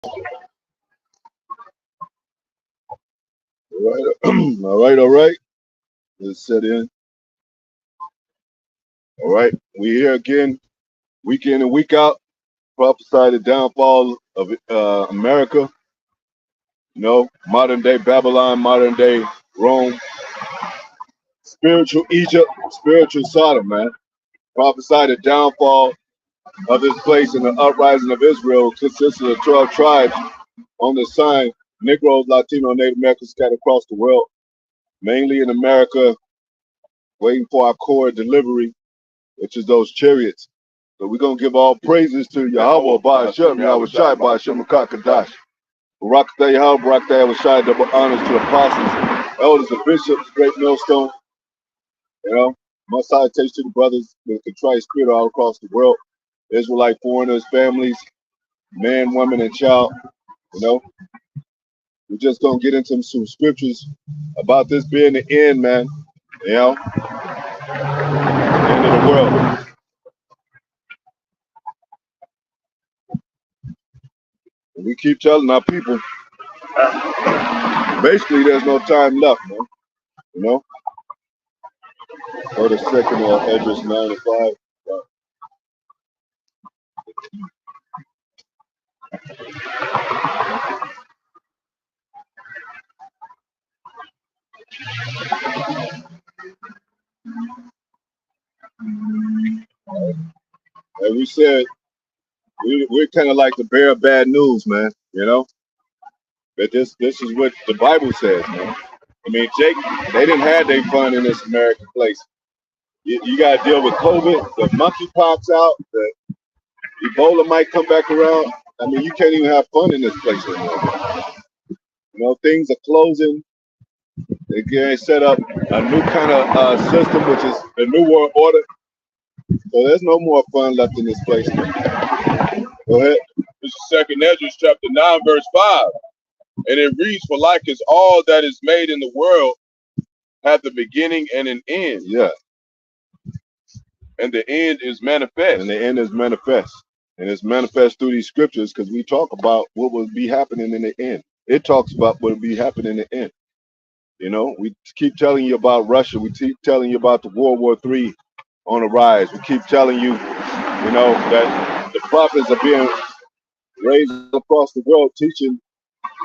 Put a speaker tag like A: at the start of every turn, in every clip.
A: All right, all right. Let's set in. All right, we here again, week in and week out. Prophesy the downfall of America. You know, modern day Babylon, modern day Rome, spiritual Egypt, spiritual Sodom, man. Prophesy the downfall of this place and the uprising of Israel consisting of 12 tribes on the sign, Negroes, Latino, Native Americans scattered across the world, mainly in America, waiting for our core delivery, which is those chariots. So we're going to give all praises to Yahweh, Ba'ashem, Yahweh Shai, Ba'ashem, Makakadash. Barakatah Yahweh, Barakatah Yahweh Shai, double honors to the apostles, elders, and bishops, great millstone. You know, my salutations to the brothers with a contrite spirit all across the world. Israelite foreigners, families, man, woman, and child. You know, we're just going to get into some scriptures about this being the end, man. You know, the end of the world. And we keep telling our people, basically, there's no time left, man. You know, or the second address 9 to 5. Like we said, we're kind of like the bearer of bad news, man. You know, but this is what the Bible says, man. I mean, Jake, they didn't have their fun in this American place. You got to deal with COVID, the monkeypox out, the Ebola might come back around. I mean, you can't even have fun in this place anymore. You know, things are closing. They're getting set up a new kind of system, which is the New World Order. So there's no more fun left in this place. Go ahead.
B: This is Second Ezra chapter 9, verse 5. And it reads, "For like as all that is made in the world hath a beginning and an end."
A: Yeah.
B: And the end is manifest.
A: And the end is manifest. And it's manifest through these scriptures because we talk about what will be happening in the end. It talks about what will be happening in the end. You know, we keep telling you about Russia. We keep telling you about the World War III on the rise. We keep telling you, you know, that the prophets are being raised across the world teaching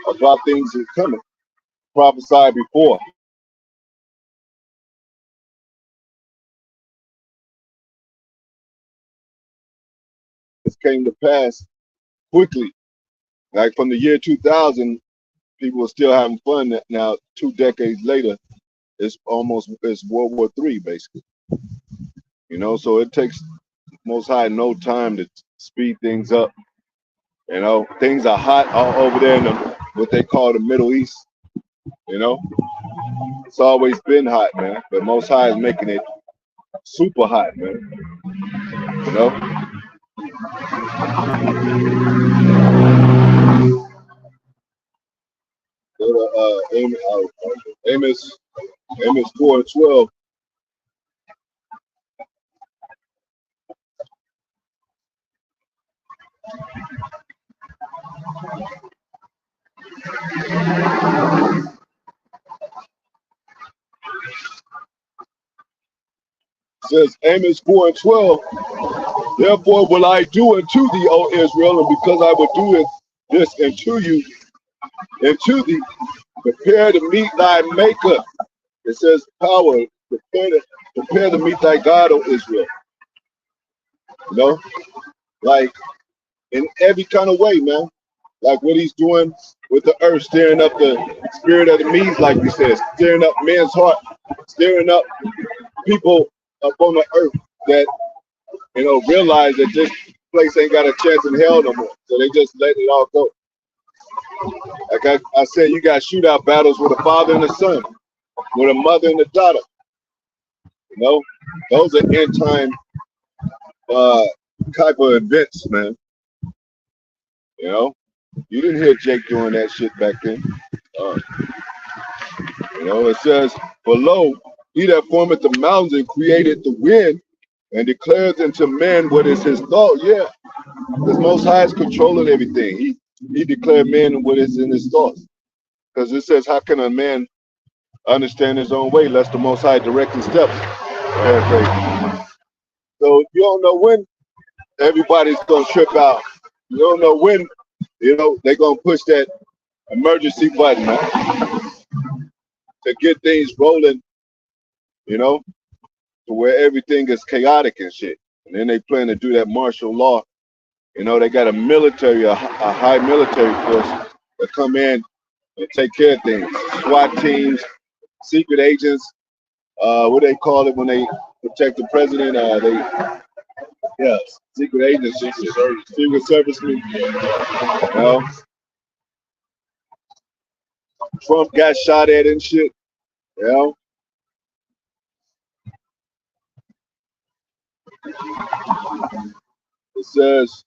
A: about things that are coming, prophesied before. This came to pass quickly. Like from the year 2000, people are still having fun. Now, 2 decades later, it's World War III, basically. You know, so it takes Most High no time to speed things up. You know, things are hot all over there in what they call the Middle East. You know, it's always been hot, man. But Most High is making it super hot, man. You know. Go to Amos 4:12. Says Amos 4:12. Therefore will I do unto thee, O Israel, and because I will do this unto you, unto thee, prepare to meet thy maker. It says power, prepare to meet thy God, O Israel. You know, like in every kind of way, man. Like what he's doing with the earth, stirring up the spirit of the Medes, like we said, stirring up men's heart, stirring up people up on the earth that, you know, realize that this place ain't got a chance in hell no more. So they just let it all go. Like I said, you got shootout battles with a father and a son, with a mother and a daughter. You know, those are end time type of events, man. You know, you didn't hear Jake doing that shit back then. You know, it says, "Below, he that formeth the mountains and created the wind and declares unto men what is his thought." Yeah, because Most High is controlling everything. He declared man what is in his thoughts. Because it says, how can a man understand his own way, lest the Most High direct his steps? Paraphrase. So you don't know when everybody's gonna trip out. You don't know when, they're gonna push that emergency button, man, to get things rolling, to where everything is chaotic and shit. And then they plan to do that martial law. They got a military, a high military force that come in and take care of things. SWAT teams, secret agents, what they call it when they protect the president. Secret agents, secret servicemen. Trump got shot at and shit. It says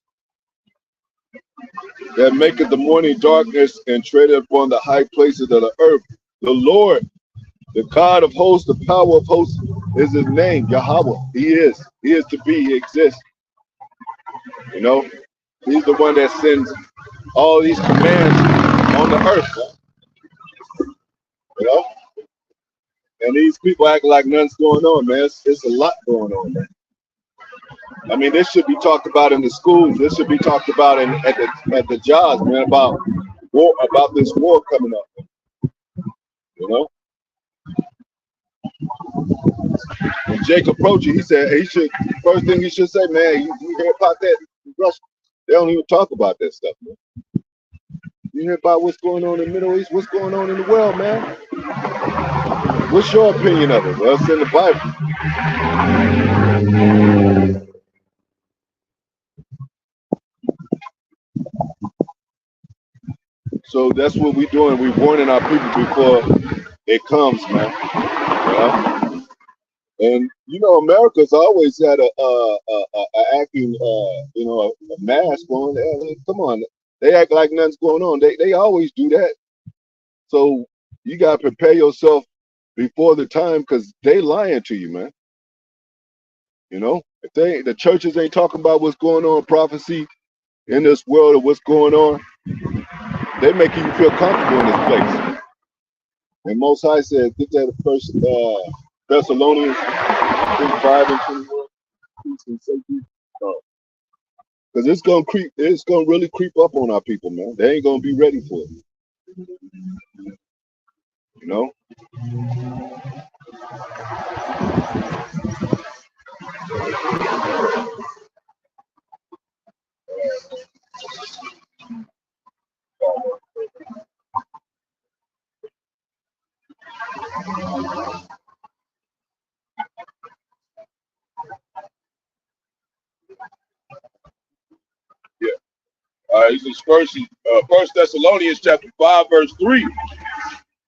A: that maketh the morning darkness and treadeth upon the high places of the earth. The Lord, the God of hosts, the power of hosts is his name, Yahweh. He is to be, he exists. He's the one that sends all these commands on the earth. And these people act like nothing's going on, man. It's a lot going on, man. I mean, this should be talked about in the schools. This should be talked about at the jobs, man, about war, about this war coming up. When Jake approached you, he said first thing he should say, man, you hear about that in Russia? They don't even talk about that stuff, man. You hear about what's going on in the Middle East? What's going on in the world, man? What's your opinion of it? Well, it's in the Bible. So that's what we're doing. We're warning our people before it comes, man. And America's always had a acting, a mask on. Come on, they act like nothing's going on. They always do that. So you gotta prepare yourself before the time, because they lying to you, man. If the churches ain't talking about what's going on, prophecy in this world of what's going on, they making you feel comfortable in this place. And Most High said, get that first Thessalonians 5 and 21, peace and safety. Because it's gonna really creep up on our people, man. They ain't gonna be ready for it.
B: Yeah. This is First Thessalonians chapter 5, verse 3.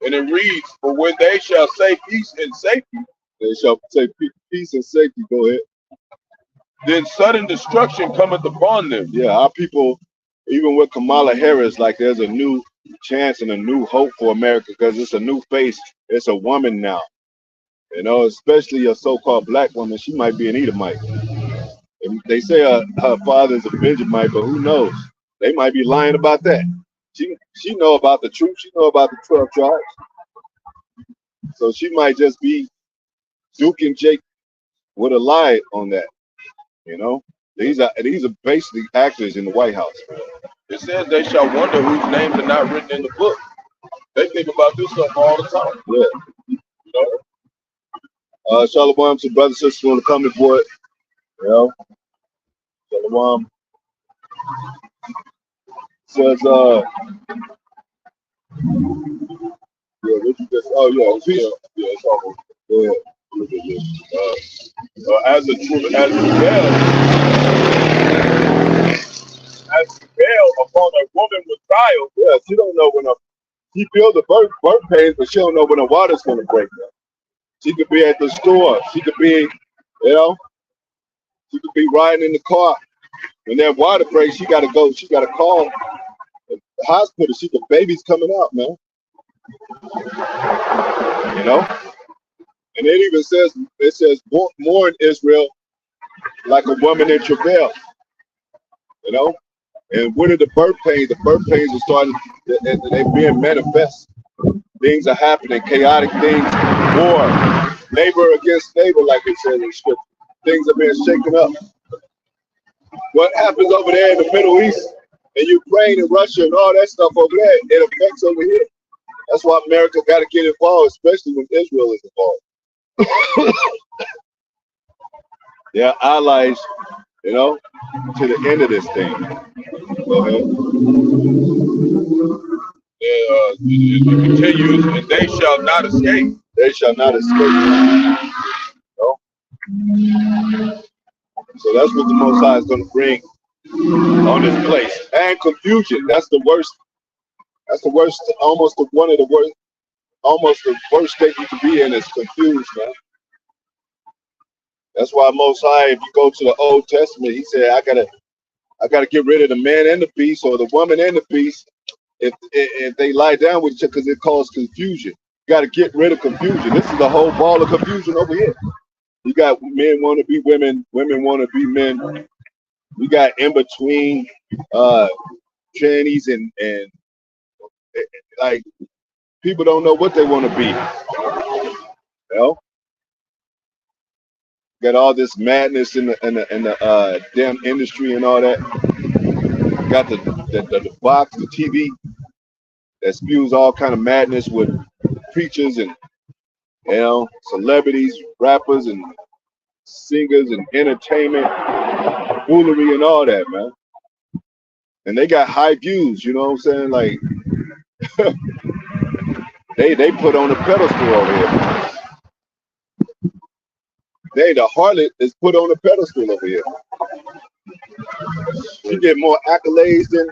B: And it reads, for when they shall say peace and safety,
A: they shall say peace and safety. Go ahead.
B: Then sudden destruction cometh upon them.
A: Yeah, our people, even with Kamala Harris, like there's a new chance and a new hope for America, because it's a new face. It's a woman now. Especially a so-called black woman. She might be an Edomite. And they say her father's a Benjamite, but who knows? They might be lying about that. She know about the truth. She know about the 12 tribes. So she might just be Duke and Jake with a lie on that. These are basically actors in the White House.
B: It says they shall wonder whose names are not written in the book. They think about this stuff all the time.
A: Yeah. Shalom to brothers and sisters on the coming board. Shalom. Says
B: it's almost.
A: Yeah.
B: As veil upon a woman with child.
A: Yeah, she don't know when she feels the birth pains, but she don't know when the water's gonna break down. She could be at the store. She could be, she could be riding in the car. When that water breaks, she gotta go. She gotta call the hospital. The baby's coming out, man. And it says, mourn Israel like a woman in travail. And what are the birth pains? The birth pains are starting, they're being manifest. Things are happening, chaotic things, war, neighbor against neighbor, like it says in scripture. Things are being shaken up. What happens over there in the Middle East, in Ukraine and Russia and all that stuff over there, it affects over here. That's why America got to get involved, especially when Israel is involved. They're allies, you know, to the end of this thing. Go ahead.
B: It continues, and they shall not escape.
A: They shall not escape. You know? So that's what the Most High is going to bring on this place. And confusion. That's the worst. That's the worst. Almost one of the worst. Almost the worst state you can be in is confused, man. That's why Most High, if you go to the Old Testament, he said, I gotta get rid of the man and the beast, or the woman and the beast, if they lie down with each other, because it causes confusion. You got to get rid of confusion. This is a whole ball of confusion over here. You got men want to be women, women want to be men. We got in between trannies and like people don't know what they want to be. You know? Got all this madness in the damn industry and all that. Got the box, the TV that spews all kind of madness with preachers and celebrities, rappers and singers and entertainment, foolery and all that, man. And they got high views, you know what I'm saying? Like they put on a pedestal over here. The harlot is put on a pedestal over here. She get more accolades than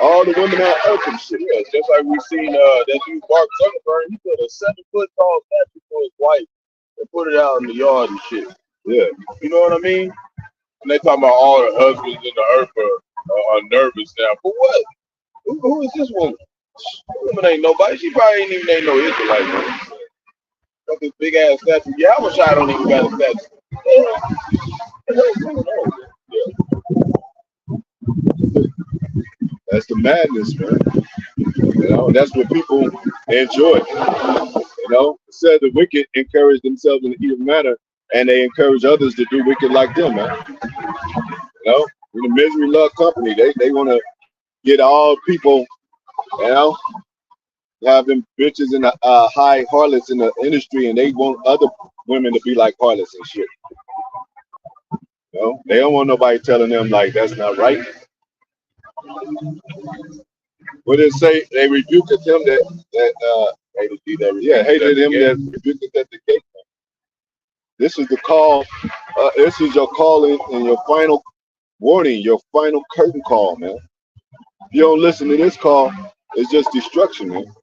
A: all the women on earth and shit.
B: Yeah, just like we seen that dude Mark Zuckerberg, he put a 7-foot tall statue for his wife and put it out in the yard and shit.
A: Yeah.
B: You know what I mean? And they talking about all the husbands in the earth are nervous now. For what? Who is this woman? This woman ain't nobody. She probably ain't no Israelite, man. Got this big ass statue. Yeah, I wish I don't even got a statue.
A: That's the madness, man. You know, that's what people enjoy. You know, it said the wicked encourage themselves in an evil manner, and they encourage others to do wicked like them, man. You know, in the misery love company, they want to get all people, you know, have them bitches in the high harlots in the industry, and they want other women to be like harlots and shit. You know, they don't want nobody telling them like that's not right. What did it say? They rebuked him that hated him that rebuked at the gate. This is the call. This is your calling and your final warning, your final curtain call, man. If you don't listen to this call, it's just destruction, man.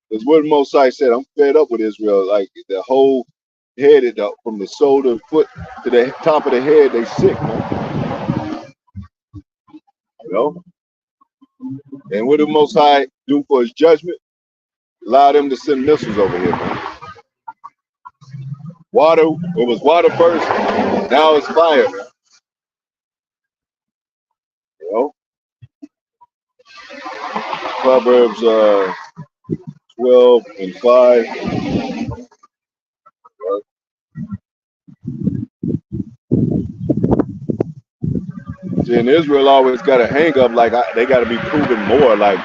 A: That's what Mosai said. I'm fed up with Israel. Like the whole head, from the sole to the foot to the top of the head, they sick, man. You know? And what did Most High do for his judgment? Allow them to send missiles over here, man. Water, it was water first, now it's fire. You know? Proverbs 12 and 5. See, in Israel always got a hang up like they got to be proven more. Like,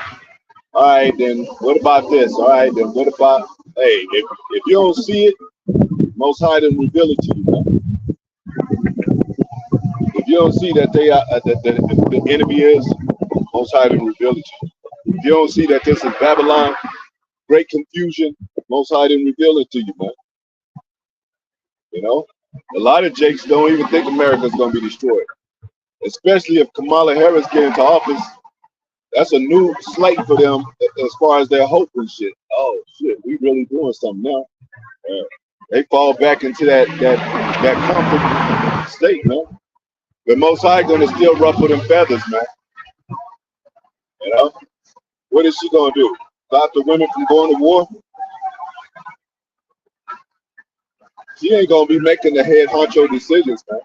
A: all right, then what about this? All right, then what about? Hey, if you don't see it, Most High didn't reveal it to you, man. If you don't see that they are that the enemy is, Most High didn't reveal it to you. If you don't see that this is Babylon, great confusion, Most High didn't reveal it to you, man. You know, a lot of Jakes don't even think America's gonna be destroyed, especially if Kamala Harris get into office. That's a new slate for them as far as their hope and shit. Oh shit, we really doing something now. They fall back into that comfort state, man. The Most High gonna still ruffle them feathers, man. You know, what is she gonna do? Stop the women from going to war? She ain't gonna be making the head honcho decisions, man.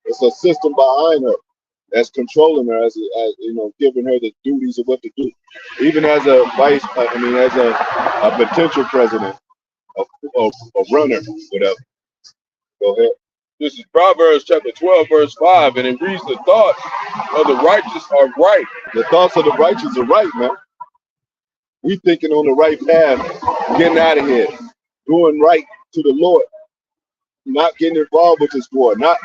A: It's a system behind her. as controlling her, as giving her the duties of what to do, even as a as a potential president, a runner, whatever. Go ahead.
B: This is Proverbs chapter 12, verse 5, and it reads, the thoughts of the righteous are right.
A: The thoughts of the righteous are right, man. We thinking on the right path, getting out of here, doing right to the Lord, not getting involved with this war, not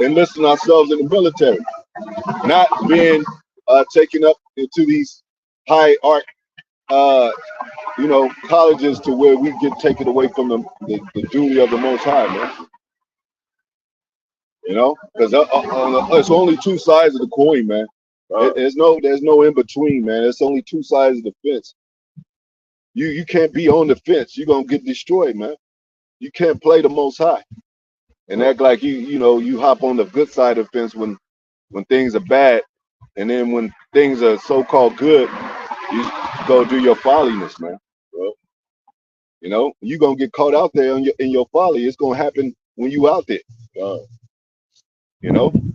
A: enlisting ourselves in the military, not being taken up into these high art, colleges to where we get taken away from the duty of the Most High, man. Because it's only two sides of the coin, man. There's no in between, man. It's only two sides of the fence. You can't be on the fence. You're gonna get destroyed, man. You can't play the Most High and act like you hop on the good side of the fence when things are bad, and then when things are so-called good, you go do your folliness, man. You're gonna get caught out there in your folly. It's gonna happen when you out there.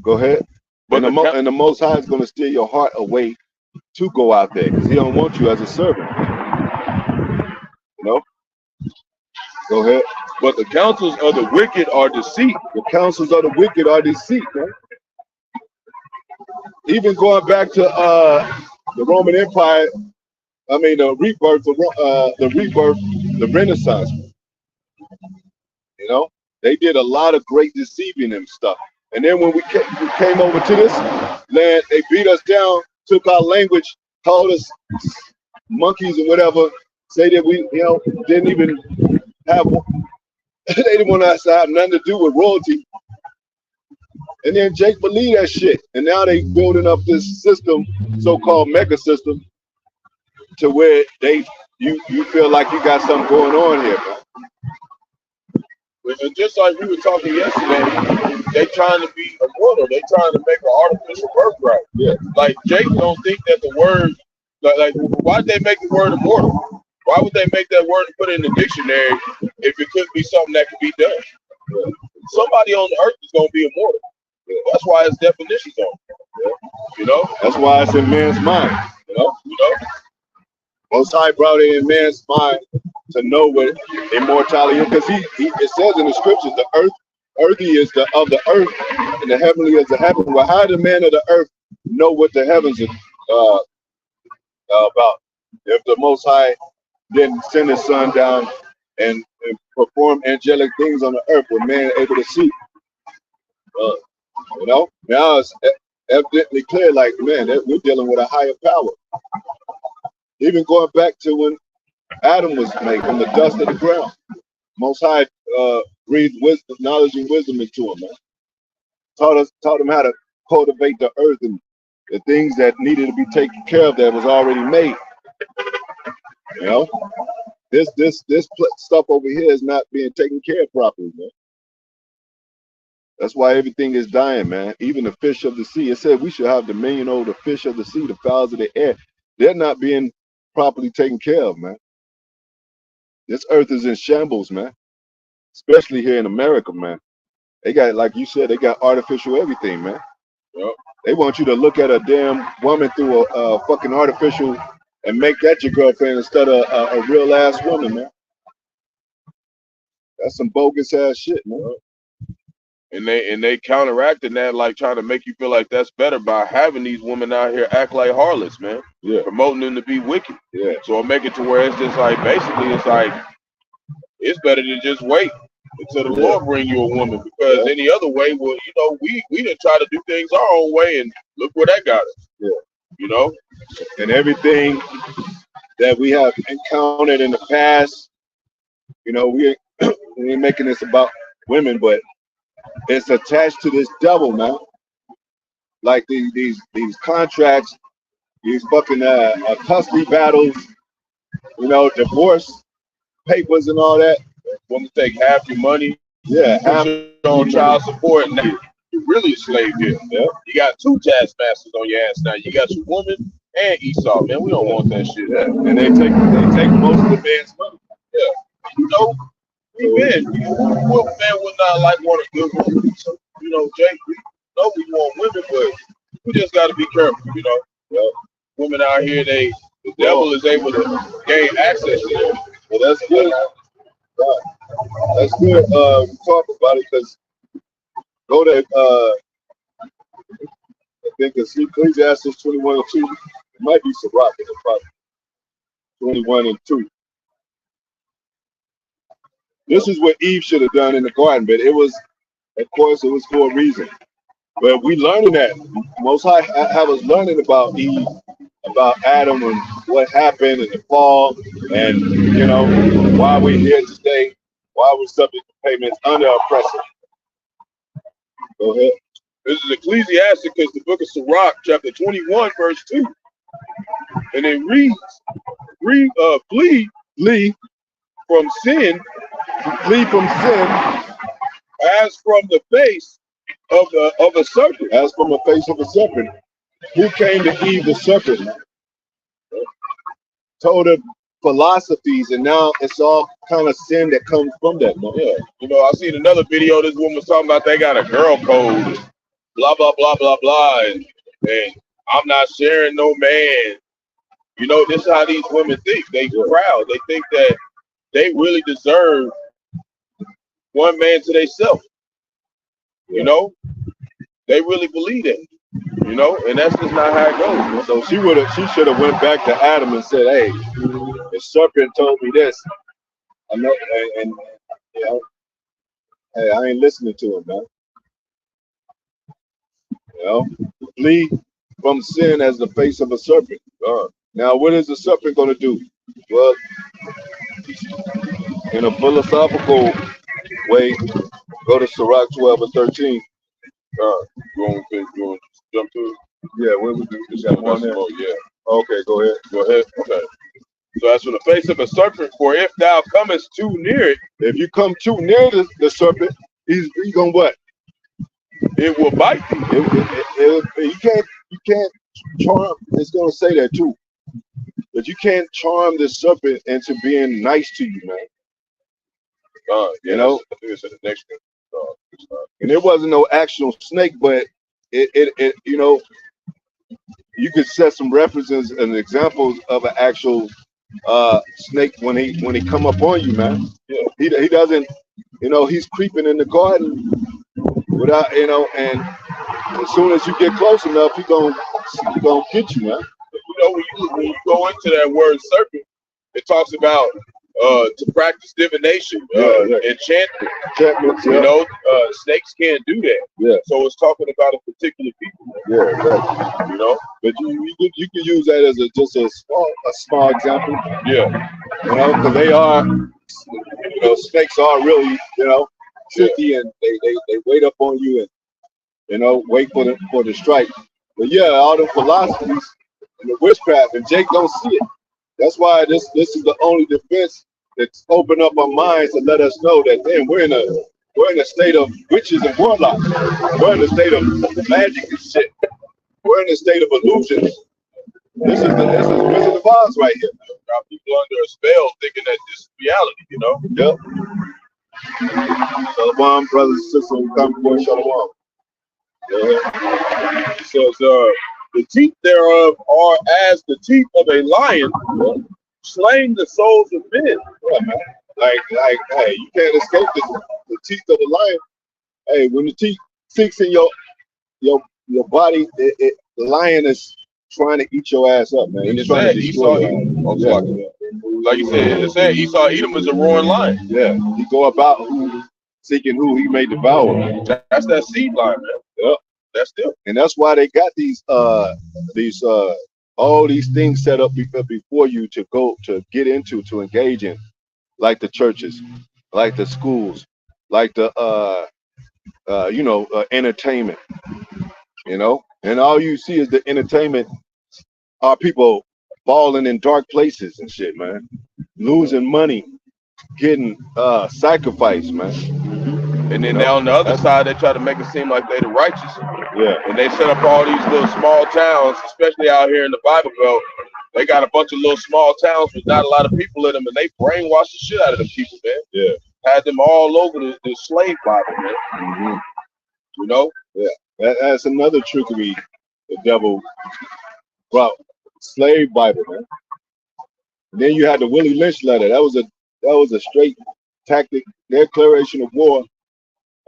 A: Go ahead. But and the Most High is gonna steer your heart away to go out there because He don't want you as a servant. Go ahead.
B: But the counsels of the wicked are deceit.
A: The counsels of the wicked are deceit, man. Even going back to the Roman Empire, the rebirth, the Renaissance. They did a lot of great deceiving and stuff. And then when we came over to this land, they beat us down, took our language, called us monkeys and whatever, say that we, didn't even have, they didn't want us to have nothing to do with royalty. And then Jake believed that shit. And now they building up this system, so-called mega system, to where you feel like you got something going on here, man.
B: And just like we were talking yesterday, they trying to be immortal. They trying to make an artificial birthright.
A: Yeah.
B: Like Jake don't think that the word, like why'd they make the word immortal? Why would they make that word and put it in the dictionary if it couldn't be something that could be done? Yeah. Somebody on the earth is gonna be immortal. Yeah. That's why its definition's on. Yeah.
A: That's why it's in man's mind. Most High brought it in man's mind to know what immortality is, because it says in the scriptures, the earthy is of the earth, and the heavenly is the heaven. Well, how did the man of the earth know what the heavens are about? If the Most High didn't send His Son down and perform angelic things on the earth, where man able to see. Now it's evidently clear, like, man, that we're dealing with a higher power. Even going back to when Adam was made from the dust of the ground, Most High breathed wisdom, knowledge, and wisdom into him, man. Taught him how to cultivate the earth and the things that needed to be taken care of that was already made. This stuff over here is not being taken care of properly, man. That's why everything is dying, man. Even the fish of the sea. It said we should have dominion over the fish of the sea, the fowls of the air. They're not being properly taken care of, man. This earth is in shambles, man. Especially here in America, man. They got, like you said, they got artificial everything, man.
B: Yep.
A: They want you to look at a damn woman through a fucking artificial and make that your girlfriend instead of a real ass woman, man. That's some bogus ass shit, man.
B: And they counteracting that, like trying to make you feel like that's better by having these women out here act like harlots, man.
A: Yeah.
B: Promoting them to be wicked.
A: Yeah.
B: So I make it to where it's just like, basically it's like, it's better to just wait until the Lord bring you a woman, because any other way, well, we didn't try to do things our own way, and look where that got us.
A: Yeah. And everything that we have encountered in the past, we ain't making this about women, but it's attached to this devil, man. Like these contracts, these fucking custody battles, divorce papers and all that.
B: Women take half your money.
A: Yeah, half
B: on child support. And now you're really a slave here. Yeah. You got two taskmasters on your ass now. You got your woman and Esau, man. We don't want that shit.
A: Yeah. And they take most of the man's money.
B: Yeah. What man would not like want a good woman? So, Jake, know we want women, but we just got to be careful, you know. Women out here, the devil is able to gain access to them.
A: Well, that's good. That's good. We talk about it because go to I think it's Ecclesiastes 21:2. It might be Sirach, it's probably 21:2. This is what Eve should have done in the garden, but it was, of course, it was for a reason. But we learning that Most High have us learning about Eve, about Adam, and what happened in the fall, and why we're here today, why we're subject to payments under oppression. Go ahead.
B: This is Ecclesiastes, because the book of Sirach, chapter 21, verse 2. And it reads, flee from sin, as from the face of a serpent.
A: As from the face of a serpent. Who came to Eve the serpent? Told her philosophies, and now it's all kind of sin that comes from that.
B: Yeah. I seen another video. This woman was talking about they got a girl code, blah, blah, blah, blah, blah. And I'm not sharing no man. This is how these women think. They proud. They think that they really deserve one man to themselves. They really believe that. And that's just not how it goes.
A: So she should have went back to Adam and said, "Hey, the serpent told me this. I know, and hey, I ain't listening to him, man. Flee from sin as the face of a serpent. Now, what is the serpent going to do? Well, in a philosophical way, go to Sirach 12:13.
B: You want to jump to it?
A: Yeah, when we do this, got one there.
B: Yeah.
A: Okay, go ahead.
B: Okay. So as for the face of a serpent, for if thou comest too near it,
A: if you come too near the serpent, he's gonna what?
B: It will bite you.
A: You can't charm. It's gonna say that too. But you can't charm the serpent into being nice to you, man.
B: I think it's in the next one.
A: And it wasn't no actual snake, but it you could set some references and examples of an actual snake when he come up on you, man.
B: Yeah.
A: He doesn't, he's creeping in the garden without, and as soon as you get close enough, he gonna get you, man.
B: When you go into that word serpent, it talks about to practice divination, enchantment. Snakes can't do that.
A: Yeah.
B: So it's talking about a particular people.
A: Yeah, exactly. But you can use that as just a small example.
B: Yeah.
A: Because they are, snakes are really, tricky, and they wait up on you and wait for the strike. But yeah, all the philosophies and the witchcraft, and Jake don't see it. That's why this is the only defense that's opened up our minds to let us know that we're in a state of witches and warlocks. We're in a state of magic and shit. We're in a state of illusions. This is Wizard of Oz right here.
B: Got people under a spell thinking that this is reality,
A: Yep. Shalom, brothers and sisters, we come before Shalom.
B: It says, the teeth thereof are as the teeth of a lion, slaying the souls of men.
A: Yeah, man. Like, hey, you can't escape the teeth of the lion. Hey, when the teeth sinks in your body, the lion is trying to eat your ass up, man. He's trying to destroy you.
B: Like you said, it said Esau Edom is a roaring lion.
A: Yeah, he go about seeking who he may devour.
B: That's that seed line, man.
A: Yep.
B: That's them.
A: And that's why they got these all these things set up before you to get into, to engage in, like the churches, like the schools, like the entertainment, and all you see is the entertainment are people falling in dark places and shit, man, losing money, getting sacrificed, man.
B: And then on the other side, they try to make it seem like they're the righteous.
A: Yeah.
B: And they set up all these little small towns, especially out here in the Bible Belt. They got a bunch of little small towns with not a lot of people in them, and they brainwash the shit out of them people, man.
A: Yeah.
B: Had them all over the slave Bible, man.
A: Mm-hmm.
B: Yeah.
A: That's another trickery the devil brought. Slave Bible, man. And then you had the Willie Lynch letter. That was a straight tactic, declaration of war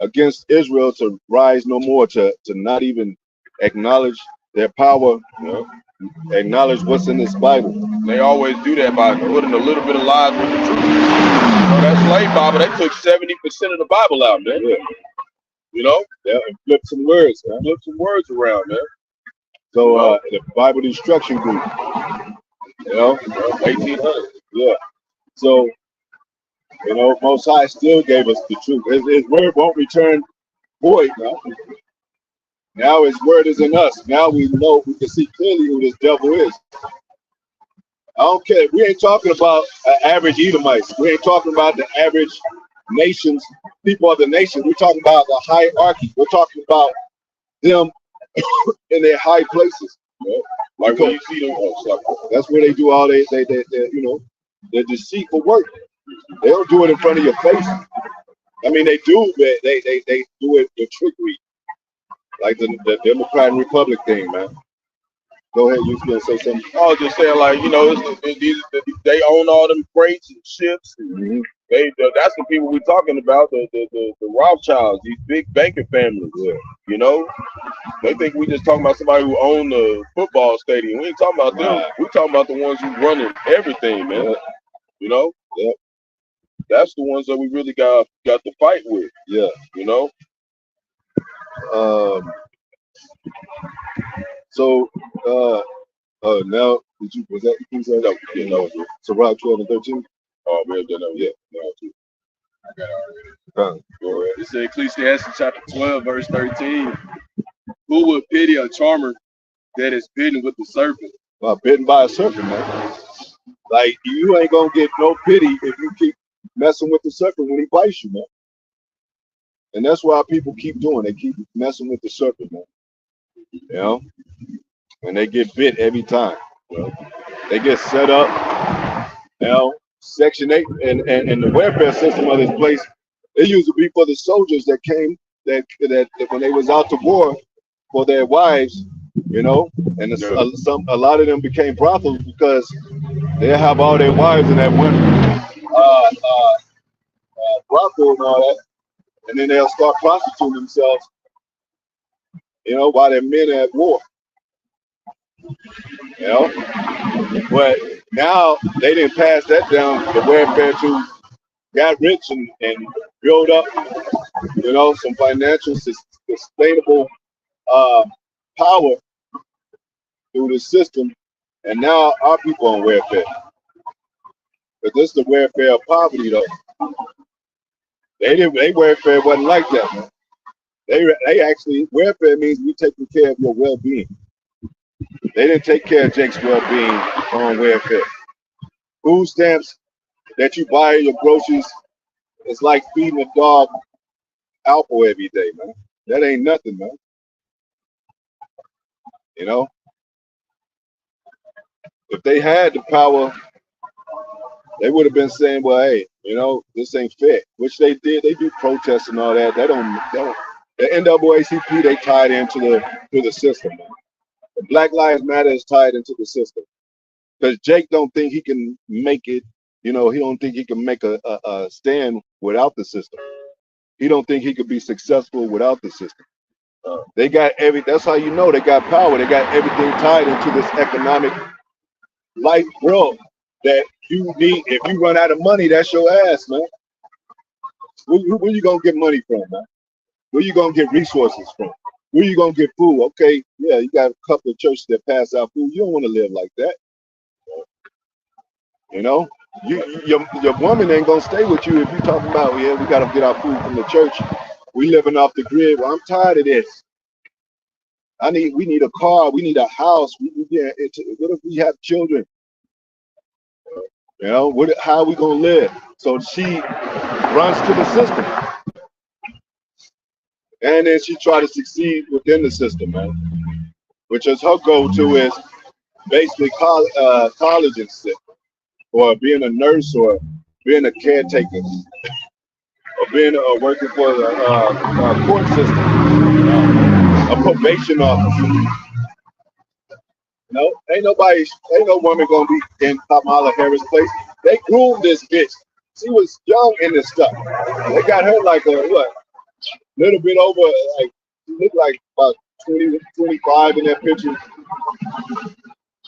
A: against Israel to rise no more, to not even acknowledge their power, acknowledge what's in this Bible.
B: They always do that by putting a little bit of lies with the truth. That slave Bible, they took 70% of the Bible out, man.
A: Yeah. And flip some words, man.
B: Flip some words around, man.
A: So the Bible Instruction Group,
B: 1800.
A: Yeah. So, Most High still gave us the truth. His word won't return void now. Now his word is in us. Now we can see clearly who this devil is. I don't care. We ain't talking about average Edomites. We ain't talking about the average nations, people of the nation. We're talking about the hierarchy. We're talking about them in their high places.
B: Like when you see them,
A: that's where they do all their deceitful work. They don't do it in front of your face. I mean, they do, but they do it with trickery, like the Democrat and Republic thing, man. Go ahead, you was gonna say something?
B: I was just saying, like, they own all them freights and ships. And that's the people we're talking about, the Rothschilds, these big banking families. Yeah. They think we just talking about somebody who own the football stadium. We ain't talking about them. We talking about the ones who running everything, man.
A: Yeah.
B: That's the ones that we really got to fight with.
A: Yeah. So now was that you said that? So Rock 12 and 13?
B: Oh, we have done that. Yeah. No, too. I got it already. Go ahead.
C: It's in Ecclesiastes chapter 12, verse 13. Who would pity a charmer that is bitten with the serpent?
A: Bitten by a serpent, man. Like, you ain't gonna get no pity if you keep messing with the serpent when he bites you, man. And that's why people keep doing. They keep messing with the serpent, man. And they get bit every time. They get set up. Section 8 and the welfare system of this place, it used to be for the soldiers that came that when they was out to war for their wives, and a lot of them became brothels because they have all their wives in that one brothel and all that, and then they'll start prostituting themselves, while their men are at war. But now they didn't pass that down. The welfare to got rich and built up, some financial sustainable power through the system, and now our people on welfare. But this is the welfare of poverty, though. They welfare wasn't like that, man. They actually, welfare means we taking care of your well-being. They didn't take care of Jake's well-being on welfare. Food stamps that you buy your groceries, it's like feeding a dog apple every day, man. That ain't nothing, man. If they had the power, they would have been saying, well, hey, this ain't fair, which they did. They do protests and all that. They don't the NAACP, they tied into the system, man. The Black Lives Matter is tied into the system. Because Jake don't think he can make it, he don't think he can make a stand without the system. He don't think he could be successful without the system. They got that's how they got power. They got everything tied into this economic life world that you need. If you run out of money, that's your ass, man. Where you gonna get money from, man? Where you gonna get resources from? Where you gonna get food? Okay, yeah, you got a couple of churches that pass out food. You don't want to live like that. Your woman ain't gonna stay with you if you talking about, we gotta get our food from the church. We living off the grid. Well, I'm tired of this. We need a car. We need a house. What if we have children? How are we gonna live? So she runs to the system, and then she try to succeed within the system, man. Which is her go-to is basically college and stuff, or being a nurse, or being a caretaker, or being working for the court system. a probation officer. No, ain't no woman gonna be in Kamala Harris' place. They groomed this bitch. She was young in this stuff. They got her like a what? Little bit over, like she looked like about 20, 25 in that picture.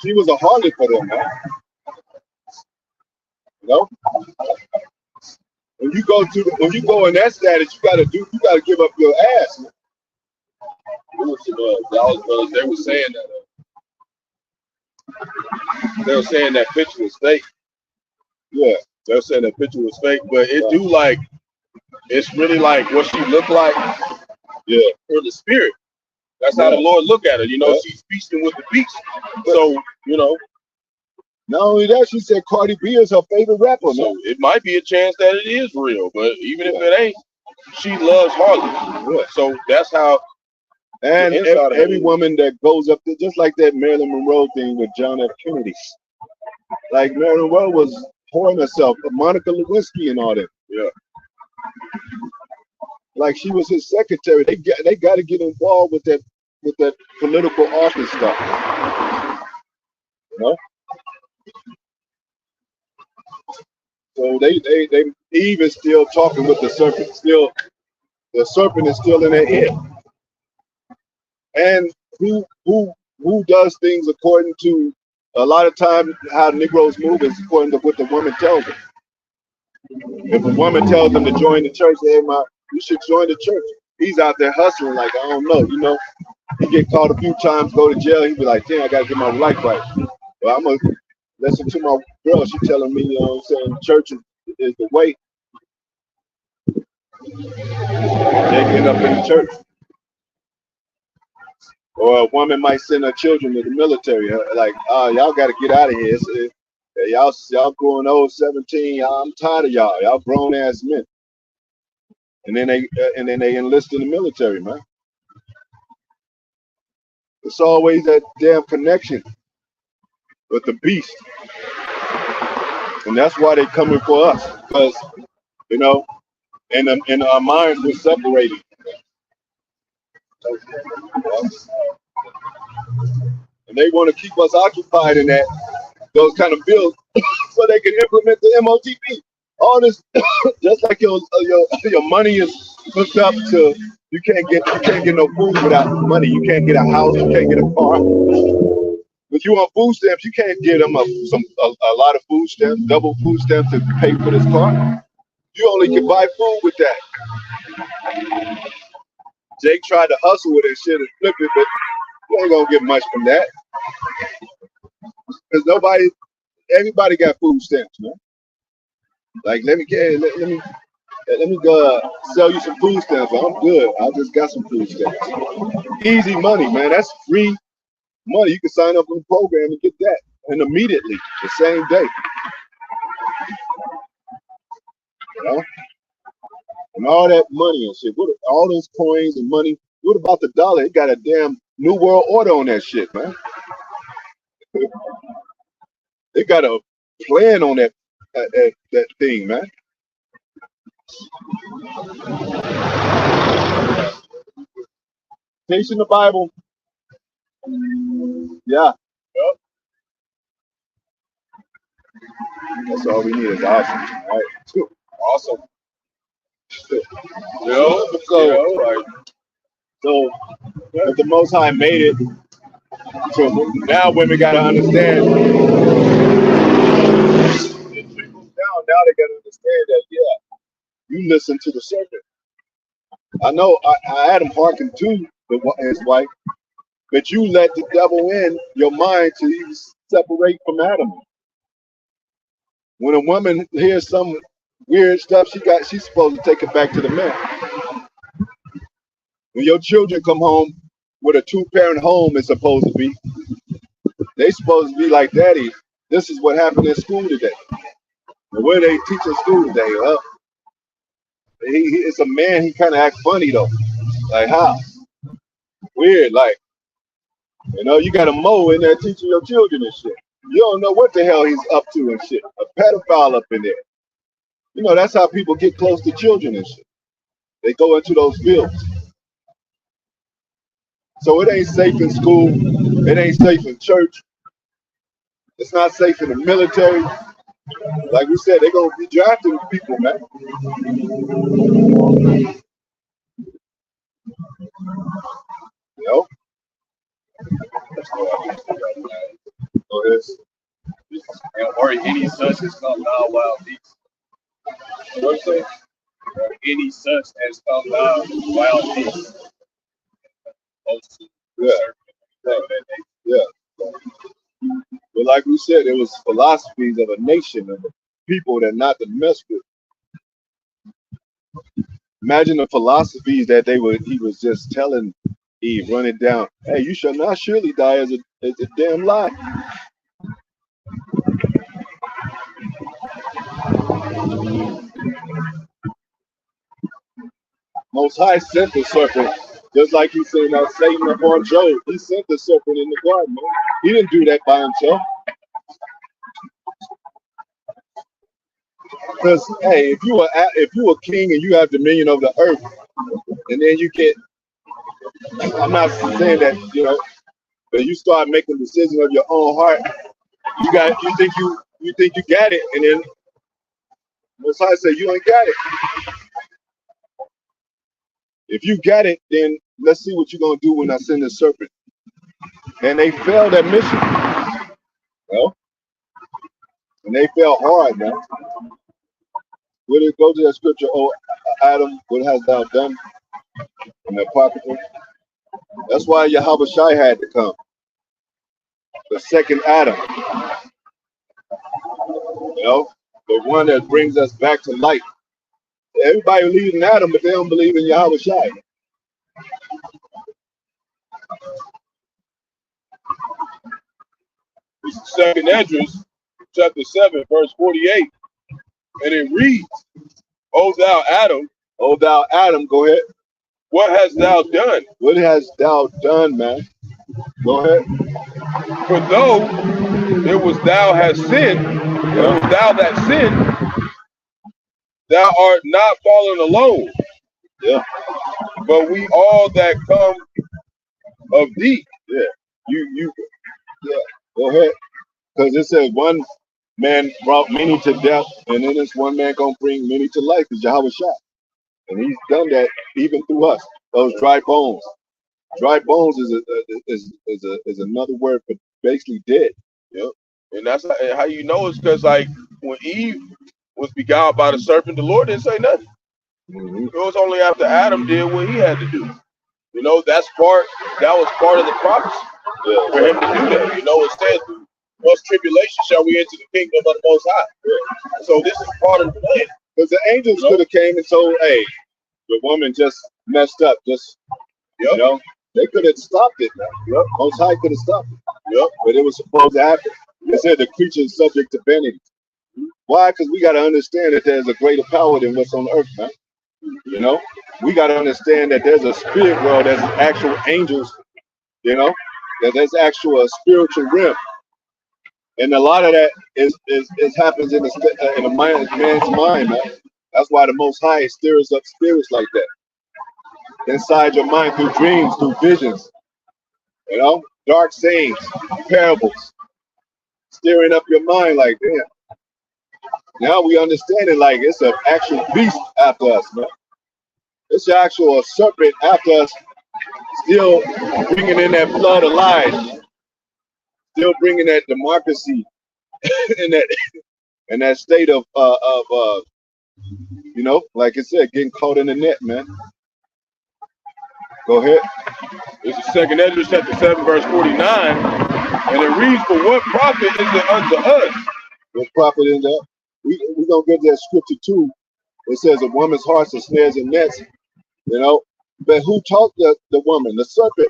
A: She was a harlot for them, man. You know, when you go in that status, you gotta give up your ass. Man.
B: They were saying that. They were saying that picture was fake.
A: Yeah,
B: they were saying that picture was fake, but it do like it's really like what she looked like.
A: Yeah,
B: for the spirit. That's how the Lord look at her. You know, she's feasting with the beast. So you know.
A: Not only that, she said Cardi B is her favorite rapper.
B: So it might be a chance that it is real, but even if it ain't, she loves Harley.
A: Yeah.
B: So that's how.
A: And every woman that goes up there, just like that Marilyn Monroe thing with John F. Kennedy. Like Marilyn Monroe was pouring herself, Monica Lewinsky and all that.
B: Yeah.
A: Like she was his secretary. They got to get involved with that political office stuff. You know? So they Eve is still talking with the serpent. The serpent is still in their ear. And who does things according to a lot of times how Negroes move is according to what the woman tells them. If a woman tells them to join the church, hey, you should join the church. He's out there hustling like, I don't know, you know. He get caught a few times, go to jail. He be like, damn, I got to get my life right. But I'm going to listen to my girl. She telling me, you know what I'm saying, church is the way. They end up in the church. Or a woman might send her children to the military. Like, y'all got to get out of here. Y'all growing old, 17. I'm tired of y'all. Y'all grown ass men. And then they enlist in the military, man. It's always that damn connection with the beast. And that's why they coming for us. Because, you know, and our minds were separated. And they want to keep us occupied in those kind of bills so they can implement the MOTP. All this, just like your money is hooked up to, you can't get no food without money. You can't get a house. You can't get a car. If you on food stamps, you can't get them a lot of food stamps, double food stamps to pay for this car. You only can buy food with that. Jake tried to hustle with that shit and flip it, but you ain't gonna get much from that. Because everybody got food stamps, man. Like, let me go sell you some food stamps. I'm good. I just got some food stamps. Easy money, man. That's free money. You can sign up for the program and get that, and immediately, the same day. You know? And all that money and shit. All those coins and money. What about the dollar? It got a damn New World Order on that shit, man. They got a plan on that thing, man. Teaching the Bible. Yeah. Yep. That's all we need is awesome. All right. Awesome. So if the Most High made it, so now women gotta understand. It trickles down. Now they gotta understand that, you listen to the serpent. I know I had him hearken to his wife, but you let the devil in your mind to even separate from Adam. When a woman hears some weird stuff, she's supposed to take it back to the man. When your children come home with a 2-parent home, it's supposed to be. They supposed to be like, Daddy, this is what happened in school today. And where they teach in school today, it's a man, he kind of act funny though. Like, how? Weird, like, you know, you got a mow in there teaching your children and shit. You don't know what the hell he's up to and shit. A pedophile up in there. You know, that's how people get close to children and shit. They go into those fields. So it ain't safe in school. It ain't safe in church. It's not safe in the military. Like we said, they're gonna be drafting people, man. You know? So it's,
C: Or any such has come down wild beasts.
A: what I'm saying?
C: Or any such has come down wild beasts.
A: Yeah. Yeah. But like we said, it was philosophies of a nation of people that not to mess with. Imagine the philosophies that he was just telling Eve, run it down. Hey, you shall not surely die as a damn lie. Most High sent the serpent, just like he sent Satan upon Job. He sent the serpent in the garden, man. He didn't do that by himself. Because hey, if you a king and you have dominion over the earth, and then you get, I'm not saying that but you start making decisions of your own heart. You think you got it, and then Most High say you ain't got it. If you got it, then let's see what you're gonna do when I send the serpent. And they failed that mission. Well, and they fell hard, man. Will it go to that scripture, oh Adam, what hast thou done? In the Apocrypha. That's why Yahweh Shai had to come. The second Adam. The one that brings us back to life. Everybody believes in Adam, but they don't believe in Yahweh Shai.
B: This is Second Esdras, chapter 7, verse 48. And it reads, O thou Adam,
A: Go ahead.
B: what hast thou done?
A: What hast thou done, man? Go ahead.
B: For though it was thou hast sinned, it was thou that sinned, thou art not fallen alone.
A: Yeah.
B: But we all that come of thee.
A: Yeah. Yeah. Go ahead. Because it says one man brought many to death, and then this one man gonna bring many to life is Yahweh Shai. And he's done that even through us. Those dry bones. Dry bones is another word for basically dead.
B: Yep. And that's how you know it's because like when Eve was beguiled by the serpent, the Lord didn't say nothing.
A: Mm-hmm.
B: It was only after Adam did what he had to do. That was part of the prophecy for him to do that. It says, "Most tribulation shall we enter the kingdom of the Most High." Yeah. So this is part of the plan.
A: Because the angels could have came and told, hey, the woman just messed up. They could have stopped it, man. Yep. Most High could have stopped it. Yep. But it was supposed to happen. They said the creature is subject to vanity. Why? Because we got to understand that there's a greater power than what's on earth, man. We got to understand that there's a spirit world, there's actual angels, that there's actual spiritual realm. And a lot of that is happens in a man's mind, man. That's why the Most High stirs up spirits like that inside your mind through dreams, through visions, dark sayings, parables, stirring up your mind like, damn. Now we understand it like it's an actual beast after us, man. It's an actual serpent after us, still bringing in that flood of lies, still bringing that democracy in that state of like I said, getting caught in the net, man. Go ahead.
B: This is Second Esdras chapter 7, verse 49, and it reads, "For what profit is it unto us?"
A: What profit in that? We're gonna get that scripture too. It says a woman's hearts are snares and nets, But who taught the woman? The serpent,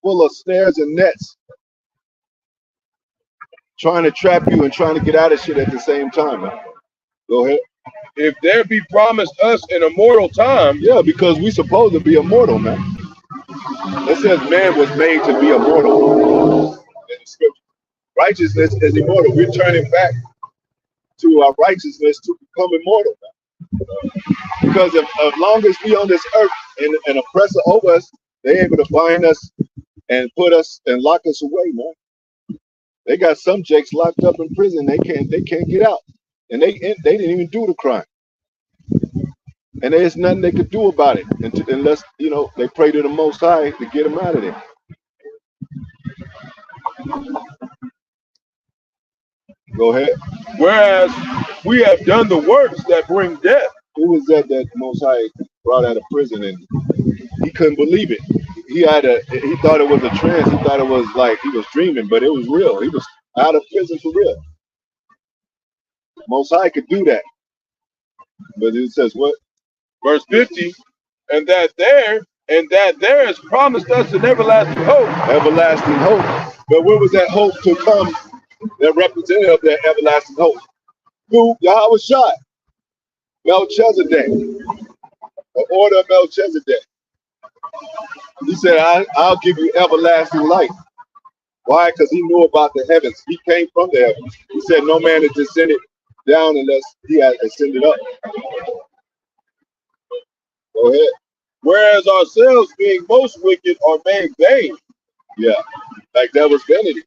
A: full of snares and nets, trying to trap you and trying to get out of shit at the same time, man. Go ahead.
B: If there be promised us an immortal time.
A: Yeah, because we supposed to be immortal, man. It says man was made to be immortal in the scripture. Righteousness is immortal. We're turning back to our righteousness to become immortal, man. Because as long as we on this earth and an oppressor over us, They able to find us and put us and lock us away, man. They got some jakes locked up in prison. They can't get out, and they didn't even do the crime, and there's nothing they could do about it unless they pray to the Most High to get them out of there. Go ahead.
B: Whereas we have done the works that bring death.
A: Who was that Most High brought out of prison and he couldn't believe it? He thought it was a trance. He thought it was like he was dreaming, but it was real. He was out of prison for real. Most High could do that. But it says what?
B: Verse 50, and that there has promised us an everlasting hope.
A: Everlasting hope. But where was that hope to come? That representative of that everlasting hope. Who? Yahweh Shai. Melchizedek. The order of Melchizedek. He said, I'll give you everlasting life. Why? Because he knew about the heavens. He came from the heavens. He said, no man has descended down unless he has ascended up. Go ahead.
B: Whereas ourselves, being most wicked, are made vain.
A: Yeah, like that was vanity.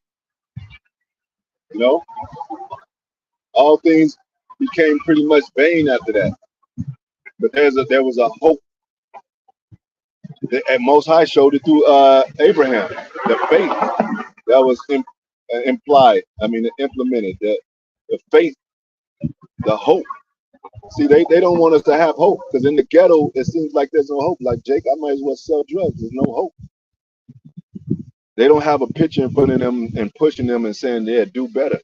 A: All things became pretty much vain after that. But there was a hope. And Most High showed it through Abraham, the faith that was implied. I mean, implemented. The faith, the hope. See, they don't want us to have hope because in the ghetto it seems like there's no hope. Like Jake, I might as well sell drugs. There's no hope. They don't have a picture in front of them and pushing them and saying, "Yeah, do better."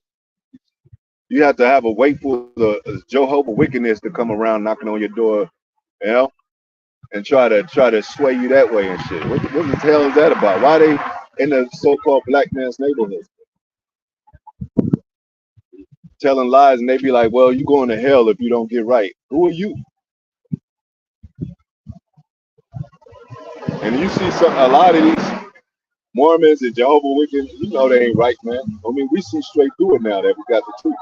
A: You have to have a wait for the Jehovah wickedness to come around knocking on your door, and try to sway you that way and shit. What the hell is that about? Why they in the so-called black man's neighborhood telling lies and they be like, well, you going to hell if you don't get right. Who are you? And you see a lot of these Mormons and Jehovah Witnesses, they ain't right, man. I mean, we see straight through it now that we got the truth.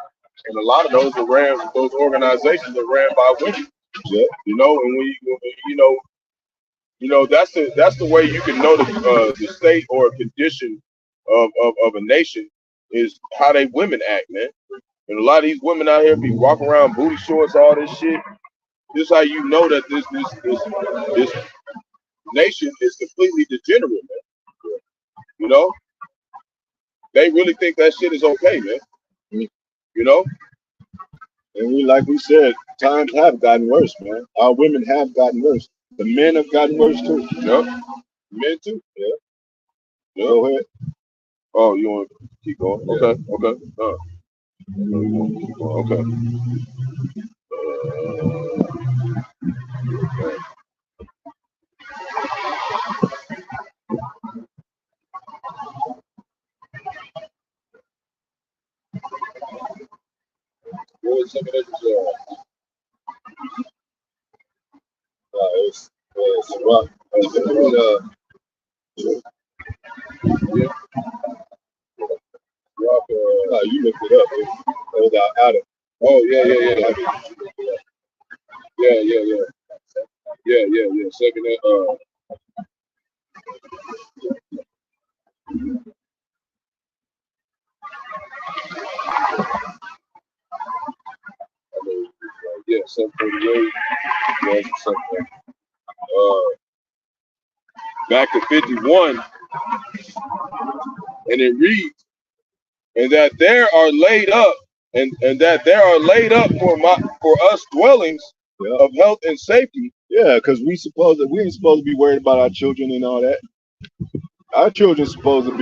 B: And a lot of those organizations are ran by women.
A: Yeah.
B: And that's the way you can know the state or condition of a nation is how they women act, man. And a lot of these women out here be walking around booty shorts, all this shit. This is how you know that this nation is completely degenerate, man. They really think that shit is okay, man.
A: And like we said, times have gotten worse, man. Our women have gotten worse. The men have gotten worse too.
B: Yep. Men too. Yeah. Yep.
A: Go ahead.
B: Oh, you want to keep going?
A: Yeah.
B: Okay. Okay. Okay.
A: What was some of that? It's rough. You looked it up. It was out of.
B: Oh yeah. Yeah. Second yeah, 748. Yeah, something. Back to 51, and it reads, and that there are laid up, and that there are laid up for us dwellings of health and safety.
A: Yeah, because we ain't supposed to be worried about our children and all that. Our children supposed to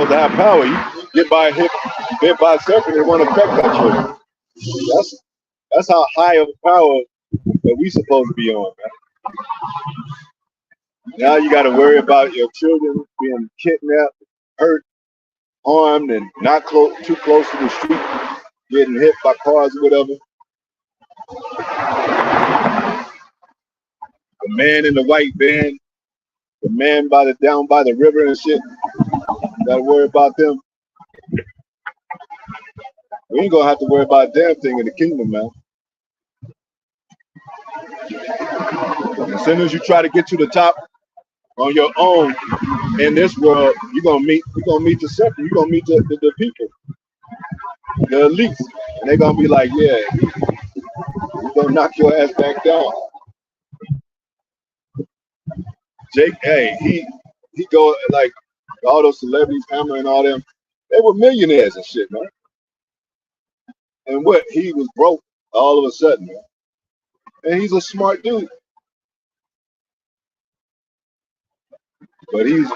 A: have power. You get hit by a serpent, they want to affect our children. That's how high of a power that we supposed to be on, man. Now you got to worry about your children being kidnapped, hurt, harmed, and not too close to the street, getting hit by cars or whatever. The man in the white van, the man down by the river and shit. Got to worry about them. We ain't gonna have to worry about a damn thing in the kingdom, man. As soon as you try to get to the top, on your own in this world, you're gonna meet the sucker, you're gonna meet the people, the elites. And they're gonna be like, yeah, we're gonna knock your ass back down. Jake, hey, he go like all those celebrities, Hammer and all them, they were millionaires and shit, man. And what? He was broke all of a sudden, man. And he's a smart dude. But he's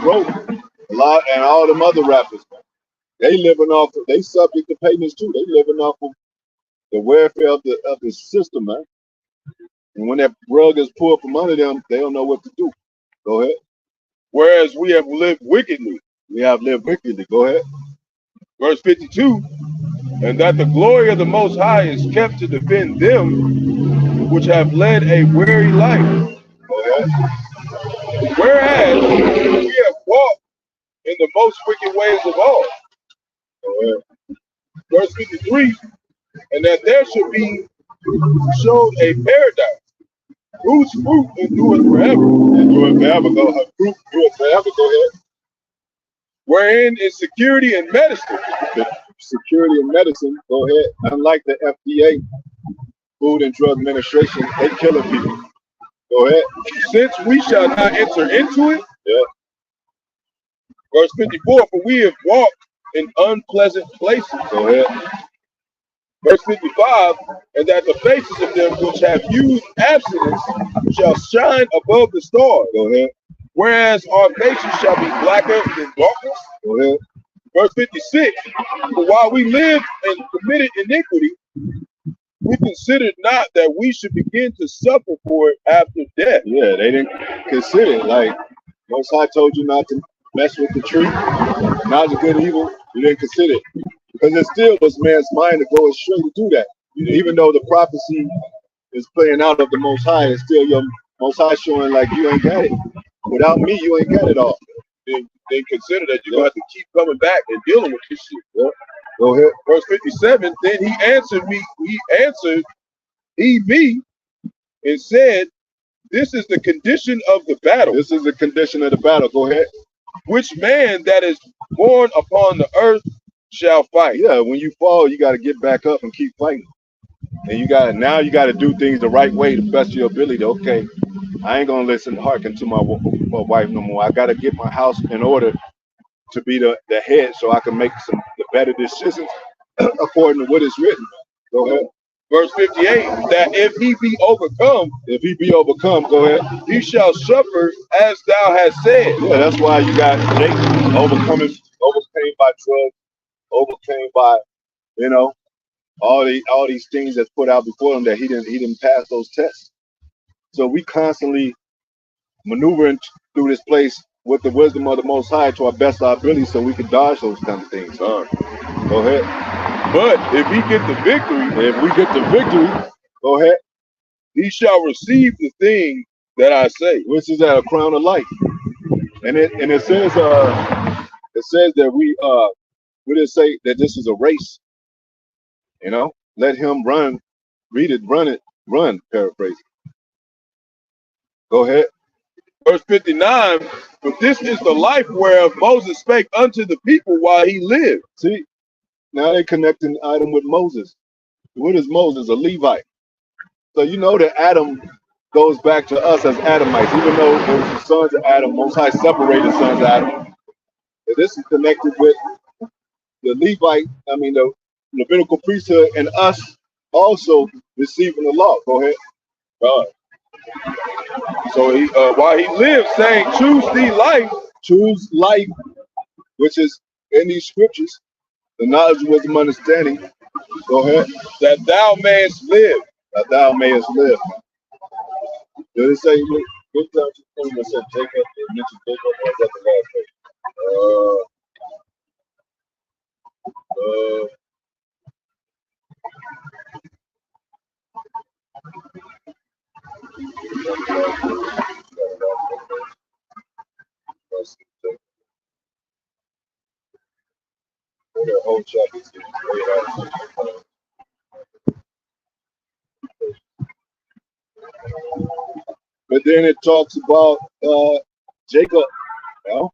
A: broke. A lot and all them other rappers, man. They living off they subject to payments too. They living off of the welfare of the system, man. And when that rug is pulled from under them, they don't know what to do. Go ahead.
B: Whereas we have lived wickedly.
A: We have lived wickedly. Go ahead.
B: Verse 52, and that the glory of the Most High is kept to defend them which have led a weary life.
A: Go ahead.
B: Whereas we have walked in the most wicked ways of all.
A: Go ahead.
B: Verse 53, and that there should be shown a paradise whose fruit endureth forever.
A: Endureth forever. Go ahead. Fruit endureth forever. Go ahead.
B: Wherein is security and medicine.
A: Security and medicine. Go ahead. Unlike the FDA, Food and Drug Administration, they killing people. Go ahead.
B: Since we shall not enter into it.
A: Yeah.
B: Verse 54, for we have walked in unpleasant places.
A: Go ahead.
B: Verse 55, and that the faces of them which have used abstinence shall shine above the stars.
A: Go ahead.
B: Whereas our faces shall be blacker than darkness.
A: Go ahead.
B: Verse 56, for while we lived and committed iniquity, we considered not that we should begin to suffer for it after death.
A: Yeah, they didn't consider it. Like Most High told you not to mess with the tree, not the good evil. You didn't consider it. Because it still was man's mind to go astray to do that. Even though the prophecy is playing out of the Most High, it's still your Most High showing like you ain't got it. Without me, you ain't got it all.
B: They consider that you're going to have to keep coming back and dealing with this shit.
A: Yeah. Go ahead.
B: Verse 57, then he answered me and said, this is the condition of the battle.
A: This is the condition of the battle. Go ahead.
B: Which man that is born upon the earth shall fight.
A: Yeah, when you fall, you got to get back up and keep fighting. And you got to do things the right way, the best of your ability. Okay, I ain't gonna hearken to my wife no more. I got to get my house in order to be the head, so I can make the better decisions according to what is written. Go ahead.
B: Verse 58, that if he be overcome,
A: go ahead.
B: He shall suffer as thou hast said.
A: Yeah, that's why you got Jake overcame by drugs, overcame by, all these things that's put out before him that he didn't pass those tests. So we constantly maneuvering through this place with the wisdom of the Most High to our best of our ability, so we can dodge those kind of things. Go ahead.
B: But if he get the victory,
A: go ahead.
B: He shall receive the thing that I say,
A: which is a crown of life. And it says that we did say that this is a race. Let him run, run, paraphrase. Go ahead.
B: Verse 59, but this is the life whereof Moses spake unto the people while he lived.
A: See, now they connecting Adam with Moses. What is Moses? A Levite. So you know that Adam goes back to us as Adamites, even though it was the sons of Adam, Most High separated sons of Adam. But this is connected with the Levite, the Levitical priesthood, and us also receiving the law. Go ahead.
B: So he, while he lived, saying, choose life,
A: which is in these scriptures, the knowledge, wisdom, understanding. Go ahead.
B: That thou mayest live.
A: That thou mayest live. Did it say what time you said Jacob? It mentioned Jacob, or was that the last page? The whole chapter is but then it talks about Jacob, you know,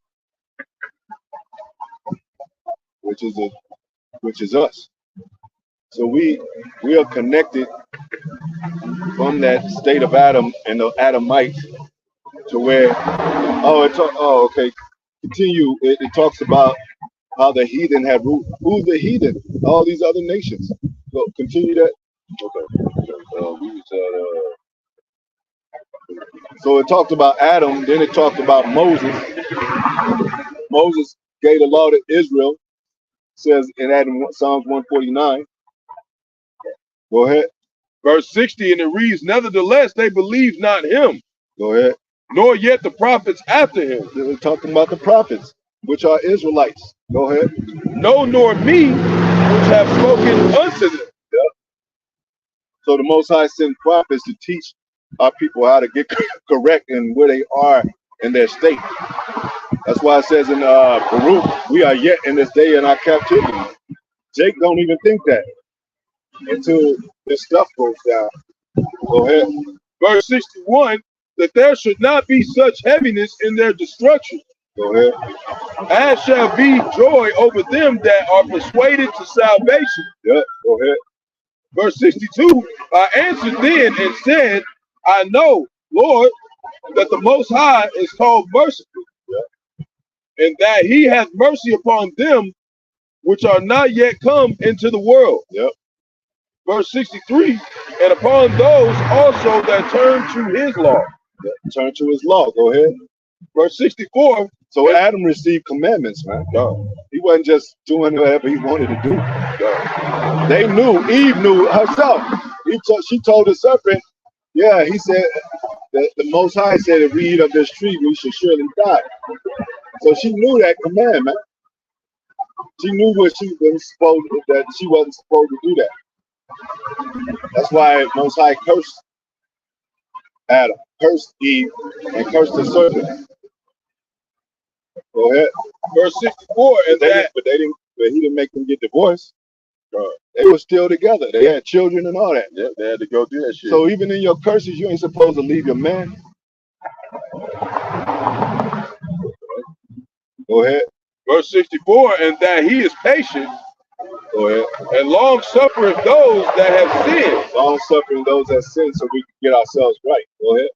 A: which is us. So we are connected from that state of Adam and the Adamites to where okay. Continue. It talks about how the heathen have ruled. Who's the heathen? All these other nations. So continue that. So it talked about Adam, then it talked about Moses. Moses gave the law to Israel, says in Adam Psalms 149. Go ahead.
B: Verse 60, and it reads, nevertheless, they believe not him.
A: Go ahead.
B: Nor yet the prophets after him.
A: We're talking about the prophets, which are Israelites. Go ahead.
B: No, nor me, which have spoken unto them.
A: Yeah. So the Most High sent prophets to teach our people how to get correct in where they are in their state. That's why it says in Baruch, we are yet in this day in our captivity. Jake don't even think that until this stuff goes down. Go ahead.
B: Verse 61, that there should not be such heaviness in their destruction.
A: Go ahead.
B: As shall be joy over them that are persuaded to salvation.
A: Yeah, go ahead.
B: Verse 62, I answered then and said, I know, Lord, that the Most High is called merciful, and that he hath mercy upon them which are not yet come into the world.
A: Yep.
B: Verse 63, and upon those also that turn to his law.
A: Yep. Turn to his law. Go ahead.
B: Verse 64.
A: So Adam received commandments, man. He wasn't just doing whatever he wanted to do. They knew, Eve knew herself. She told the serpent, yeah, he said, the Most High said, if we eat of this tree, we should surely die. So she knew that command, man. She knew that she wasn't supposed to do that. That's why Most High cursed Adam, cursed Eve, and cursed the serpent. Go ahead.
B: Verse 64, and
A: but he didn't make them get divorced. They were still together. They had children and all that.
B: Yeah, they had to go do that shit.
A: So even in your curses, you ain't supposed to leave your man. Go ahead.
B: Verse 64, and that he is patient.
A: Go ahead.
B: And long suffering those that have sinned.
A: Long suffering those that sin so we can get ourselves right. Go ahead.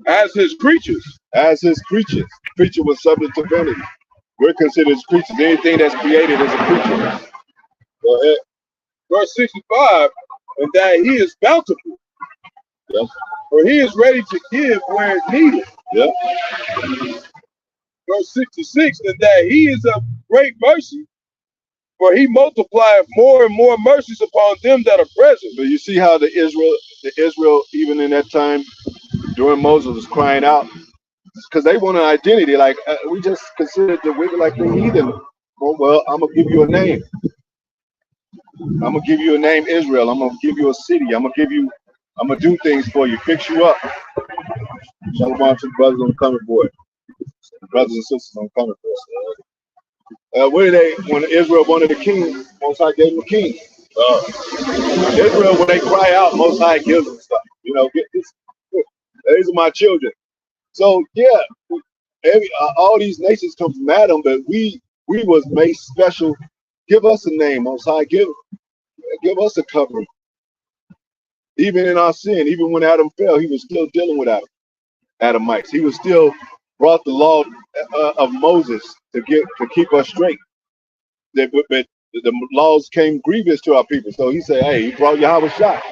B: As his creatures.
A: As his creatures. Creature was subject to vanity. We're considered as creatures. Anything that's created is a creature. Go ahead.
B: Verse 65, and that he is bountiful.
A: Yeah.
B: For he is ready to give where it's needed.
A: Yeah.
B: Verse 66, and that he is of great mercy. For he multiplied more and more mercies upon them that are present.
A: But you see how the Israel, even in that time, during Moses, was crying out because they want an identity. Like we just considered the wicked like the heathen. Well, I'm gonna give you a name. I'm gonna give you a name, Israel. I'm gonna give you a city. I'm gonna do things for you, fix you up. Shalom to the brothers on the coming board. Brothers and sisters on the coming board. What did they? When Israel wanted a king, Most High gave them a king. Israel, when they cry out, Most High gives them stuff. You know, get this. These are my children. So yeah, all these nations come from Adam, but we was made special. Give us a name, Most High. Give us a covering. Even in our sin, even when Adam fell, he was still dealing with Adamites. He was still brought the law of Moses to keep us straight. But the laws came grievous to our people. So he said, hey, he brought Yahweh shot.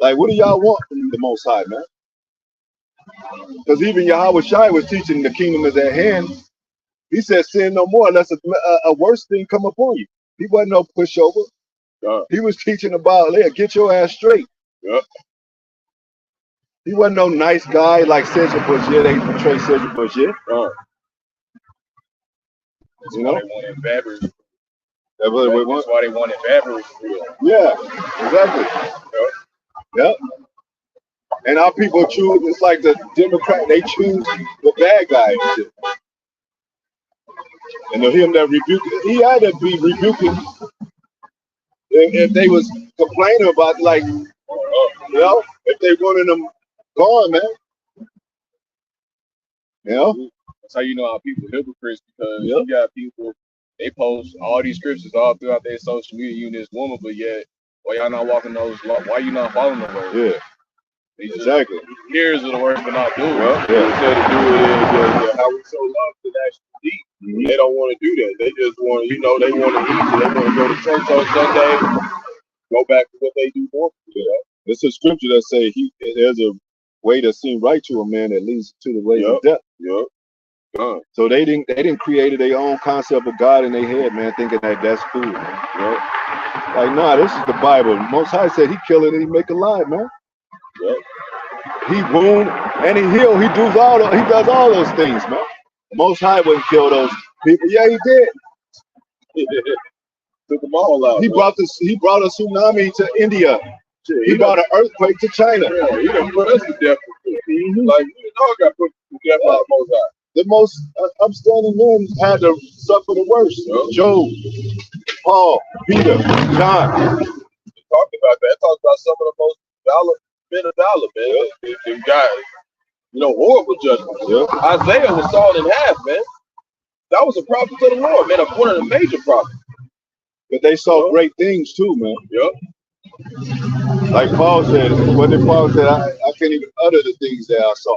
A: Like, what do y'all want from the Most High, man? Because even Yahweh Shai was teaching the kingdom is at hand. He said, sin no more unless a worse thing come upon you. He wasn't no pushover. He was teaching about, get your ass straight.
B: Yep.
A: He wasn't no nice guy like Cedric Bush. They portray Cedric Bush.
B: You
C: know? They wanted batteries.
A: That's
C: why they wanted batteries.
A: Yeah, exactly. Yep. And our people choose, it's like the Democrat, they choose the bad guy and shit. And him that rebuked, he had to be rebuking if they was complaining about, like, if they wanted them gone, man. Yeah.
C: That's how you know how people are hypocrites, because you got people, they post all these scriptures all throughout their social media, you and this woman, but yet, why y'all not walking those laws? Why you not following the word?
A: Yeah. Exactly.
C: Here's of the words, but not doing it.
B: Instead of doing it, how we show love to that deep. They don't want to do that. They just want, they want to eat. They want to go to church on Sunday, go back to what they do normally.
A: It's a scripture that say there's a way that seems right to a man that leads to the way of death. So they didn't create their own concept of God in their head, man, thinking that that's cool, man. Like, nah, this is the Bible. Most High said he kill it and he make alive, man. He wound and he heal. He does all those things, man. Most High wouldn't kill those people. Yeah, he did.
B: Took them all out.
A: He brought a tsunami to India. He brought an earthquake to China.
B: Yeah, he done put us to death. Like, we all got put to death by the Most High.
A: The most upstanding men had to suffer the worst. Job, Paul, Peter, John.
B: He talked about that. Talked about some of the most men of valor, man. Them guys, horrible judgments. Isaiah was sawed in half, man. That was a prophet of the Lord, man. One of the major prophets.
A: But they saw great things too, man. Like Paul said, what did Paul say? I can't even utter the things that I saw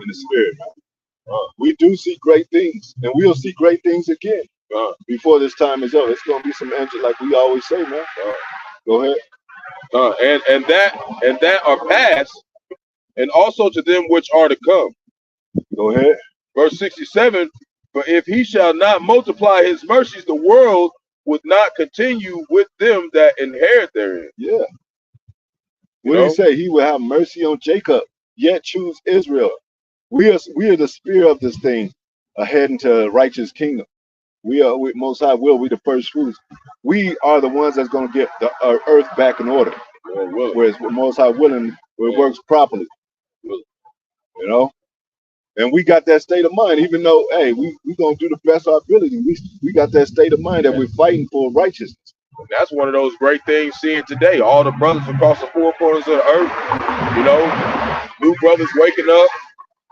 A: in the spirit. We do see great things, and we'll see great things again before this time is up. It's gonna be some angel, like we always say, man. Go ahead.
B: And that are past, and also to them which are to come.
A: Go ahead.
B: Verse 67. For if he shall not multiply his mercies, the world would not continue with them that inherit therein.
A: Yeah. What did he say? He will have mercy on Jacob, yet choose Israel. We are the spirit of this thing, ahead into righteous kingdom. We Most High will be the first fruits. We are the ones that's going to get the earth back in order. Whereas Most High willing, where it works properly. And we got that state of mind, even though, hey, we going to do the best of our ability. We got that state of mind that we're fighting for righteousness.
B: And that's one of those great things seeing today. All the brothers across the four corners of the earth, new brothers waking up,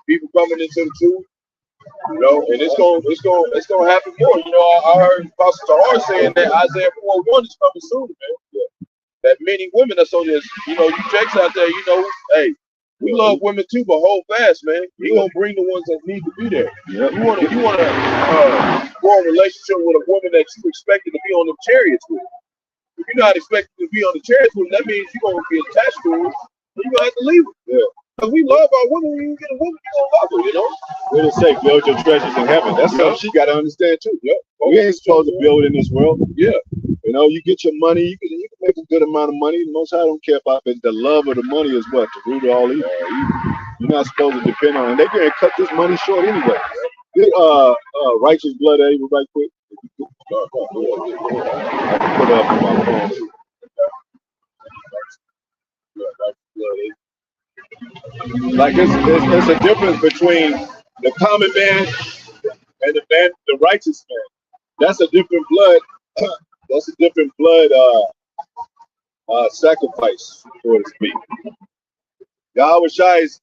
B: people coming into the truth, and it's gonna happen more. I heard Pastor Tahar saying that Isaiah 4:1 is coming soon, man. That many women are so just, you checks out there, hey, we love women too, but hold fast, man. He gonna bring the ones that need to be there. You wanna go in a relationship with a woman that you expected to be on the chariots with. If you're not expected to be on the chariots with, that means you're gonna be attached to her. You're gonna have to leave her. Because we love our women. When you get a woman, you're gonna love her,
A: What did it say? Build your treasures in heaven. That's something she gotta understand too. We ain't supposed to build in this world. You get your money, you can make a good amount of money. Most High don't care about it. The love of the money is what? The root of all evil. You're not supposed to depend on it. And they're gonna cut this money short anyway. Righteous blood Abel right quick. I can put it up on my phone too. Like it's a difference between the common man and the righteous man. That's a different blood. That's a different blood sacrifice, so to speak. Yahweh Shai's,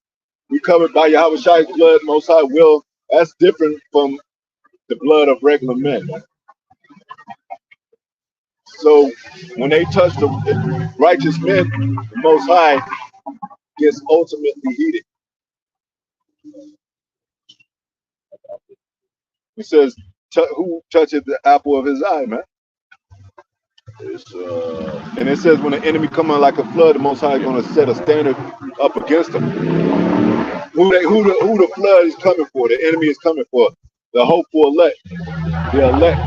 A: we covered by Yahweh Shai's blood, Most High will. That's different from the blood of regular men. So when they touch the righteous men, the Most High gets ultimately heated. He says, who touches the apple of his eye, man? And it says when the enemy come on like a flood, the Most High is going to set a standard up against them. Who the flood is coming for? The enemy is coming for. The hopeful elect. The elect,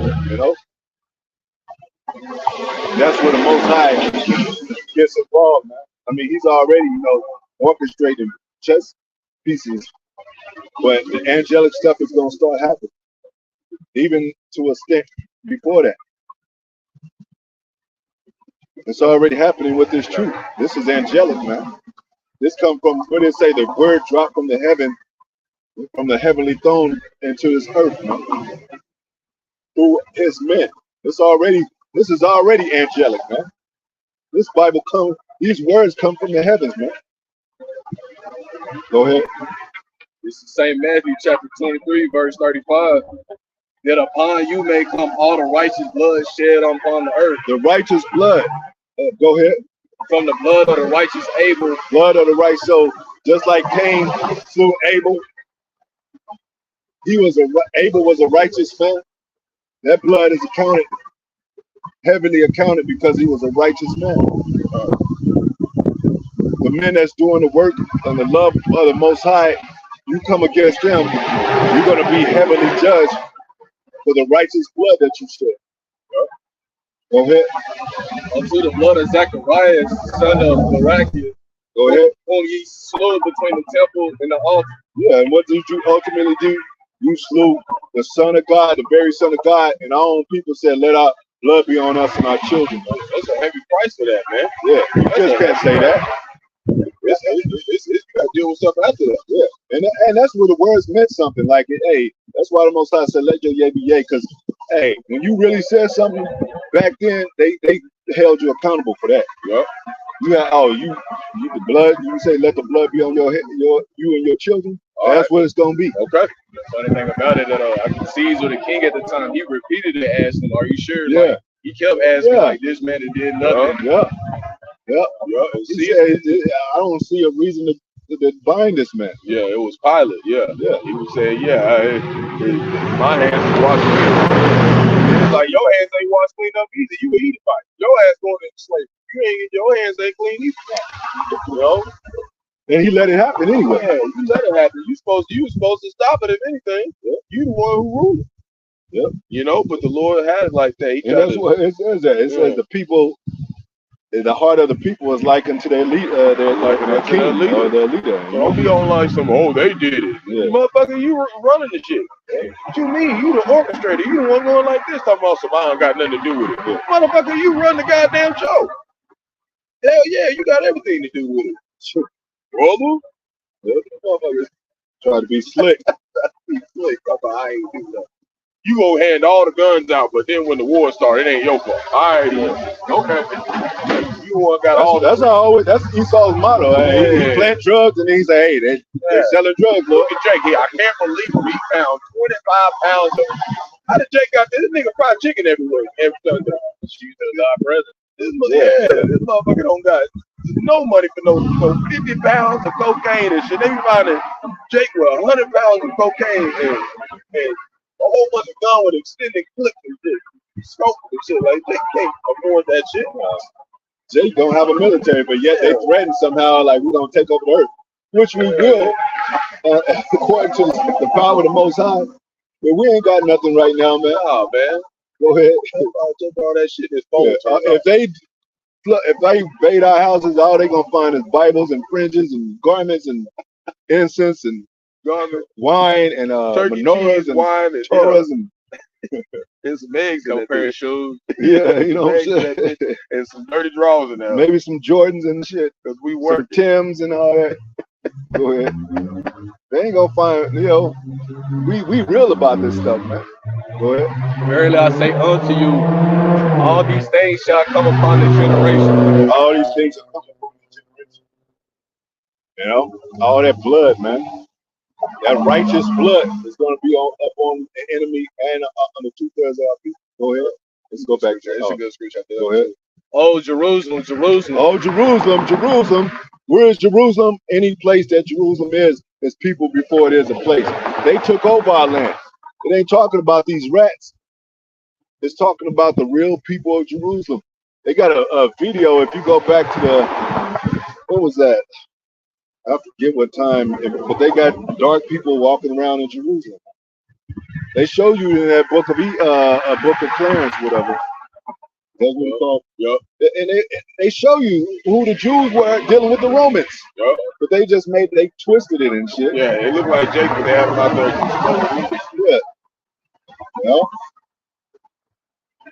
A: That's where the Most High gets involved, man. I mean, he's already, orchestrating chess pieces, but the angelic stuff is going to start happening, even to a extent before that. It's already happening with this truth. This is angelic, man. This comes from, what did it say? The word dropped from the heaven, from the heavenly throne into this earth, man. Through his men. This is already angelic, man. This Bible these words come from the heavens, man. Go ahead.
C: It's the same Matthew chapter 23, verse 35. That upon you may come all the righteous blood shed upon the earth.
A: The righteous blood. Go ahead.
C: From the blood of the righteous Abel.
A: Blood of the right. So just like Cain slew Abel, Abel was a righteous man. That blood is accounted, heavily accounted, because he was a righteous man. The men that's doing the work and the love of the Most High, you come against them, you're going to be heavily judged for the righteous blood that you shed. Go ahead.
C: Unto the blood of Zacharias, son of Barachias.
A: Go ahead.
C: Whom ye slew between the temple and the altar.
A: Yeah, and what did you ultimately do? You slew the Son of God, the very Son of God, and our own people said, let our blood be on us and our children.
B: That's a heavy price for that, man.
A: Yeah, you just can't say that.
B: You got to deal with stuff after that.
A: Yeah, and that's where the words meant something. Like, hey, that's why the Most High said, let your yea be yea, because, hey, when you really said something back then, they held you accountable for that.
B: Yeah.
A: You had, the blood, you say, let the blood be on your head, you and your children.
B: All
A: that's what it's going to be.
B: Okay.
C: The funny thing about it, that I can Caesar, the king at the time, he repeatedly asked him, are you sure?
A: Yeah.
C: Like, he kept asking, like, this man that did nothing.
A: Yeah.
B: He
A: said, I don't see a reason to bind this man.
B: Yeah, it was Pilate. Yeah. He was saying, my hands is washed clean. It's like your hands ain't washed clean up either. You eat it fight. Your ass going into slavery. Your hands ain't clean either. You know?
A: And he let it happen anyway.
B: Yeah, you let it happen. You were supposed to stop it if anything. Yeah. You the one who ruled it.
A: Yeah.
B: You know, but the Lord had it like that.
A: And that's what it says. That it says the people, the heart of the people is likened to their leader, their king or their leader.
B: So don't be on like some, they did it.
A: Yeah.
B: Motherfucker, you running the shit. What you mean? You the orchestrator. You the one going like this, talking about some, I don't got nothing to do with it. Yeah. Motherfucker, you run the goddamn show. Hell yeah, you got everything to do with it. Sure. Brother?
A: Motherfuckers try to be slick.
B: I ain't do nothing. You go hand all the guns out, but then when the war started, it ain't your fault. All right, okay. You one got all.
A: That's that's Esau's motto. He plant drugs and then he say, hey, they're selling drugs.
B: Look at Jake here. I can't believe we found 25 pounds of. How did Jake got this? This nigga fried chicken everywhere. Every Sunday. She's God present. This motherfucker don't got no money for no 50 pounds of cocaine and shit. They be finding Jake with 100 pounds of cocaine and a whole bunch of gun with extended clips and shit. Smoke and shit. Like, Jake can't afford that shit.
A: Jake don't have a military, but yet they threaten somehow, like, we're going to take over the earth, which we will, according to the power of the Most High. But we ain't got nothing right now, man.
B: Oh, man.
A: Go ahead.
B: Take all that shit in his phone.
A: If they invade our houses, all they going to find is Bibles and fringes and garments and incense and wine and menorahs and
B: wine and
A: Torahs and
B: some eggs and a pair of shoes.
A: Yeah, you know what I'm saying?
B: And some dirty drawers in there.
A: Maybe some Jordans and shit.
B: Because we work
A: Timbs and all that. Go ahead. They ain't gonna find, we real about this stuff, man. Go ahead.
C: Verily I say unto you, all these things shall come upon this generation.
A: All these things are coming upon this generation. All that blood, man. That righteous blood is going to be up on the enemy and on the 2/3 of our people. Go ahead. Let's go back to
B: It's a good scripture.
A: Go ahead.
C: Oh, Jerusalem, Jerusalem.
A: Oh, Jerusalem, Jerusalem. Where is Jerusalem? Any place that Jerusalem is people before it is a place. They took over our land. It ain't talking about these rats. It's talking about the real people of Jerusalem. They got a video. If you go back to what was that? I forget what time, but they got dark people walking around in Jerusalem. They show you in that book of Clarence, whatever. That's what it's called.
B: Yep.
A: And they show you who the Jews were dealing with the Romans.
B: Yep.
A: But they twisted it and shit.
B: Yeah, it looked like Jake, but they have about those.
A: Yeah.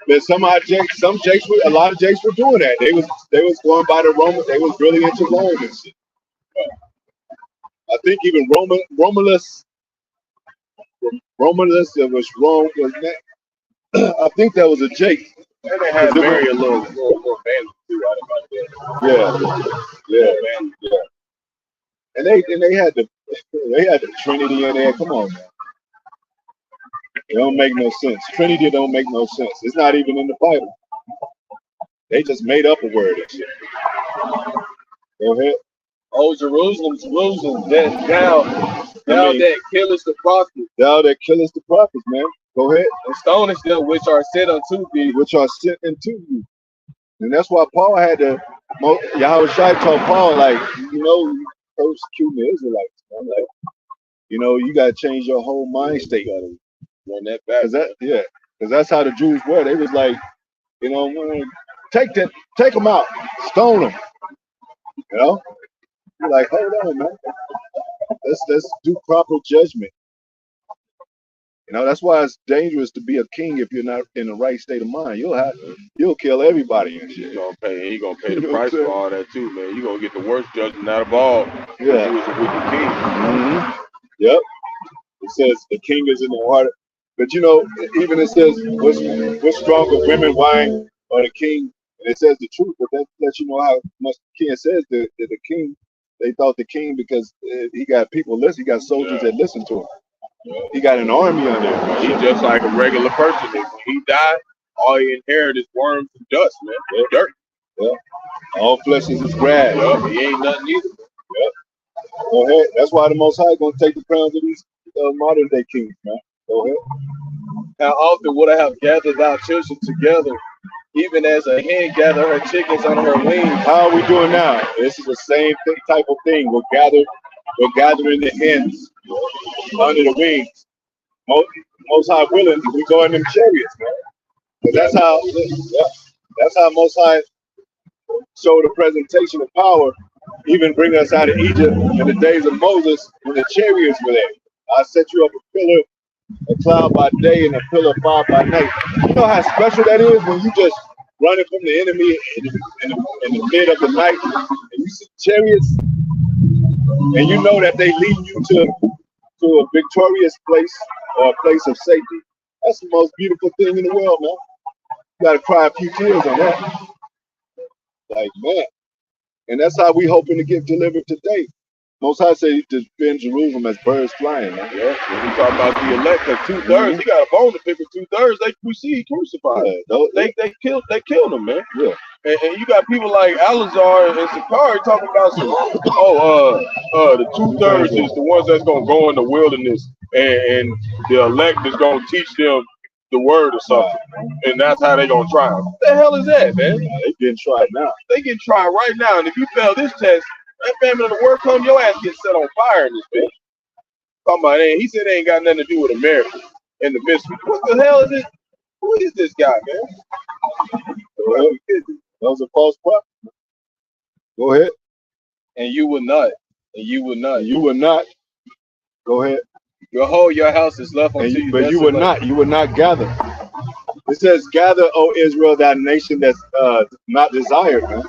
A: But a lot of Jakes were doing that. They was going by the Romans. They was really into Rome and shit. I think even Romulus, that was Rome, was that? I think that was a Jake.
B: And they had Mary a little more family too, right about that.
A: Yeah. And they had the They had the Trinity in there. Come on, man. It don't make no sense. Trinity don't make no sense. It's not even in the Bible. They just made up a word and shit. Go ahead.
C: Oh, Jerusalem, Jerusalem, thou that killest the prophets,
A: Thou that killest the prophets, man. Go ahead.
C: and stonest them which are sent unto thee.
A: Which are sent into you. And that's why Paul had to, Yahweh Shai told Paul, like, you persecuting the Israelites. Man. Like, you got to change your whole mind state.
C: Run that back.
A: Because that's how the Jews were. They was like, man, take them out, stone them. You're like, hold on, man. Let's do proper judgment. That's why it's dangerous to be a king if you're not in the right state of mind. You'll kill everybody and shit.
B: He gonna pay the price for all that too, man. You gonna get the worst judgment out of all.
A: Yeah.
B: He was a wicked king.
A: Mm-hmm. Yep. It says the king is in the heart. But even it says, what's stronger, women, wine, or the king? And it says the truth, but that lets you know how much the king says that the king, they thought the king because he got people listen, he got soldiers that listen to him. He got an army under him.
B: He's just like a regular person. When he died, all he inherited is worms and dust, man. Dirt.
A: Yeah. All flesh is his grass.
B: Yep. He ain't nothing either.
A: Yep. Go ahead. That's why the Most High gonna take the crowns of these modern day kings, man. Go ahead.
C: How often would I have gathered thy children together, even as a hen gather her chickens on her wings?
A: How are we doing now? This is the same type of thing. We're gathering the hens under the wings. Most High willing, we go in them chariots, man. But that's how Most High showed the presentation of power, even bring us out of Egypt in the days of Moses when the chariots were there. I set you up a pillar, a cloud by day and a pillar of fire by night. You know how special that is when you just running from the enemy in the mid of the night and you see chariots and you know that they lead you to a victorious place or a place of safety. That's the most beautiful thing in the world, man. You gotta cry a few tears on that. Like, man. And that's how we hoping to get delivered today. Most High say to defend Jerusalem as birds flying, man.
B: Yeah, when we talk about the elect, like 2/3, he got a bone to pick with 2/3. We see he crucified.
A: Yeah,
B: they killed him, man.
A: Yeah.
B: And you got people like Alazar and Sakari talking about the 2/3 is the ones that's gonna go in the wilderness and the elect is gonna teach them the word or something. And that's how they gonna try them. What the hell is that, man?
A: They getting tried now.
B: They getting tried right now. And if you fail this test, that family of the word come, your ass gets set on fire in this bitch. Talking about he said they ain't got nothing to do with America and the mystery. What the hell is it? Who is this guy, man?
A: That was a false prophet. Go ahead.
C: And you will not. And you will not.
A: You will not. Go ahead.
C: Behold, your house is left unto you.
A: But you will not. You will not gather. It says, gather, O Israel, that nation that's not desired, man.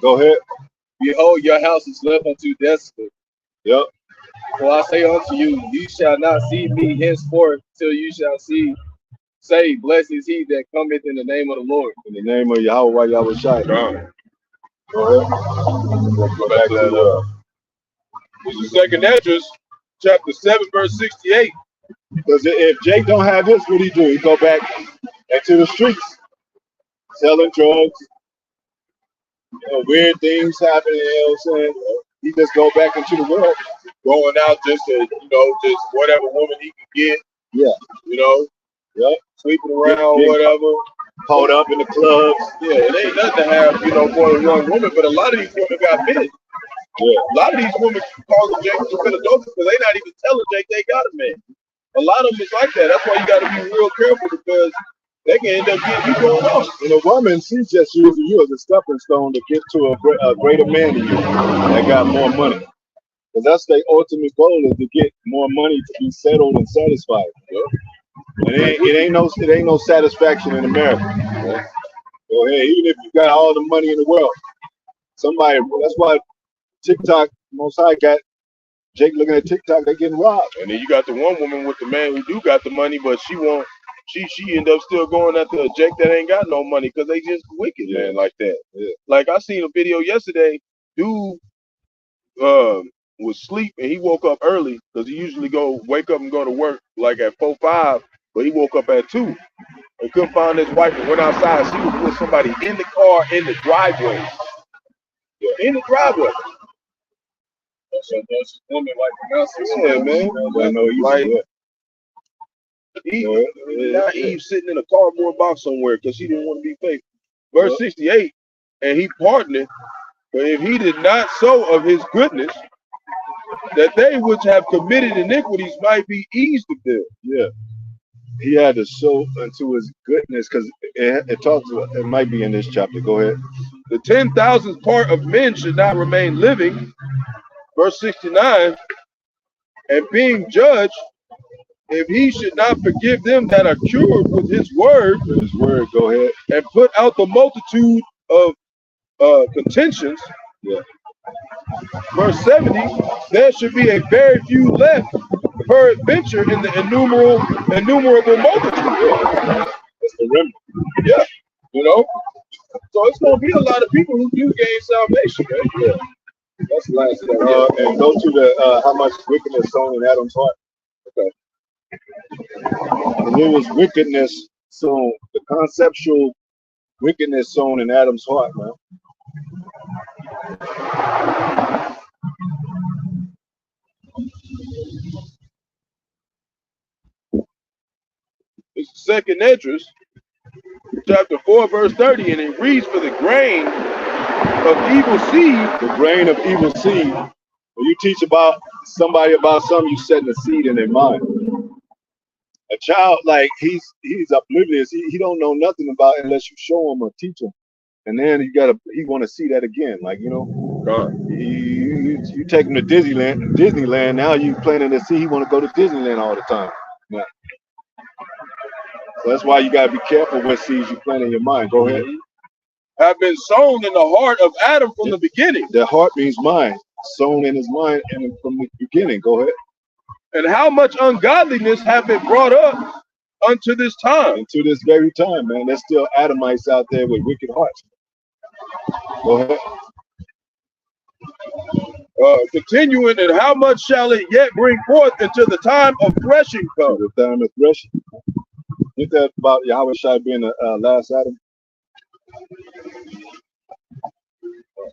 A: Go ahead.
C: Behold, your house is left unto desolate.
A: Yep.
C: For I say unto you, you shall not see me henceforth till you shall say, blessed is he that cometh in the name of the Lord.
A: In the name of Yahweh Shai. Go ahead.
B: Go back to that. This is Second Esdras, chapter 7, verse 68.
A: Because if Jake don't have this, what he do? He go back into the streets, selling drugs. Weird things happening. You know what I'm saying? He just go back into the world,
B: going out just to, just whatever woman he can get.
A: Yeah. Yep.
B: Sleeping around, whatever.
A: Caught up in the clubs.
B: Yeah, it ain't nothing to have, more than one woman, but a lot of these women got bit.
A: Yeah.
B: A lot of these women call Jake to commit adultery because they not even telling Jake they got a man. A lot of them is like that. That's why you got to be real careful because they can end up getting you going off.
A: And a woman, she's just using you as a stepping stone to get to a greater man than you that got more money. Because that's their ultimate goal is to get more money to be settled and satisfied.
B: Yeah.
A: And it ain't no satisfaction in America. Yeah. Go ahead, even if you got all the money in the world, that's why TikTok, Most High got Jake looking at TikTok, they getting robbed.
B: And then you got the one woman with the man who do got the money, but she end up still going after a Jake that ain't got no money because they just wicked, man, like that.
A: Yeah.
B: Like I seen a video yesterday, dude was asleep and he woke up early because he usually wake up and go to work like at 4-5, but he woke up at 2 and couldn't find his wife and went outside. She was with somebody in the car in the driveway. In the driveway.
C: So those women like pronouncing.
B: Yeah, man.
A: I know you
B: Like,
A: like,
B: now Eve sitting in a cardboard box somewhere because she didn't want to be faithful. Verse 68, and he pardoned, but if he did not sow of his goodness, that they which have committed iniquities might be eased of them.
A: Yeah. He had to sow unto his goodness, because it talks about, it might be in this chapter. Go ahead.
B: The 10,000th part of men should not remain living. Verse 69, and being judged, if he should not forgive them that are cured with his word,
A: Go ahead.
B: and put out the multitude of contentions.
A: Yeah.
B: Verse 70, there should be a very few left per adventure in the innumerable multitude.
A: That's the remnant.
B: Yeah, you know. So it's going to be a lot of people who do gain salvation. Right? Yeah. That's the last thing.
A: And go to the how much wickedness sown in Adam's heart.
B: Okay.
A: And there was wickedness sown, the conceptual wickedness sown in Adam's heart, man.
B: It's the second entrance, chapter 4, verse 30, and it reads, for the grain of evil seed.
A: The grain of evil seed. When you teach about somebody about something, you setting a seed in their mind. A child, like he's oblivious. He don't know nothing about it unless you show him or teach him. And then he want to see that again. Like, you know, you take him to Disneyland. Now you planning to see he want to go to Disneyland all the time. Yeah. So that's why you gotta be careful what seeds you plant in your mind. Go ahead.
B: Have been sown in the heart of Adam from the beginning.
A: The heart means mind, sown in his mind and from the beginning. Go ahead.
B: And how much ungodliness have been brought up unto this time.
A: And to this very time, man, there's still Adamites out there with wicked hearts. Go ahead.
B: Continuing, and how much shall it yet bring forth until the time of threshing come?
A: The time of threshing. Think that about Yahweh Shai being the last Adam.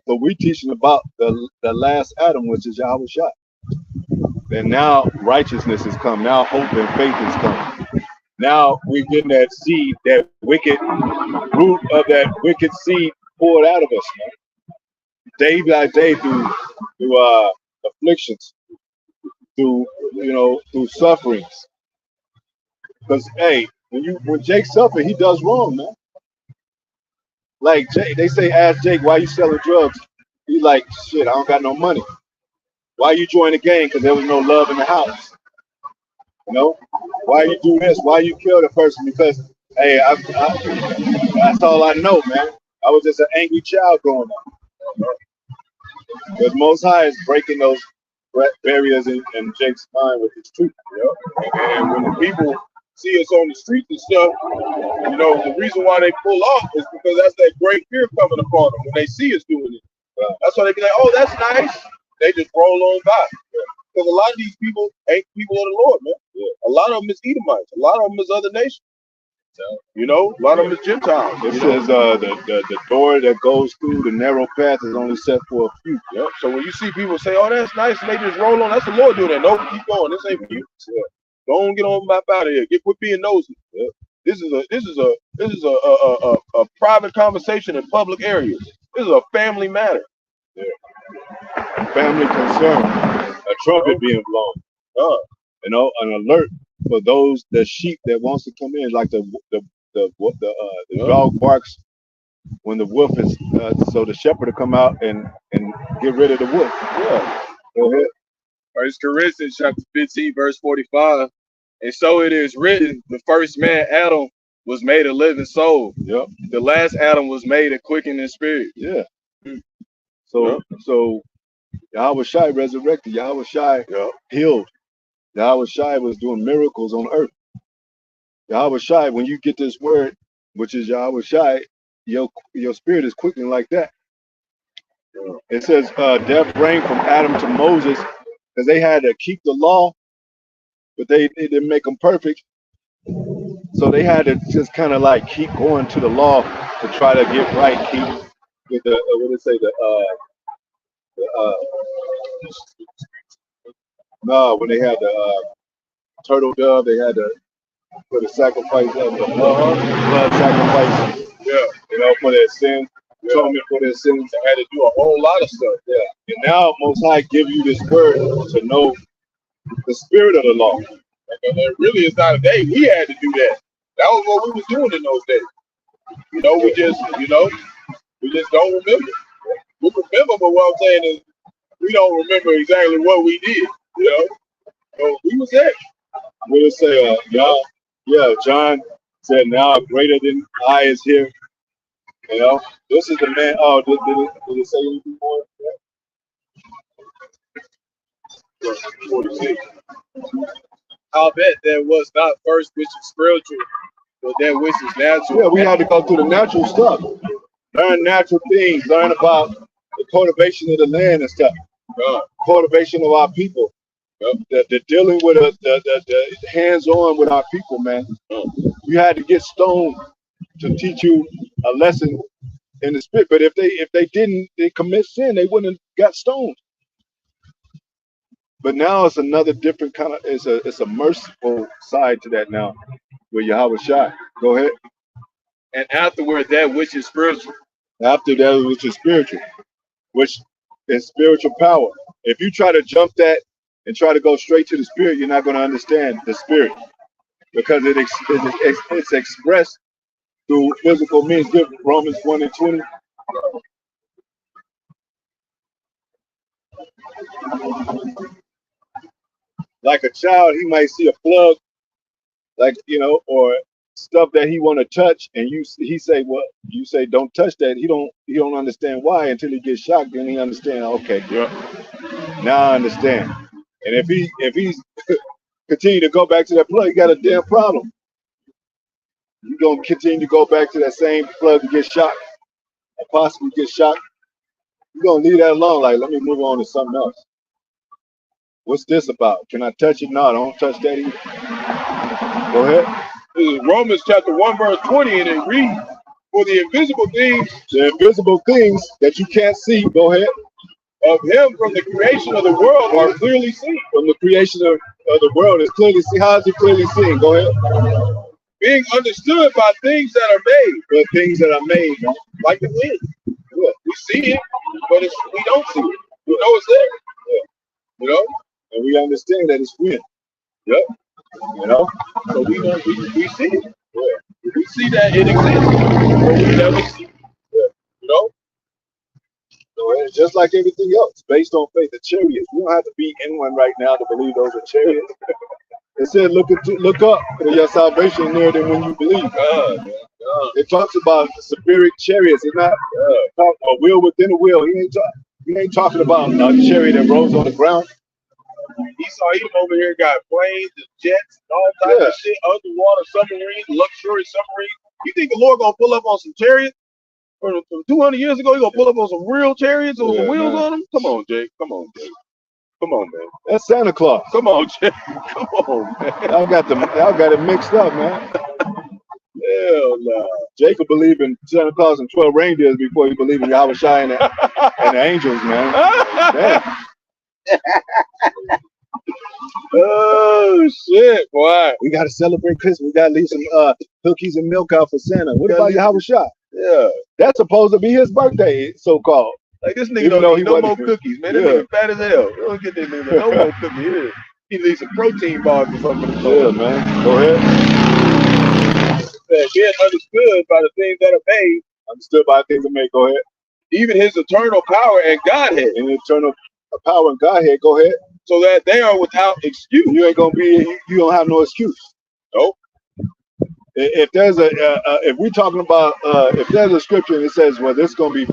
A: But we teaching about the last Adam, which is Yahweh Shai. And now righteousness has come. Now hope and faith has come. Now we're getting that seed, that wicked root of that wicked seed poured out of us, man. Day by day through afflictions, through sufferings. Because hey, when Jake suffered, he does wrong, man. Like Jake, they say, ask Jake, why you selling drugs? He's like, shit, I don't got no money. Why you join the gang? Because there was no love in the house. You know? Why you do this? Why you kill the person? Because, hey, that's all I know, man. I was just an angry child growing up. But Most High is breaking those barriers in Jake's mind with his truth.
B: You know? And when the people see us on the streets and stuff, you know, the reason why they pull off is because that's that great fear coming upon them when they see us doing it. That's why they be like, oh, that's nice. They just roll on by. Because a lot of these people ain't people of the Lord, man. Yeah. A lot of them is Edomites. A lot of them is other nations. So, you know, a lot of them is Gentiles.
A: It says the door that goes through the narrow path is only set for a few.
B: Yep. So when you see people say, oh, that's nice, and they just roll on, that's the Lord doing that. No, keep going. This ain't for you. Yeah. Don't get on my out of here. Quit being nosy. Yeah. This is a private conversation in public areas. This is a family matter.
A: Yeah. Family concern. A trumpet being blown. You know, an alert for the sheep that wants to come in, like the dog barks when the wolf is, so the shepherd to come out and get rid of the wolf.
B: Yeah.
A: Go ahead.
C: 1 Corinthians chapter 15, verse 45. And so it is written, the first man, Adam, was made a living soul.
A: Yep.
C: The last Adam was made a quickening spirit.
A: Yeah. So Yahweh Shai resurrected. Yahweh Shai healed. Yahweh Shai was doing miracles on earth. Yahweh Shai, when you get this word, which is Yahweh Shai, your spirit is quickening like that. It says death reigned from Adam to Moses because they had to keep the law, but they didn't make them perfect. So they had to just kind of like keep going to the law to try to get right, keep with the what did it say the no, when they had the turtle dove, they had to put a sacrifice of the blood sacrifice,
B: Yeah.
A: you know, for their sins, atonement for their sins.
B: They had to do a whole lot of stuff.
A: Yeah, and now Most High give you this word to know the spirit of the law.
B: And really, it's not a day. We had to do that. That was what we was doing in those days. You know, we just don't remember. We remember, but what I'm saying is we don't remember exactly what we did. You know, so we was there.
A: What did it say? John said, "Now greater than I is here." You know, this is the man. Oh, did it say anything more?
B: Verse 46.
C: I'll bet that was not first which is spiritual, but that which is natural.
A: Yeah, we had to go through the natural stuff, learn natural things, learn about the cultivation of the land and stuff, cultivation of our people, the dealing with the hands-on with our people, man. You had to get stoned to teach you a lesson in the spirit. But if they didn't they commit sin, they wouldn't have got stoned. But now it's another different kind of it's a merciful side to that now, where Yahweh Shai. Go ahead.
C: And afterward, that which is spiritual.
A: After that, which is spiritual, which is spiritual power. If you try to jump that and try to go straight to the spirit, you're not going to understand the spirit because it's expressed through physical means. Give Romans 1:20. Like a child, he might see a plug, like or stuff that he want to touch, and he say, "Well," you say, "Don't touch that." He don't understand why until he gets shocked. Then he understand. Okay, now I understand. And if he's continue to go back to that plug, you got a damn problem. You're gonna continue to go back to that same plug and get shocked, and possibly get shocked. You're gonna leave that alone. Like, let me move on to something else. What's this about? Can I touch it? No, don't touch that either. Go ahead.
B: This is Romans chapter 1, verse 20, and it reads, "For the invisible things
A: that you can't see," go ahead,
B: "of him from the creation of the world are clearly seen."
A: From the creation of the world is clearly seen. How is it clearly seen? Go ahead.
B: Being understood by things that are made.
A: By things that are made,
B: like the wind. Yeah. We see it, but we don't see it. We know it's there. Yeah. You know?
A: And we understand that it's wind.
B: Yep.
A: You know?
B: So we see it. Yeah. We see that it exists. But we never see it. Yeah. You know?
A: So it's just like everything else, based on faith. The chariots. You don't have to be in one right now to believe those are chariots. It said, look up for your salvation nearer than when you believe. It talks about spirit chariots. It's not a wheel within a wheel. He ain't talking about a chariot that rolls on the ground.
B: Esau Edom over here got planes and jets and all types of shit, underwater submarines, luxury submarines. You think the Lord gonna pull up on some chariots from 200 years ago? He gonna pull up on some real chariots with some wheels on them? Come on, Jake. Come on, Jake. Come on, man.
A: That's Santa Claus.
B: Come on, Jake. Come on, man.
A: Y'all got it mixed up, man.
B: Hell no.
A: Jacob believed in Santa Claus and 12 reindeers before he believed in Yahweh Shai and the angels, man. Damn.
B: Oh shit, boy.
A: We gotta celebrate Christmas. We gotta leave some cookies and milk out for Santa. What about Yahweh Shai?
B: Yeah.
A: That's supposed to be his birthday, so-called.
B: Like this nigga don't need no more cookies, man. This nigga fat as hell. You don't get this nigga no more cookies here. He needs some protein bars or something.
A: Yeah, man. Go ahead.
B: Being understood by the things that are made.
A: Understood by the things that are made. Go ahead.
B: Even his eternal power and Godhead.
A: And eternal power and Godhead. Go ahead.
B: So that they are without excuse.
A: You ain't gonna be. You don't have no excuse.
B: Nope.
A: If there's if we're talking about if there's a scripture and it says, well, this is gonna be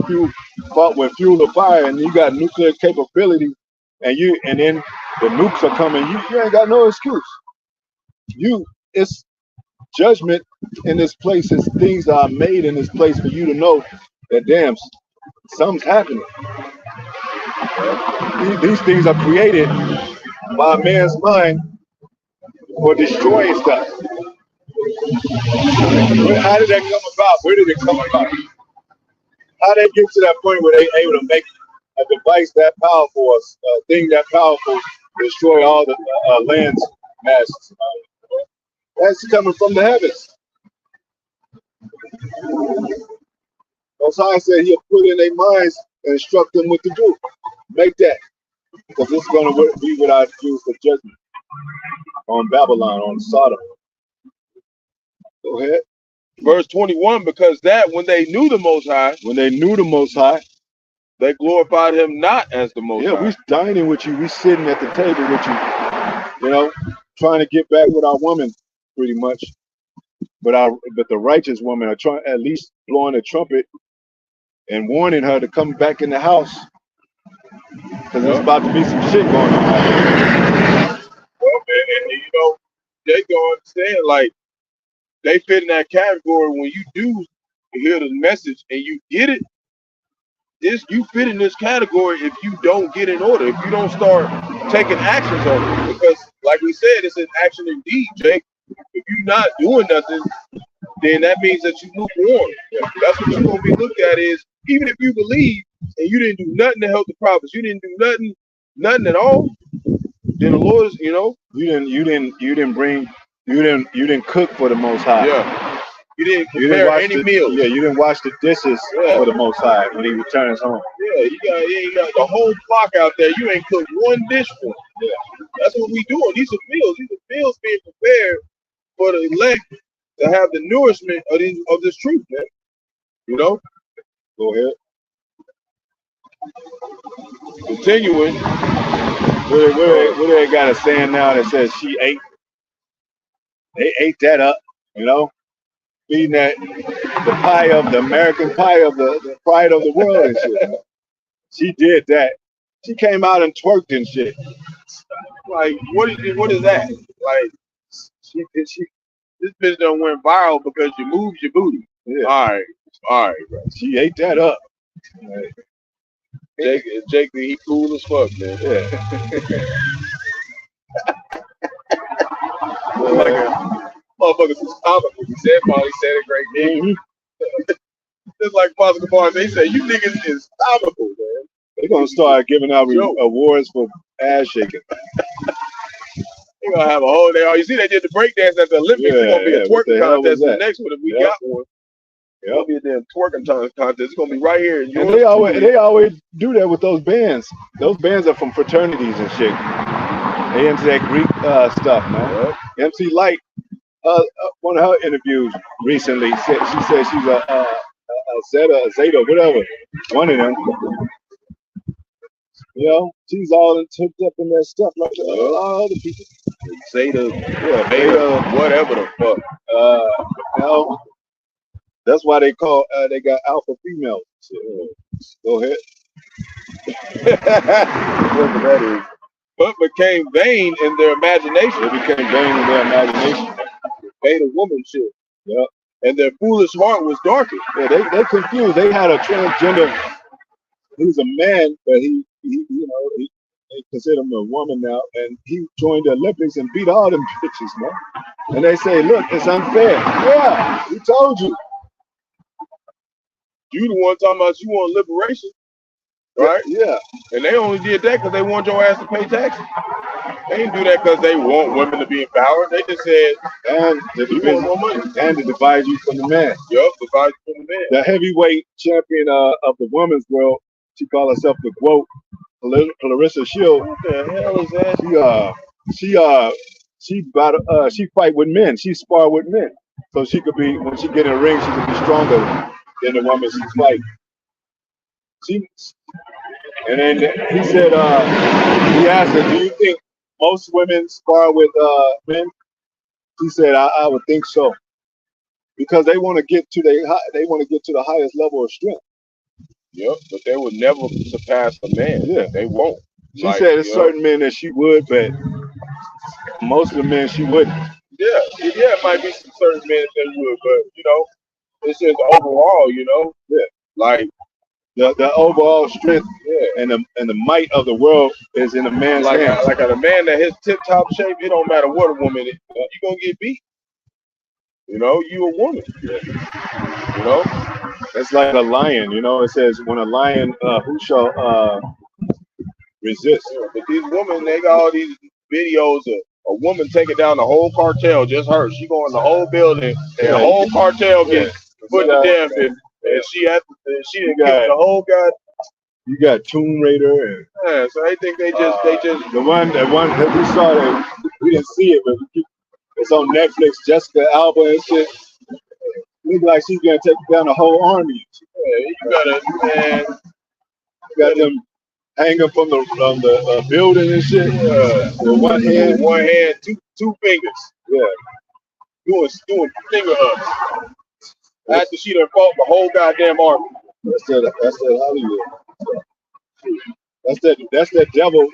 A: fought with fuel of fire, and you got nuclear capability, and then the nukes are coming, you ain't got no excuse. It's judgment in this place. It's things that are made in this place for you to know that damn, Something's happening. These things are created by man's mind for destroying stuff. How did that come about? Where did it come about? How did they get to that point where they able to make a device that powerful, a thing that powerful, destroy all the land's masses? That's coming from the heavens. Most High said He'll put in their minds and instruct them what to do. Make that, because it's going to be what I use for judgment on Babylon, on Sodom. Go ahead.
B: Verse 21, because that when they knew the Most High, they glorified Him not as the Most High.
A: Yeah, we dining with you. We sitting at the table with you, trying to get back with our woman, pretty much. But the righteous women are trying, at least blowing a trumpet and warning her to come back in the house, because there's about to be some shit going on.
B: Well, and they gonna understand, like, they fit in that category. When you do hear the message and you get it, you fit in this category if you don't get in order, if you don't start taking actions on it. Because, like we said, it's an action indeed, Jake. If you're not doing nothing, then that means that you lukewarm. That's what you're gonna be looked at, is even if you believe and you didn't do nothing to help the prophets, you didn't do nothing at all, then the Lord is,
A: you didn't cook for the Most High.
B: Yeah. You didn't prepare any meal.
A: Yeah, you didn't wash the dishes for the Most High when He returns home.
B: Yeah, you got the whole flock out there. You ain't cooked one dish for them. Yeah. That's what we doing. These are meals. These are meals being prepared for the elect to have the nourishment of this truth, man.
A: Go ahead.
B: Continuing.
A: Where they got a saying now that says they ate that up, feeding that the American pie of the pride of the world and shit. She did that. She came out and twerked and shit.
B: Like, what is that? Like, this bitch done went viral because you moved your booty.
A: Yeah.
B: All right, bro.
A: She ate that up.
B: Jake, he cool as fuck, man.
A: Yeah.
B: Like a motherfucker was comical. He said it great. Mm-hmm. Just like Pastor Barnes, they say, you niggas is comical, man.
A: They're gonna start giving out awards for ass shaking.
B: They're gonna have a whole day. Oh, you see, they did the breakdance at the Olympics. It's gonna be a twerking contest. The next one, if we got one. It's gonna be a damn twerking contest. It's gonna be right here.
A: And they always do that with those bands. Those bands are from fraternities and shit. They into that Greek stuff, man. Yep. MC Light, one of her interviews recently, she said she's a Zeta, whatever. One of them. She's all hooked up in that stuff like a lot of other people.
B: Zeta, Beta, whatever the fuck.
A: That's why they got alpha females. Go ahead.
B: Whatever that is. But became vain in their imagination.
A: They became vain in their imagination.
B: Beta woman shit. Yep. And their foolish heart was darkened.
A: Yeah, they confused. They had a transgender. He's a man, but he they consider him a woman now, and he joined the Olympics and beat all them bitches, man. And they say, look, it's unfair. Yeah, we told you.
B: You the one talking about you want liberation, right?
A: Yeah.
B: And they only did that because they want your ass to pay taxes. They didn't do that because they want women to be empowered. They just said,
A: and
B: want more money.
A: And to divide you from the man.
B: Yep, divide you from the man.
A: The heavyweight champion of the women's world, she called herself the GOAT, Clarissa Shield.
B: What the hell is that?
A: She fight with men. She spar with men. So she could be, when she get in the ring, she could be stronger than the woman she's fighting. And then he said, he asked her, do you think most women spar with men? She said, I would think so. Because they want to get to the highest level of strength.
B: Yep, but they would never surpass a man.
A: Yeah,
B: they won't.
A: She said it's certain men that she would, but most of the men she wouldn't.
B: Yeah, it might be some certain men that would, but it's just overall,
A: Yeah.
B: Like
A: The overall strength and the might of the world is in a man's hands.
B: Like a man that hits tip top shape, it don't matter what a woman is, you gonna get beat. You know, you a woman. You know,
A: it's like a lion. You know, it says when a lion, who shall resist?
B: Yeah, but these women, they got all these videos of a woman taking down the whole cartel, just her. She going the whole building, and the whole cartel gets put to death, and she didn't kill the whole guy.
A: You got Tomb Raider, and
B: so I think they just
A: the one that we saw that we didn't see it, but it's on Netflix. Jessica Alba and shit. Look like she's gonna take down the whole army.
B: Yeah, you
A: got them hanging from the building and shit. With one hand,
B: two fingers.
A: Yeah,
B: doing finger ups. After she done fought the whole goddamn army.
A: That's that Hollywood. That's that devil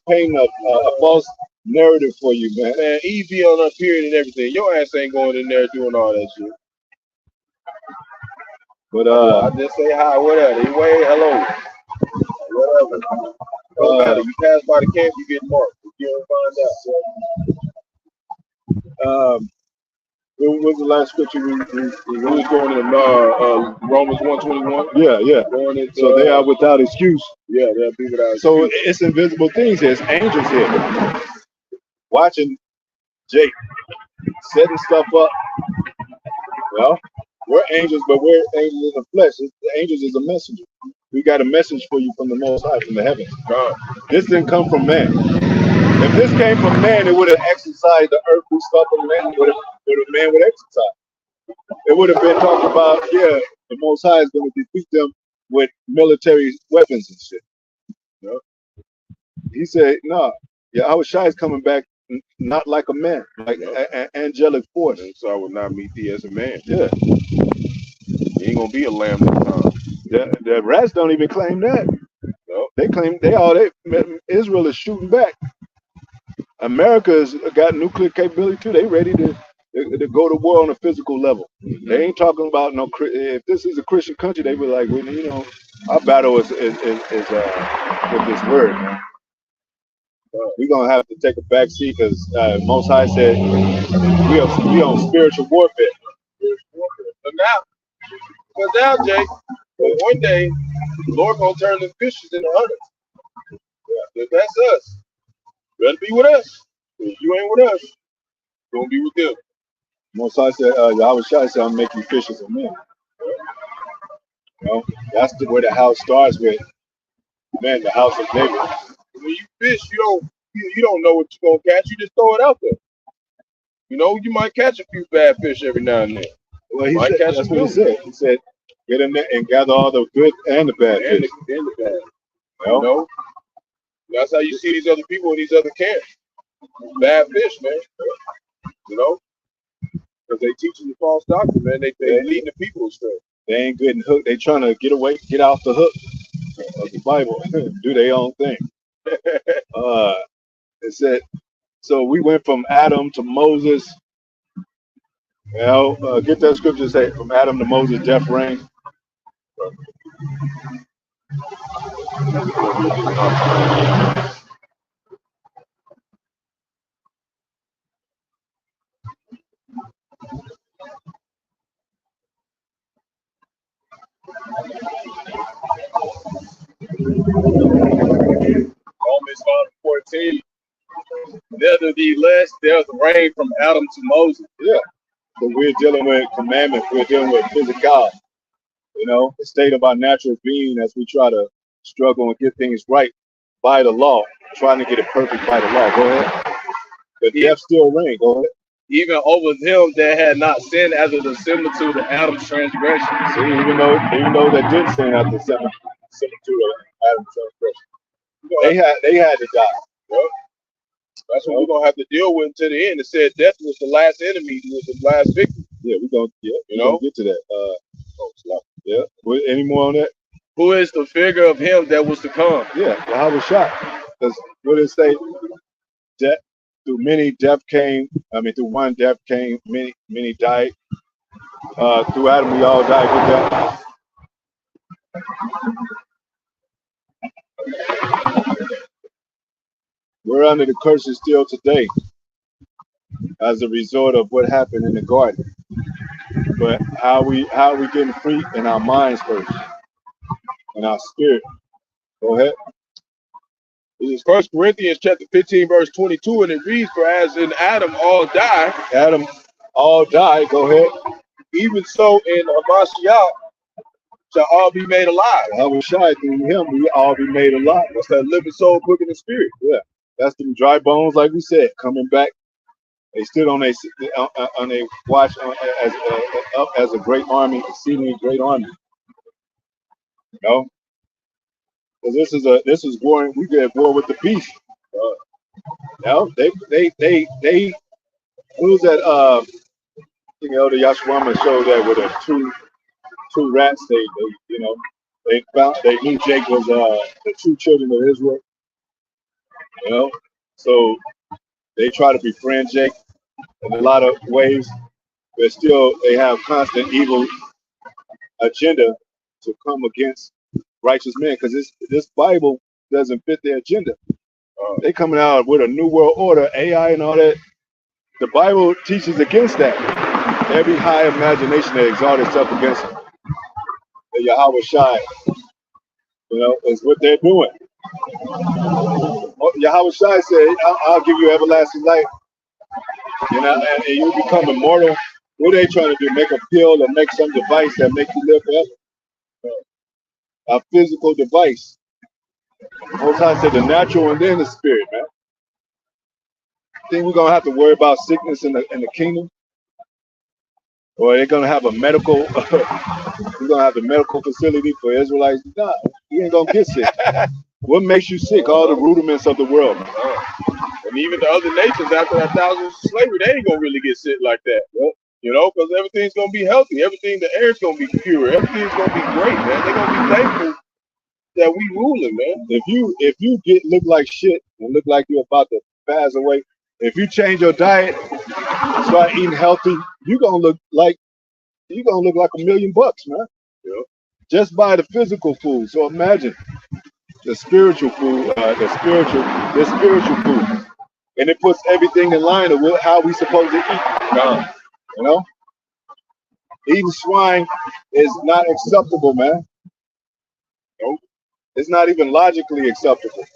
A: painting a false narrative for you, man.
B: Man, Eve be on her period and everything. Your ass ain't going in there doing all that shit.
A: But
B: I just say hi, whatever. Anyway, hello. Whatever. Don't matter. You pass by the camp, you get marked. You don't find out.
A: What was the last scripture we
B: was going in Romans 1:21?
A: Yeah.
B: Going into,
A: so they are without excuse.
B: Yeah, they'll be without excuse.
A: So it's invisible things. There's angels here watching Jake setting stuff up. Well, we're angels, but we're angels in the flesh. The angels is a messenger. We got a message for you from the Most High, from the heavens.
B: God.
A: This didn't come from man. If this came from man, it would have exercised the earthly stuff of man. Man would exercise. It would have been talking about, the Most High is going to defeat them with military weapons and shit. You know? He said, no, Yahweh Shai is coming back not like a man, like an angelic force.
B: And so I would not meet thee as a man.
A: Yeah.
B: He ain't going to be a lamb this time.
A: The rats don't even claim that.
B: No.
A: They claim Israel is shooting back. America's got nuclear capability too. They ready to go to war on a physical level. Mm-hmm. They ain't talking about no. If this is a Christian country, they be like, well, you know, our battle is with this word. Man. We're gonna have to take a back seat because Most High said we on spiritual warfare.
B: But now, Jake, one day the Lord gonna turn the fishes into hunters. Yeah, that's us. You better be with us. If you ain't with us, you're gonna be with them.
A: Most High said, Yahweh Shai said, I'm making fishers of men. You know, that's where the house starts with. Man, the house of David.
B: When you fish, you don't know what you're gonna catch. You just throw it out there. You know, you might catch a few bad fish every now and then.
A: Well, that's what he said. He said, get in there and gather all the good and the bad fish.
B: And the bad. You know? That's how you see these other people in these other camps. Bad fish, man. You know? Because they teaching the false doctrine, man. They leading the people astray.
A: They ain't getting hooked. They trying to get off the hook of the Bible, do their own thing. It said, so we went from Adam to Moses. You know, get that scripture say from Adam to Moses, death reigned.
B: Romans 14. Nevertheless, there's rain from Adam to Moses.
A: Yeah. So we're dealing with commandments. We're dealing with physical. You know, the state of our natural being as we try to struggle and get things right by the law, trying to get it perfect by the law. Go ahead. But death still reigns. Go ahead.
B: Even over them that had not sinned after the similitude of Adam's transgression.
A: See, even though they did sin after the similitude of Adam's transgression, they had to die.
B: Well, that's what we're gonna have to deal with until the end. It said death was the last enemy, was the last victim.
A: Yeah, we're gonna get to that. Yeah. Any more on that?
B: Who is the figure of him that was to come?
A: Yeah, how was shot? Because what did it say? Death, through many death came. I mean, through one death came, many died. Through Adam, we all died with that. We're under the curses still today as a result of what happened in the garden. But how we getting free in our minds first, in our spirit. Go ahead.
B: This is 1 Corinthians chapter 15, verse 22, and it reads, "For as in Adam all die,
A: Adam all died. Go ahead.
B: even so in Hamashiach shall all be made alive."
A: I was shy through him. We all be made alive.
B: What's that living soul, quick in the spirit?
A: Yeah, that's them dry bones, like we said, coming back. They stood on a watch up as a great army, exceedingly great army. You know, because this is war. We get war with the beast. You know, they who's that? You know, the Yashwama showed that with two rats. They you know they knew Jake was the two children of Israel. You know, so they try to befriend Jake in a lot of ways, but still they have constant evil agenda to come against righteous men, because this Bible doesn't fit their agenda. They coming out with a new world order, AI and all that. The Bible teaches against that. Every high imagination that exalts itself against it. The Yahweh Shai, you know, is what they're doing. Yahweh Shai said, I'll give you everlasting life. You know, and you become immortal. What are they trying to do? Make a pill or make some device that makes you live forever? A physical device. Most High said the natural and then the spirit, man. Think we're gonna have to worry about sickness in the kingdom? Or they're gonna have a medical we're gonna have a medical facility for Israelites? Nah, you ain't gonna get sick. What makes you sick? All the rudiments of the world.
B: And even the other nations after 1,000 years of slavery, they ain't gonna really get sick like that. You know, because everything's gonna be healthy. Everything, the air's gonna be pure. Everything's gonna be great, man. They're gonna be thankful that we ruling, man.
A: If you look like shit and look like you're about to pass away, if you change your diet, start eating healthy, you're gonna look like $1 million, man.
B: Yeah.
A: Just by the physical food. So imagine the spiritual food, the spiritual food, and it puts everything in line of how we supposed to eat. You know, eating swine is not acceptable, man. Nope. It's not even logically acceptable.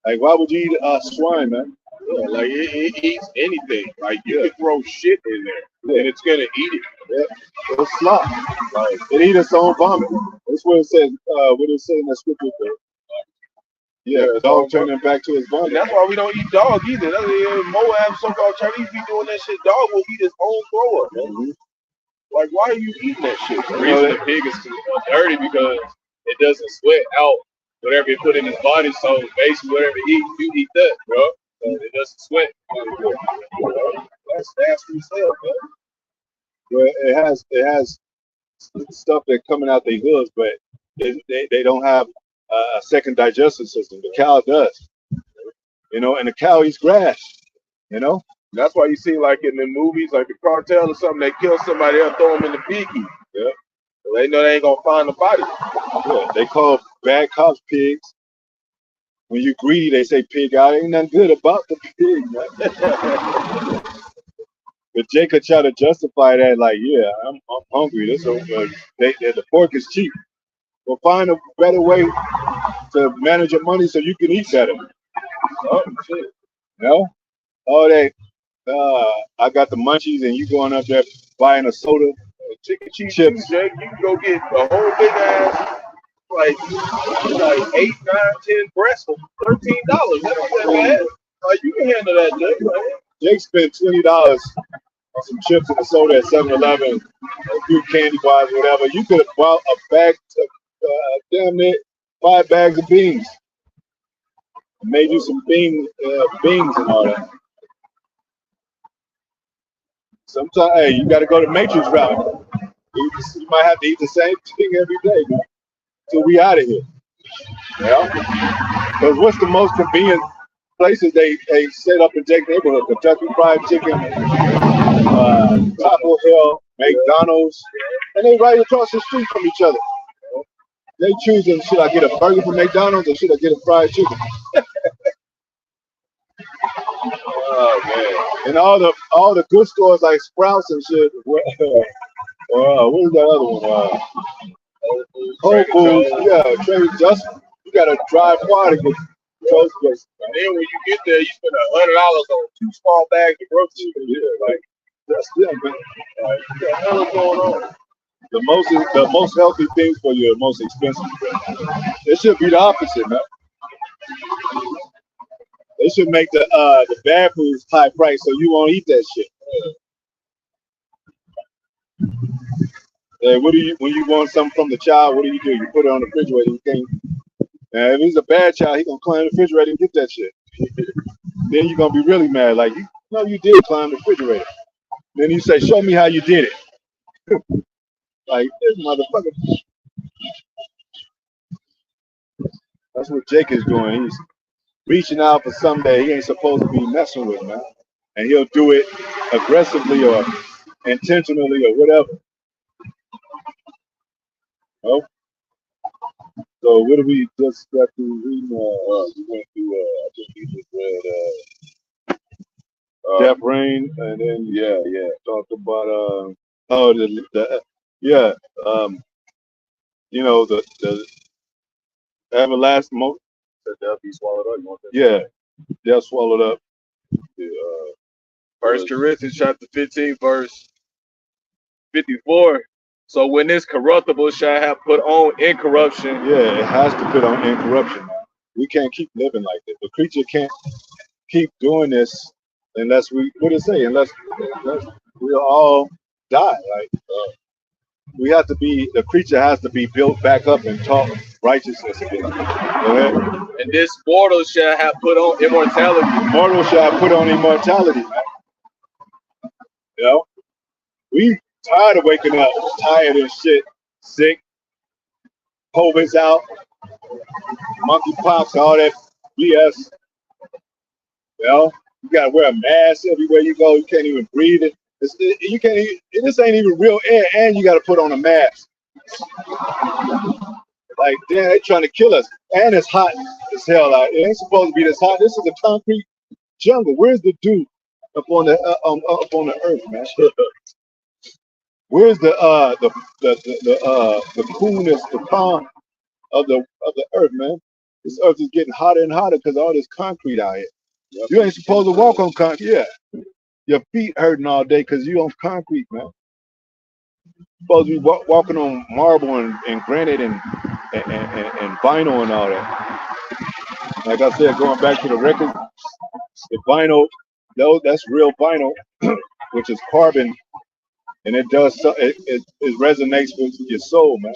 A: Like, why would you eat swine, man?
B: Yeah, like it eats anything. Like you can throw shit in there, and it's gonna eat it.
A: Yeah. It's slop. Like, it eats its own vomit. That's what it says. What it says in that scripture. Yeah, the dog turning back to his vomit.
B: And that's why we don't eat dog either. Moab, so-called Chinese, be doing that shit. Dog will eat his own throw up, man. Mm-hmm. Like, why are you eating that shit?
C: The reason the pig is dirty because it doesn't sweat out whatever he put in his body. So basically, whatever he eats, you eat that, bro. So it doesn't sweat.
A: That's nasty stuff, man. Well, it has stuff that's coming out their hoods, but they don't have a second digestive system. The cow does, you know, and the cow eats grass, you know.
B: That's why you see, like in the movies, like the cartel or something, they kill somebody else, throw them in the piggy.
A: Yeah,
B: so they know they ain't gonna find the body.
A: Yeah, they call bad cops pigs. When you greedy, they say pig out. Ain't nothing good about the pig, man. But Jacob tried to justify that, like, yeah, I'm hungry. The pork is cheap. Well, find a better way to manage your money so you can eat better. Oh, shit. You know? Oh, I got the munchies and you going up there buying a soda,
B: chicken cheese chips. Jake, you can go get a whole big ass, like 8, 9, 10 breasts for $13. That's not bad. You can handle that, Jake. Right?
A: Jake spent $20 on some chips and a soda at 7-Eleven, a few candy bars, whatever. You could have bought a bag, damn near 5 bags of beans. Made you some beans and all that. Sometimes, hey, you got to go the Matrix route. You might have to eat the same thing every day, man, till we out of here. Yeah. Because what's the most convenient places they set up in Jake neighborhood? Kentucky Fried Chicken, Taco Hill, McDonald's, and they right across the street from each other. They choosing, should I get a burger from McDonald's or should I get a fried chicken?
B: Oh man.
A: And all the good stores like Sprouts and shit. What was that other one? Whole Foods. Yeah, Trader Joe's. You gotta drive far to get those places.
B: And then when you get there, you spend $100 on 2 small bags of groceries.
A: Yeah, like that's still, man.
B: Like, what the hell is going on?
A: The most healthy things for you are most expensive. It should be the opposite, man. They should make the bad foods high price so you won't eat that shit. What do you when you want something from the child? What do? You put it on the refrigerator. You can't. If he's a bad child, he's gonna climb the refrigerator and get that shit. Then you're gonna be really mad. Like you did climb the refrigerator. Then you say, "Show me how you did it." Like this motherfucker. That's what Jake is doing. He's reaching out for something that he ain't supposed to be messing with, man. And he'll do it aggressively or intentionally or whatever. Oh. So what do we just got to read?
B: We went through. I think we just read.
A: Death Rain, and then talked about the everlasting moment.
C: Death be swallowed up. You want that?
A: Yeah, death swallowed up.
C: First Corinthians chapter 15, verse 54. So when this corruptible shall have put on incorruption.
A: Yeah, it has to put on incorruption. We can't keep living like this. The creature can't keep doing this unless unless we all die. Like the creature has to be built back up and taught righteousness again. Go ahead.
C: And this mortal shall have put on immortality.
A: Mortal shall have put on immortality, man. You know? We tired of waking up, tired of shit, sick, COVID's out, monkeypox, all that BS. You know, you gotta wear a mask everywhere you go. You can't even breathe it. This ain't even real air, and you gotta put on a mask. Like, damn, they trying to kill us, and it's hot as hell. Like, it ain't supposed to be this hot. This is a concrete jungle. Where's the dew up on the earth, man? Where's the coolness, the calm of the earth, man? This earth is getting hotter and hotter because all this concrete out here. Yep. You ain't supposed to walk on concrete. Yeah, your feet hurting all day because you on concrete, man. You're supposed to be walking on marble and granite and vinyl and all that. Like I said, going back to the record, the vinyl, that's real vinyl, which is carbon. And it does it resonates with your soul, man.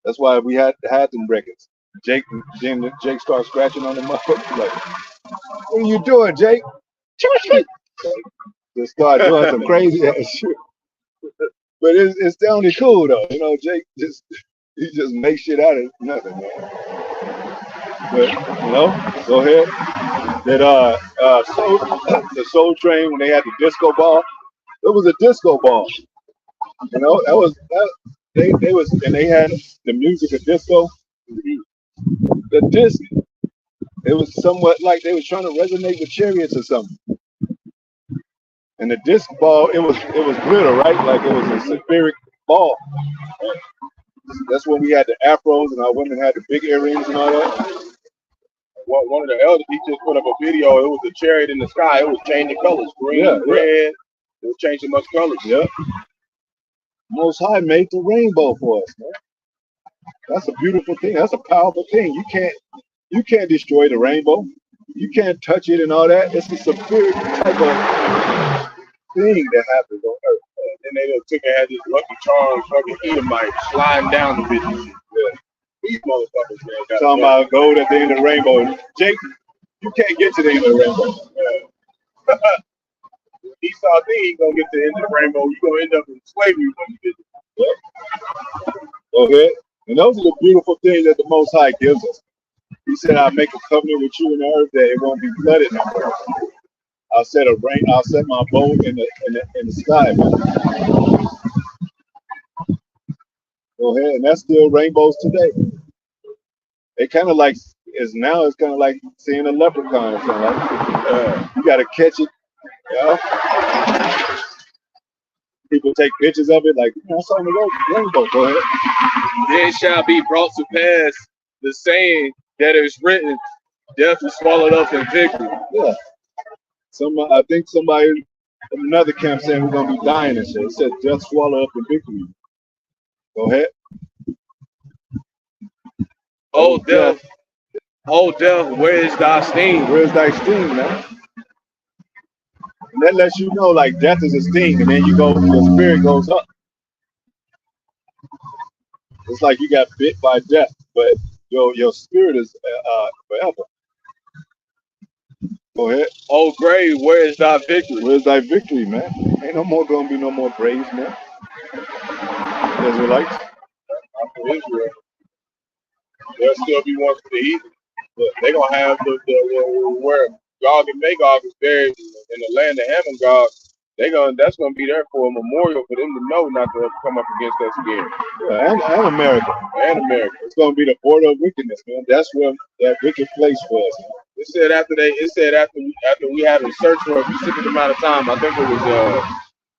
A: That's why we had them records. Jake starts scratching on the motherfucker. Like, what are you doing, Jake? Just start doing some crazy ass shit. But it's sounding cool though. You know, Jake just makes shit out of nothing, man. But go ahead. That the Soul Train, when they had the disco ball. It was a disco ball, they had the music of disco. The disc, it was somewhat like they was trying to resonate with Chariots or something. And the disc ball, it was glitter, right? Like it was a spheric ball. That's when we had the afros and our women had the big earrings and all that.
B: One of the elders, he just put up a video. It was a chariot in the sky. It was changing colors, green, red. It was changing much colors.
A: Yeah. Most High made the rainbow for us, man. That's a beautiful thing. That's a powerful thing. You can't destroy the rainbow. You can't touch it and all that. It's a superior type of thing that happens on Earth.
B: And then they took and had this Lucky Charms fucking Edomite sliding down the bitches. Yeah. These motherfuckers, man.
A: Talking about gold at the end of the rainbow. Jake, you can't get to the end of the rainbow.
B: Yeah. Esau think he's gonna get to the end of the rainbow. You're gonna end up in slavery when you get there.
A: Go ahead. And those are the beautiful things that the Most High gives us. He said, I'll make a covenant with you in the earth that it won't be flooded no more. I'll set my boat in the sky. Go ahead, and that's still rainbows today. It kind of like it's kind of like seeing a leprechaun or something. Like you got to catch it. You know? People take pictures of it, like I saw the rainbow. Go ahead.
C: Then shall be brought to pass the saying that is written, death is swallowed up in victory.
A: Yeah. I think somebody in another camp saying we're gonna be dying and shit. It said death swallowed up in victory. Go ahead.
C: Oh death, where is thy sting?
A: Where's thy sting, man? And that lets you know, like, death is a sting, and then your spirit goes up. It's like you got bit by death, but your spirit is forever. Go ahead.
C: Oh grave, where is thy victory?
A: Where's thy victory, man? Ain't gonna be no more graves, man. Israelites.
B: After Israel, there'll still be one for the heathen. But they're gonna have the where Gog and Magog is buried in the land of Ham and Gog. That's gonna be there for a memorial for them to know not to come up against us again.
A: Yeah, and America.
B: And America.
A: It's gonna be the border of wickedness, man. That's where that wicked place was.
B: It said after we had a search for a specific amount of time. I think it was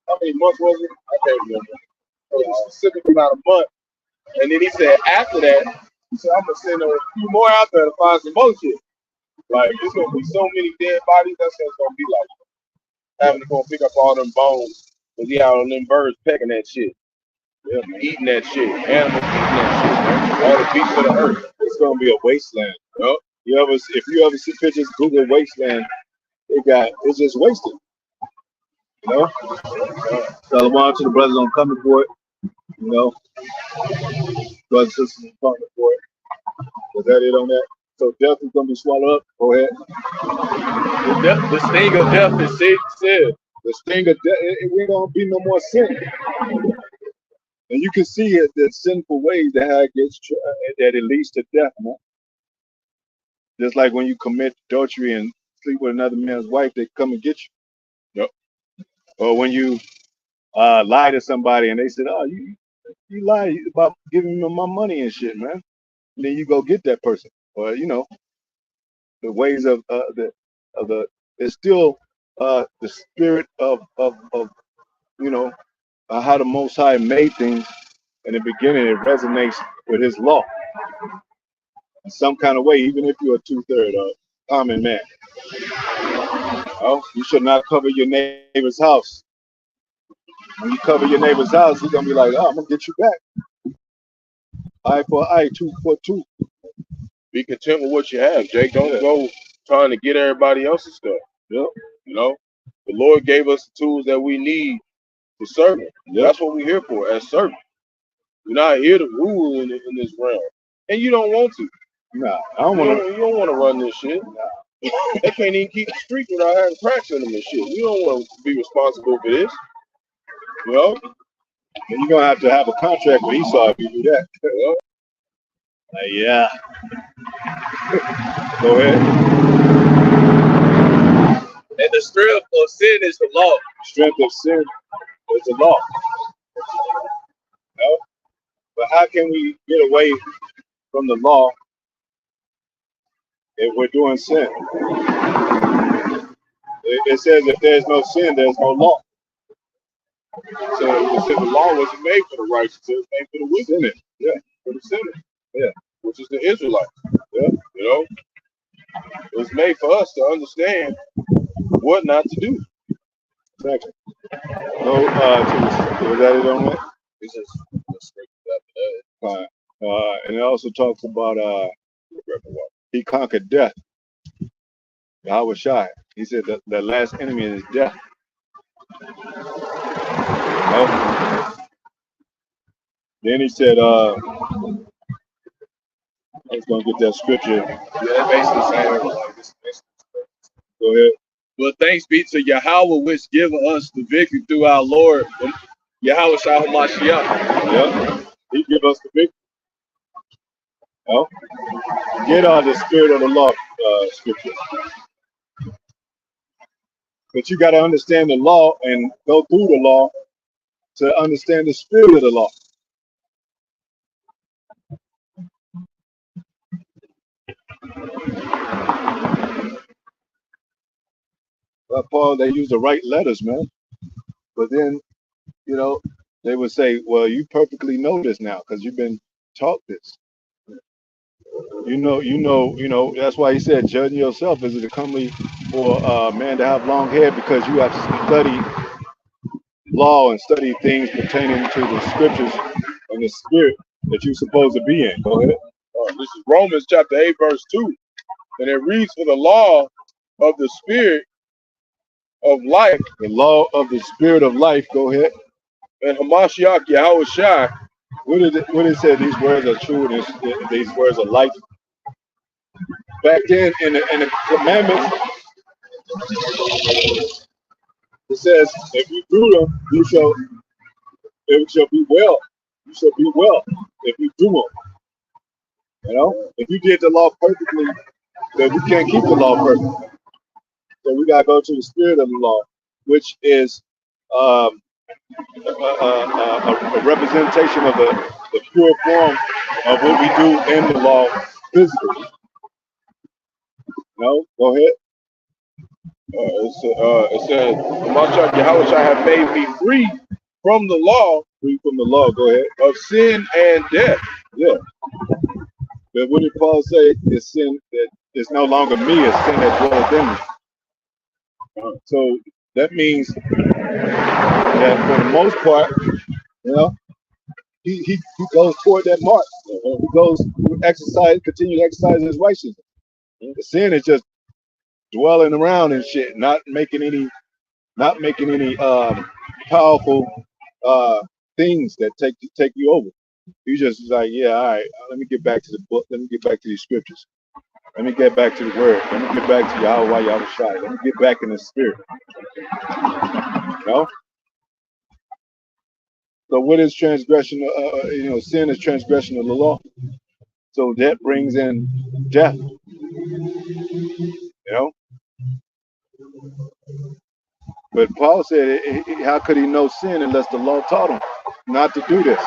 B: how many months was it? I can't remember. It was a specific amount of months. And then he said after that, he said I'm gonna send a few more out there to find some more shit. Like there's gonna be so many dead bodies. That's what it's gonna be like. Having to go pick up all them bones because he out on them birds pecking that shit. Yeah, eating that shit. Animals eating that shit, man. All the beasts of the earth.
A: It's gonna be a wasteland.
B: Yep.
A: If you ever see pictures, Google wasteland, it's just wasted. You know? Shalom to the brothers on coming for it. You know? Brothers and sisters on coming for it. Was that it on that? So death is gonna be swallowed up. Go ahead.
C: The sting of death is sin.
A: The sting of death, it ain't gonna be no more sin. And you can see it, the sinful ways that how it gets that it leads to death, man. Just like when you commit adultery and sleep with another man's wife, they come and get you. Yep. Or when you lie to somebody and they said, "Oh, you lied about giving me my money and shit, man." And then you go get that person, or the ways of it's still the spirit of how the Most High made things in the beginning. It resonates with His law in some kind of way, even if you're a 2/3 common man. Oh, you should not cover your neighbor's house. When you cover your neighbor's house, he's gonna be like, "Oh, I'm gonna get you back. Eye for eye, tooth for tooth."
B: Be content with what you have, Jake. Don't go trying to get everybody else's stuff.
A: Yep.
B: You know, the Lord gave us the tools that we need to serve Him. Yep. That's what we're here for, as servants. We're not here to rule in this realm, and you don't want to.
A: Nah, I don't want to.
B: You don't want to run this shit. Nah. They can't even keep the street without having cracks in them and shit. You don't want to be responsible for this. You know?
A: And you're gonna have a contract with Esau if you do that. Yeah. Go ahead.
C: And the strength of sin is the law.
A: The strength of sin is the law. No? But how can we get away from the law if we're doing sin? It says if there's no sin, there's no law.
B: So the law wasn't made for the righteous, it was made for the wicked.
A: Yeah.
B: For the sinner.
A: Yeah.
B: Which is the Israelites.
A: Yeah.
B: You know? It was made for us to understand what not to do.
A: Exactly. No, was that it on that?
B: It's just after
A: that. And it also talks about he conquered death. Yahweh Shai. He said that the last enemy is death. Oh. Then he said, I was gonna get that scripture.
C: Yeah, basically saying like this.
A: Go ahead.
C: But thanks be to Yahweh, which give us the victory through our Lord, Yahweh Shah Mashiach.
A: Yeah, He give us the victory. Oh, get the spirit of the law scripture. But you got to understand the law and go through the law to understand the spirit of the law. But Paul, they use the right letters, man. But then, you know, they would say, well, you perfectly know this now because you've been taught this. That's why he said, judging yourself, is it comely for a man to have long hair because you have studied law and studied things pertaining to the scriptures and the spirit that you're supposed to be in. Go ahead.
B: This is Romans chapter 8, verse 2. And it reads, for the law of the spirit of life.
A: The law of the spirit of life. Go ahead.
B: And Hamashiach Yahushua.
A: What it say? These words are true and these words are life. Back then in the commandments, it says, if you do them, it shall be well. You shall be well if you do them. You know, if you did the law perfectly, then we can't keep the law perfectly. So we gotta go to the spirit of the law, which is a representation of the pure form of what we do in the law physically. No, go ahead.
B: It says, Hamashiach Yahushua have made me free from the law.
A: Free from the law. Go ahead.
B: Of sin and death.
A: Yeah. But what did Paul say? It's sin that it's no longer me, it's sin that dwelleth in me. So that means that for the most part, he goes toward that mark. He goes to continue to exercise his righteousness. The sin is just dwelling around and shit, not making any powerful things that take you over. You just like, yeah, all right, let me get back to the book, let me get back to these scriptures. Let me get back to the word. Let me get back to Yahweh Yahushua. Let me get back in the spirit. So what is transgression? Sin is transgression of the law. So that brings in death. But Paul said, how could he know sin unless the law taught him not to do this?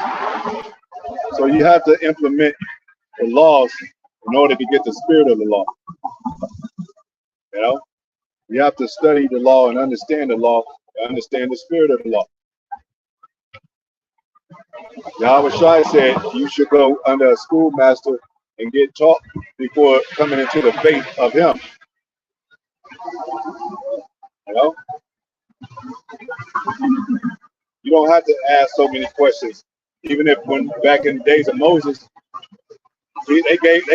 A: So you have to implement the laws in order to get the spirit of the law. You have to study the law and understand the law, and understand the spirit of the law. Yahweh Shai said you should go under a schoolmaster and get taught before coming into the faith of him. You don't have to ask so many questions. Even if when back in the days of Moses, they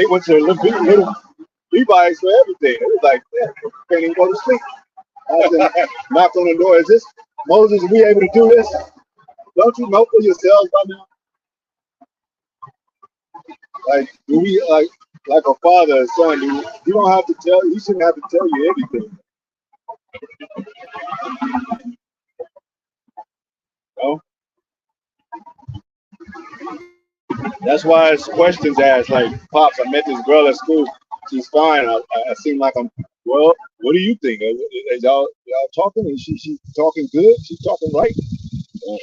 A: went to little Levites for everything. It was like, yeah, can't even go to sleep. I said, knock on the door. Is this Moses? Are we able to do this? Don't you know for yourselves by now? Like, do we like a father and son? You don't have to tell. He shouldn't have to tell you everything. That's why it's questions asked. Like, Pops, I met this girl at school. She's fine. I seem like I'm. Well, what do you think? Y'all talking? And she's talking good. She's talking right.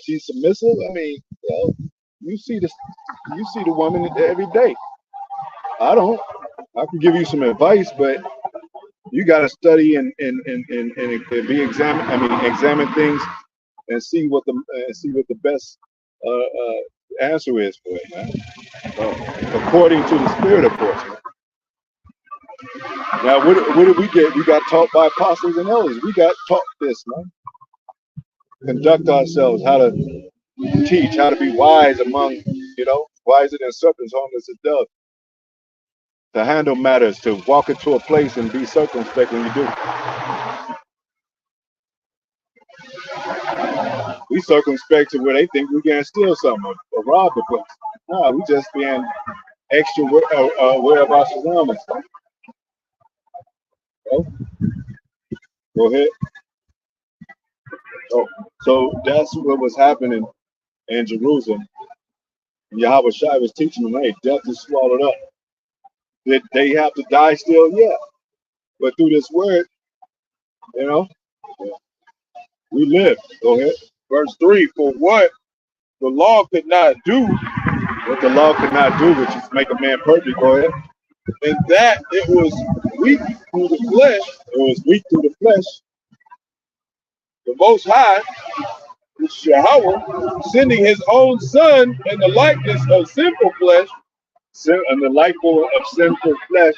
A: She's submissive. I mean, you see the woman every day. I don't. I can give you some advice, but you got to study and be examine things and see what the best answer is for it, man. According to the spirit, of course. Man. Now, what did we get? We got taught by apostles and elders. We got taught this, man. Conduct ourselves, how to teach, how to be wise among, wiser than serpents, harmless as doves. To handle matters, to walk into a place and be circumspect when you do. We circumspect to where they think we can steal something or rob the place. No, we just being extra aware of our surroundings. Go ahead. So that's what was happening in Jerusalem. Yahweh Shai was teaching them, hey, death is swallowed up. Did they have to die still? Yeah. But through this word, we live. Go ahead.
B: Verse 3, for what the law could not do.
A: What the law could not do, which is make a man perfect. Go ahead.
B: and that it was weak through the flesh.
A: It was weak through the flesh.
B: The Most High, which Yahweh, sending his own Son in the likeness of sinful flesh,
A: And the likeness of sinful flesh,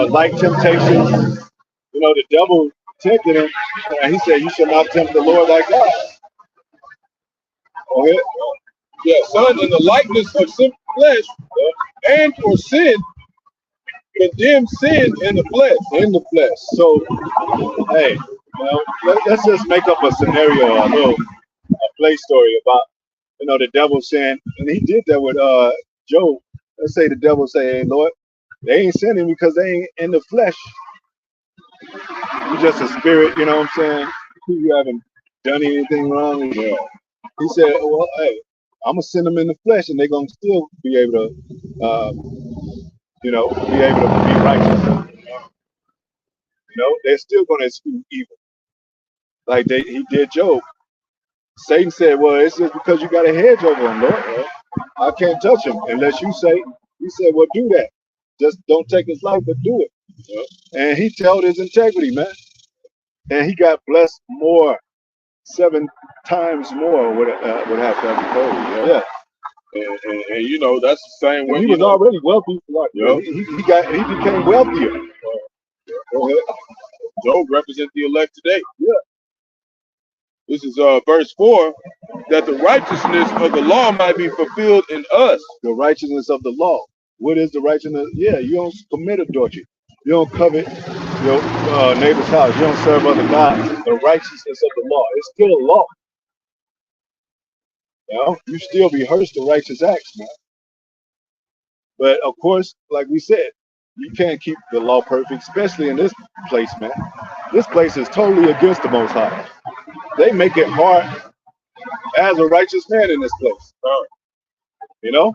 A: like temptation. You know, the devil tempted him, and he said, "You shall not tempt the Lord thy God." Go ahead.
B: yeah, Son in the likeness of sinful flesh, and for sin, condemned sin in the flesh.
A: In the flesh. So, hey, you know, let's just make up a scenario, a play story about, you know, the devil saying, and he did that with Job. Let's say the devil say, "Hey, Lord, they ain't sinning because they ain't in the flesh. You just a spirit." You know what I'm saying? You haven't done anything wrong. Yeah. He said, "Well, hey, I'm gonna send them in the flesh, and they're gonna still be able to, you know, be able to be righteous. You know, they're still gonna exclude evil, like he did Job." Satan said, "Well, it's just because you got a hedge over him, Lord. I can't touch him unless you say." He said, "Well, do that. Just don't take his life, but do it." Yeah. And he held his integrity, man. And he got blessed more, 7 times more would have to have told. Yeah.
B: And you know, that's the same way.
A: He was already wealthy. Yeah. He became wealthier. Go ahead.
B: Job represents the elect today.
A: Yeah.
B: This is verse 4, that the righteousness of the law might be fulfilled in us.
A: The righteousness of the law. What is the righteousness? Yeah, you don't commit adultery. You don't covet your neighbor's house. You don't serve other gods. The righteousness of the law. It's still a law. You know, you still rehearse the righteous acts, man. But of course, like we said, you can't keep the law perfect, especially in this place, man. This place is totally against the Most High. They make it hard as a righteous man in this place. You know,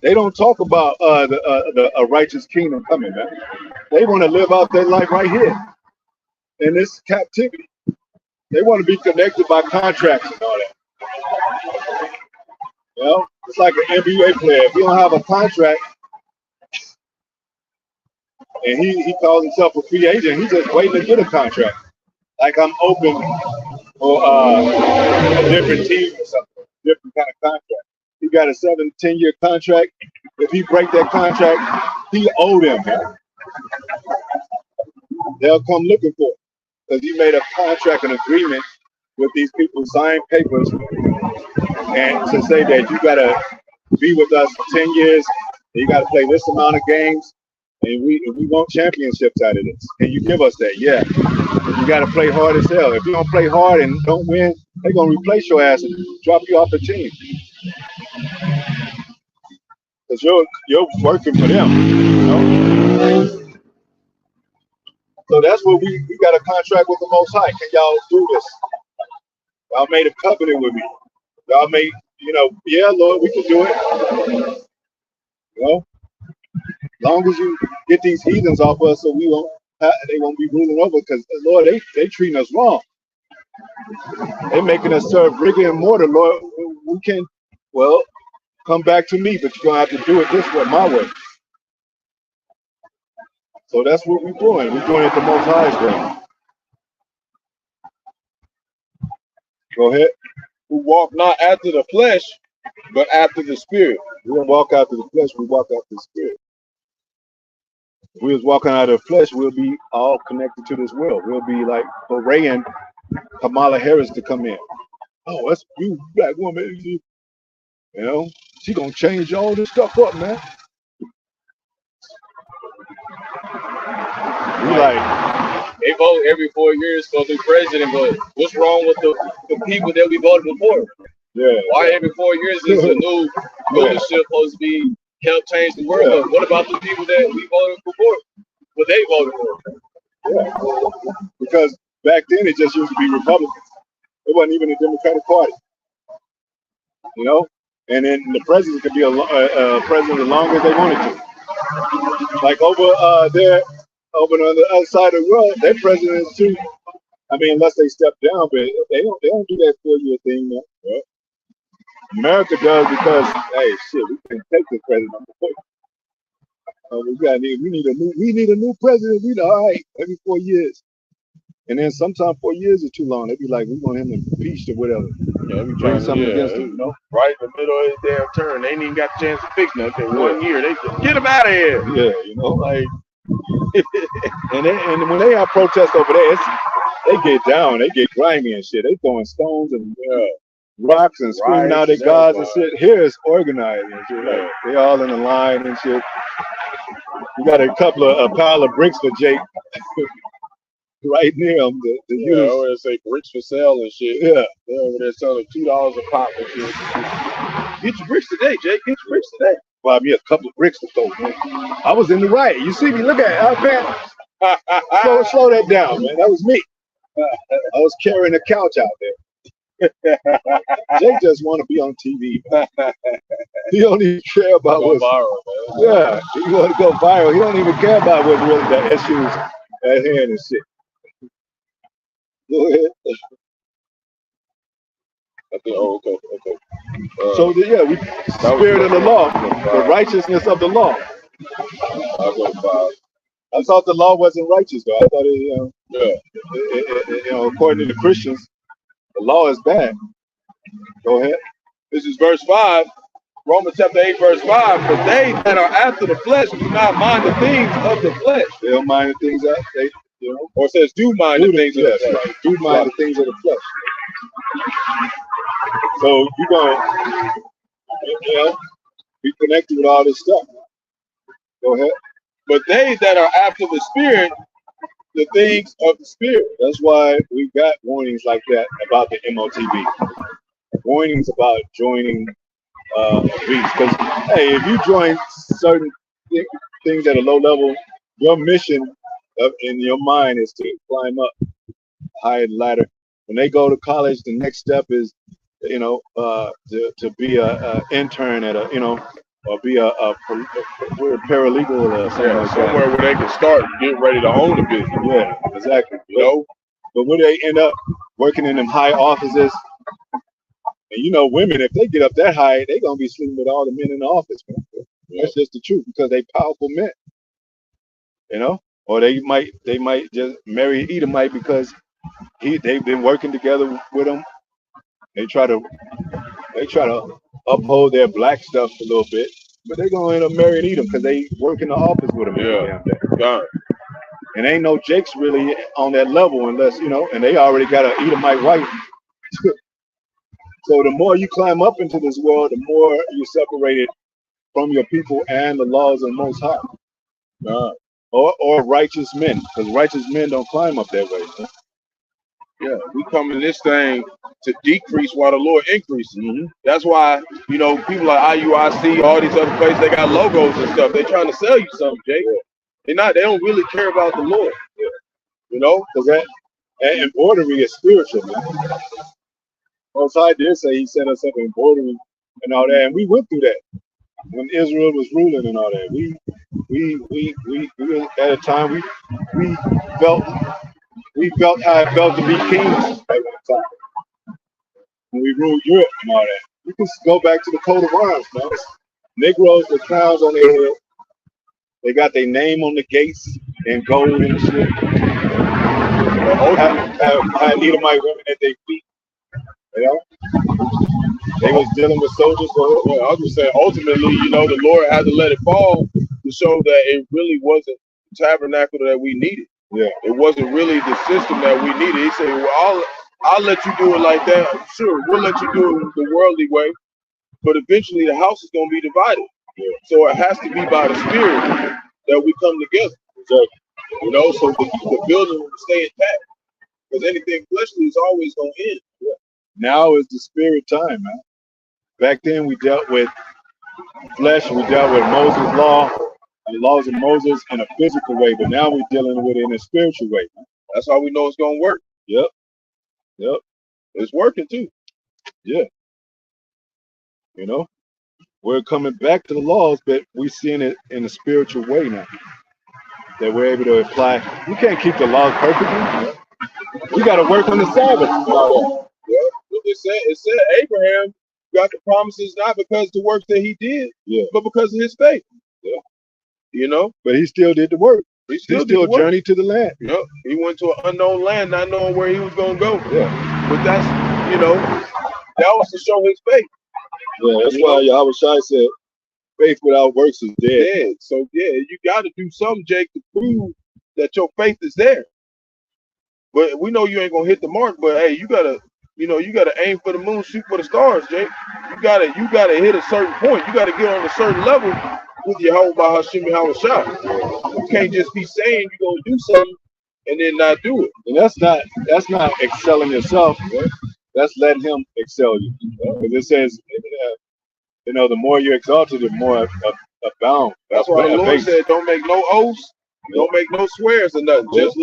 A: they don't talk about a righteous kingdom coming, man. They want to live out their life right here in this captivity. They want to be connected by contracts and all that. You know, it's like an NBA player. If you don't have a contract and he calls himself a free agent, he's just waiting to get a contract. Like I'm open for a different team or something, different kind of contract. He got a 7-10-year contract. If he break that contract, he owe them. Man. They'll come looking for it because he made a contract, an agreement with these people, signed papers, and to say that you got to be with us for 10 years, and you got to play this amount of games, and we want championships out of this. Can you give us that? Yeah. You got to play hard as hell. If you don't play hard and don't win, they're going to replace your ass and drop you off the team. Because you're working for them, you know? So that's what we got a contract with the Most High. Can y'all do this? Y'all made a covenant with me. Y'all made, you know, yeah, Lord, we can do it. You know, as long as you get these heathens off us, so they won't be ruling over. Because Lord, they treating us wrong. They making us serve rigor and mortar, Lord. We can, well, come back to me, but you're gonna have to do it this way, my way. So that's what we're doing. We're doing it the Most High's way. Go ahead.
B: Who walk not after the flesh, but after the spirit.
A: We don't walk after the flesh, we walk after the spirit. If we was walking out of the flesh, we'll be all connected to this world. We'll be like praying Kamala Harris to come in. Oh, that's you, black woman. You know, she gonna change all this stuff up, man. We like,
C: they vote every 4 years for the president, but what's wrong with the people that we voted before?
A: yeah.
C: Why every 4 years is a new leadership supposed to be help change the world?
A: Yeah.
C: But what about the people that we voted before? What they voted for?
A: Yeah. Because back then it just used to be Republicans. It wasn't even a Democratic Party. You know? And then the president could be a president as long as they wanted to. Like over there, over on the other side of the world, their presidents too. I mean, unless they step down, but they don't do that 4-year thing, man. Right? America does because, hey, shit, we can take this president. We need a new president. We all right every 4 years. And then sometimes 4 years is too long. They be like, we want him impeached or whatever.
B: Yeah, we
A: Bring something against him,
B: right in the middle of his damn turn. They ain't even got the chance to fix nothing. 1 year, they just get him out of here.
A: Yeah, like, and when they have protests over there, they get down, they get grimy and shit. They throwing stones and rocks and screaming out at gods and shit. Here it's organized and shit. Like, they all in a line and shit. We got a pile of bricks for Jake. Right near them.
B: I want to say bricks for sale and shit.
A: Yeah.
B: They're over there selling $2 a pop and shit. Get your bricks today, Jake. Get your bricks today.
A: Buy me a couple of bricks to throw, man. I was in the riot. You see me? Look at it. Slow that down, man. That was me. I was carrying a couch out there. Jake just want to be on TV. He don't even care about what's
B: viral, man.
A: Yeah, he want to go viral. He don't even care about what's really the issues at hand and shit. Go ahead.
B: Okay.
A: So we spirit of the law, the righteousness of the law.
B: I'll go 5.
A: I thought the law wasn't righteous, though. I thought it, according to the Christians, the law is bad. Go ahead.
B: This is verse 5. Romans chapter 8, verse 5. But they that are after the flesh do not mind the things of the flesh.
A: They don't mind the things that they,
B: or it says do mind the things of the flesh.
A: Right. Do mind the things of the flesh. So you're going to be connected with all this stuff. Go ahead.
B: But they that are after the Spirit, the things of the Spirit.
A: That's why we got warnings like that about the MOTB. Warnings about joining beats. Because, hey, if you join certain things at a low level, your mission in your mind is to climb up higher ladder. When they go to college, the next step is, to be a intern at or be a paralegal or something like
B: somewhere
A: that.
B: where they can start getting ready to own the business.
A: Yeah, exactly. But when they end up working in them high offices, and women, if they get up that high, they're gonna be sleeping with all the men in the office, man. That's just the truth, because they powerful men. Or they might just marry Edomite because they've been working together with him. They try to uphold their black stuff a little bit, but they're gonna end up marrying Edom because they work in the office with him.
B: Yeah.
A: And ain't no Jakes really on that level unless and they already got an Edomite wife. So the more you climb up into this world, the more you're separated from your people and the laws of the Most High. Or righteous men, because righteous men don't climb up that way. Huh?
B: Yeah, we come in this thing to decrease while the Lord increases. Mm-hmm. That's why, people like IUIC, all these other places, they got logos and stuff. They're trying to sell you something, Jake. They don't really care about the Lord.
A: Because that embroidery is spiritual, man. Most High did say he set us up in embroidery and all that, and we went through that when Israel was ruling and all that. We at a time we felt how it felt to be kings at that time when we ruled Europe and all that. You can go back to the coat of arms, man. Negroes with crowns on their head. They got their name on the gates in gold and shit. Had Edomite women at their feet. They was dealing with soldiers.
B: I was just saying, ultimately, the Lord had to let it fall to show that it really wasn't the tabernacle that we needed.
A: Yeah,
B: it wasn't really the system that we needed. He said, "Well, I'll let you do it like that. Sure, we'll let you do it the worldly way, but eventually the house is going to be divided. Yeah. So it has to be by the Spirit that we come together. Exactly. So the building will stay intact. Because anything fleshly is always going to end.
A: Yeah. Now is the spirit time, man. Back then we dealt with flesh. We dealt with Moses' law, the laws of Moses in a physical way, but now we're dealing with it in a spiritual way.
B: That's how we know it's going to work.
A: Yep.
B: It's working too.
A: Yeah. We're coming back to the laws, but we're seeing it in a spiritual way now. That we're able to apply. You can't keep the laws perfectly. We got to work on the Sabbath.
B: Yeah. It said Abraham got the promises not because of the works that he did,
A: Yeah.
B: but because of his faith.
A: Yeah.
B: You know?
A: But he still did the work.
B: He
A: He
B: still
A: still
B: did the work.
A: journeyed to the land.
B: Yep. He went to an unknown land, not knowing where he was going to go.
A: Yeah.
B: But that's, that was to show his faith.
A: Yeah, that's why Yahweh Shai said, faith without works is dead.
B: Dead. So, you got to do something, Jake, to prove that your faith is there. But we know you ain't going to hit the mark, but, hey, you got to, you got to aim for the moon, shoot for the stars, Jake. You got to hit a certain point. You got to get on a certain level with Yahweh by Hashem Yahweh Shai. You can't just be saying you're going to do something and then not do it.
A: And that's not excelling yourself. Right? That's letting him excel you. Because it says, the more you're exalted, the more abound.
B: That's why the Lord said, don't make no oaths, don't make no swears or nothing. Just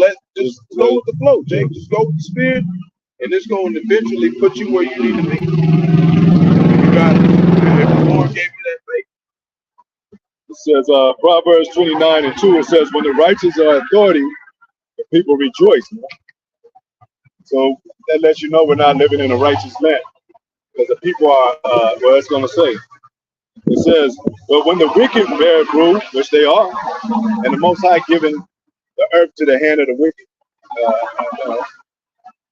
B: go with the flow, Jake. Just go with the spirit, and it's going to eventually put you where you need to be. You got it. If the Lord gave you that faith.
A: It says, Proverbs 29:2, it says, when the righteous are authority, the people rejoice. So that lets you know we're not living in a righteous land. Because the people are, it's going to say. It says, but when the wicked bear rule, which they are, and the Most High giving the earth to the hand of the wicked,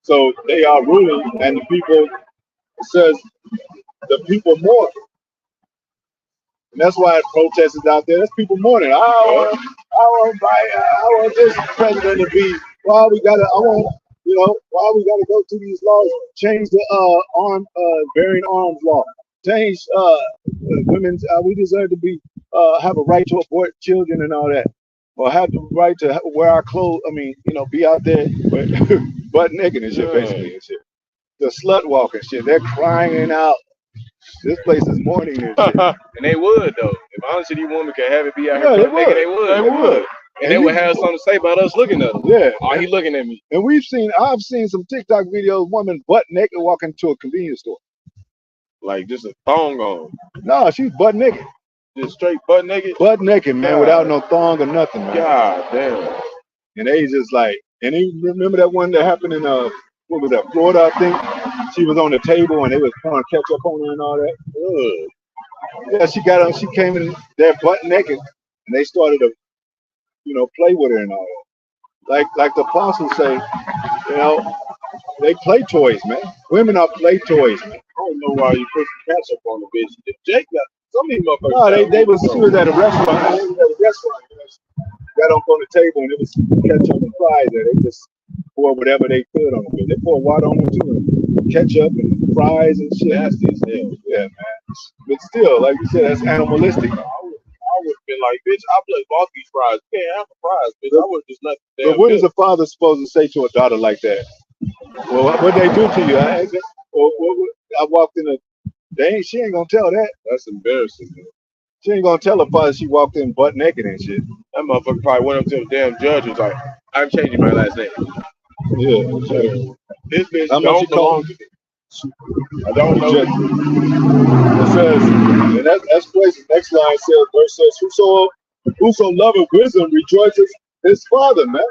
A: so they are ruling, and the people, it says, the people mourn. And that's why protests is out there. There's people mourning. I want this president to be. Why we gotta go to these laws? Change the bearing arms law. Change women's. We deserve to be have a right to abort children and all that, or have the right to wear our clothes. I mean, be out there butt naked and shit, basically and shit. The slut walking shit. They're crying out. This place is mourning and shit.
C: And they would though. If honestly these women could have it be out
A: Yeah,
C: here,
A: they
C: they would.
A: They would.
C: And they would have something to say about us looking at them.
A: Yeah.
C: Oh, he looking at me.
A: And I've seen some TikTok videos, woman butt naked walking to a convenience store.
B: Like just a thong on.
A: No, she's butt naked.
B: Just straight butt naked?
A: Butt naked, man, without no thong or nothing, man.
B: God damn.
A: And they just like, and you remember that one that happened in what was that, Florida, I think? She was on the table and they was trying to catch up on her and all that. Ugh. Yeah, she came in there butt naked and they started to, play with her and all that. Like the apostles say, they play toys, man. Women are play toys, man.
B: I don't know why you put the catch up on the bitch. Jake got some of these motherfuckers.
A: No, she was at a restaurant. Got up on the table and it was ketchup and fries there. They just pour whatever they could on it. They pour water on it too. Ketchup and fries and shit. Nasty as hell. Yeah, man. But still, like you said, that's animalistic.
B: I would have been like, bitch, I bought these fries. You can't have the fries, bitch. I would have just left them.
A: But what is a father supposed to say to a daughter like that? Well, what they do to you? I walked in she ain't gonna tell that.
B: That's embarrassing, man.
A: She ain't gonna tell her father she walked in butt naked and shit.
B: That motherfucker probably went up to the damn judge and was like, I'm changing my last name.
A: Yeah.
B: This bitch don't belong to me. I don't know.
A: It says, and that's crazy. Next line says, verse says, whoso loveth wisdom rejoices his father, man.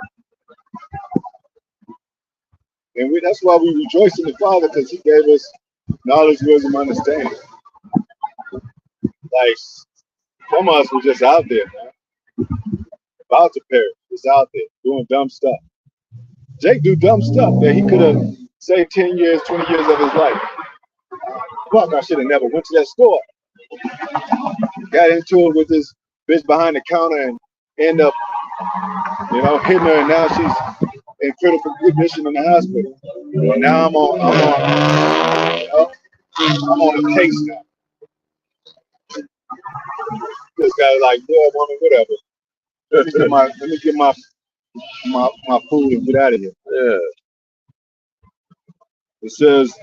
A: And that's why we rejoice in the Father, because he gave us knowledge, wisdom, understanding. Like, some of us were just out there, man. About to perish. Just out there doing dumb stuff. Jake do dumb stuff that he could have saved 10 years, 20 years of his life. Fuck, I should have never went to that store. Got into it with this bitch behind the counter and end up, hitting her, and now she's in critical condition in the hospital. And now I'm on a case now. This guy like, yeah, woman, whatever. Let me get my food and get out of here.
B: Yeah.
A: It says,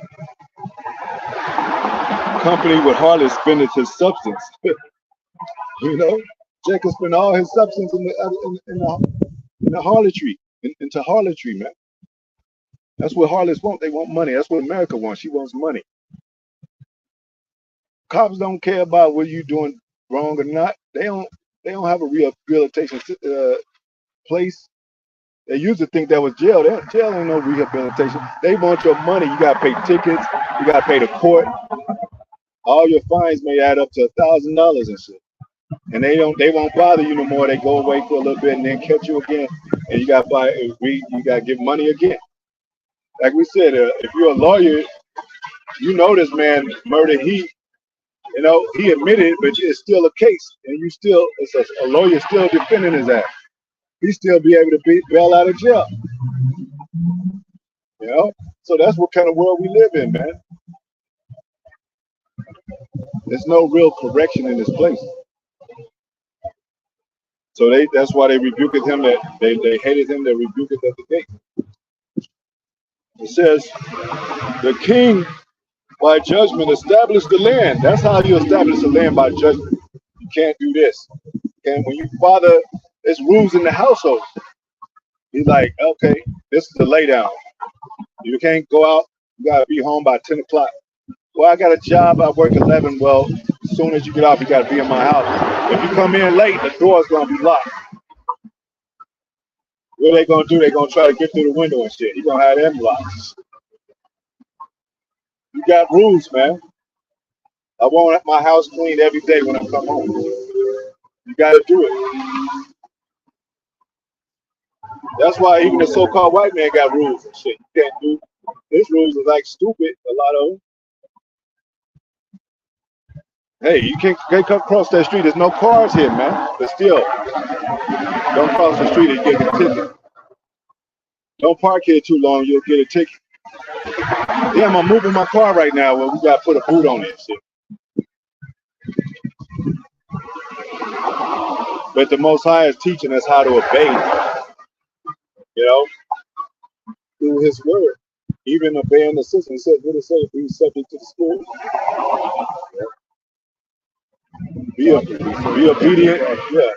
A: company with harlot spendeth his substance. Jacob spent all his substance in the harlotry, into harlotry, man. That's what harlots want. They want money. That's what America wants. She wants money. Cops don't care about what you're doing wrong or not. They don't have a rehabilitation place. They used to think that was jail. Jail ain't no rehabilitation. They want your money. You gotta pay tickets. You gotta pay the court. All your fines may add up to $1,000 and shit. And they won't bother you no more. They go away for a little bit and then catch you again, and you got to give money again. Like we said, if you're a lawyer, you know this man murdered. He admitted, but it's still a case, and it's a lawyer still defending his ass. He still be able to bail out of jail. So that's what kind of world we live in, man. There's no real correction in this place. So that's why they rebuked him. That they hated him. They rebuked at the gate. It says the king by judgment established the land. That's how you establish the land, by judgment. You can't do this. Okay, when you father, there's rules in the household. He's like, okay, this is the lay down. You can't go out. You gotta be home by 10 o'clock. Well, I got a job. I work 11. Well, as soon as you get off, you gotta be in my house. If you come in late, the door's gonna be locked. What are they gonna do? They're gonna try to get through the window and shit. You're gonna have them locked. You got rules, man. I want my house cleaned every day when I come home. You gotta do it. That's why even the so-called white man got rules and shit. You can't do. His rules are like stupid, a lot of them. Hey, you can't cross that street. There's no cars here, man. But still, don't cross the street and get a ticket. Don't park here too long, you'll get a ticket. Damn, I'm moving my car right now. Well, we got to put a boot on it. Shit. But the Most High is teaching us how to obey, through His word. Even obeying the system. He said, what it say? Be subject to the Spirit. Be obedient. Yeah.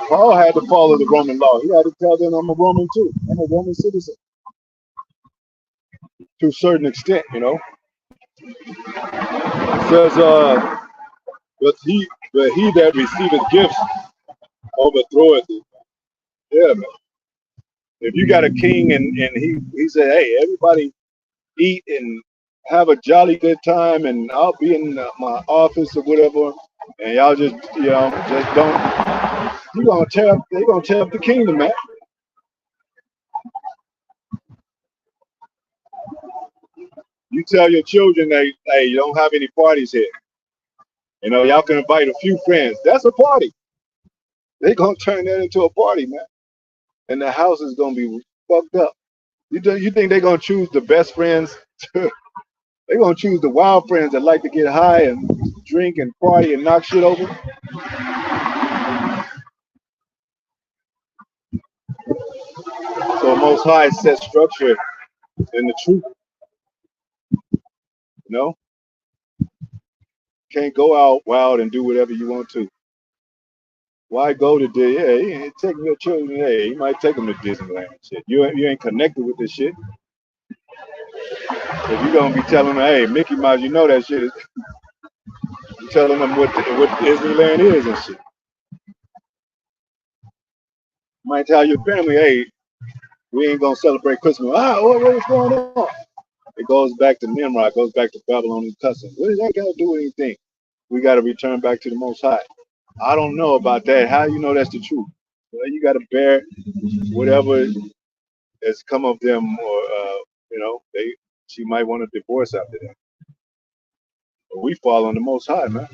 A: Paul had to follow the Roman law. He had to tell them, I'm a Roman too. I'm a Roman citizen. To a certain extent, It says, but he that receiveth gifts overthroweth it. Yeah, man. If you got a king and he said, hey, everybody eat and have a jolly good time, and I'll be in my office or whatever, and y'all just don't. They're gonna tear up the kingdom, man. You tell your children, hey, you don't have any parties here. Y'all can invite a few friends. That's a party. They're gonna turn that into a party, man. And the house is gonna be fucked up. You think they're gonna choose the best friends? They're gonna choose the wild friends that like to get high and drink and party and knock shit over. So Most High set structure in the truth. Can't go out wild and do whatever you want to. Why go to Hey, take your children. Hey, you might take them to Disneyland. Shit, you ain't connected with this shit. If you're gonna be telling them, hey, Mickey Mouse, that shit is. You telling them what Disneyland is and shit. You might tell your family, hey, we ain't gonna celebrate Christmas. What's going on? It goes back to Nimrod. It goes back to Babylonian customs. What does that got to do with anything? We got to return back to the Most High. I don't know about that. How you know that's the truth? Well, you got to bear whatever has come of them, or she might want a divorce after that. But we fall on the Most High, man,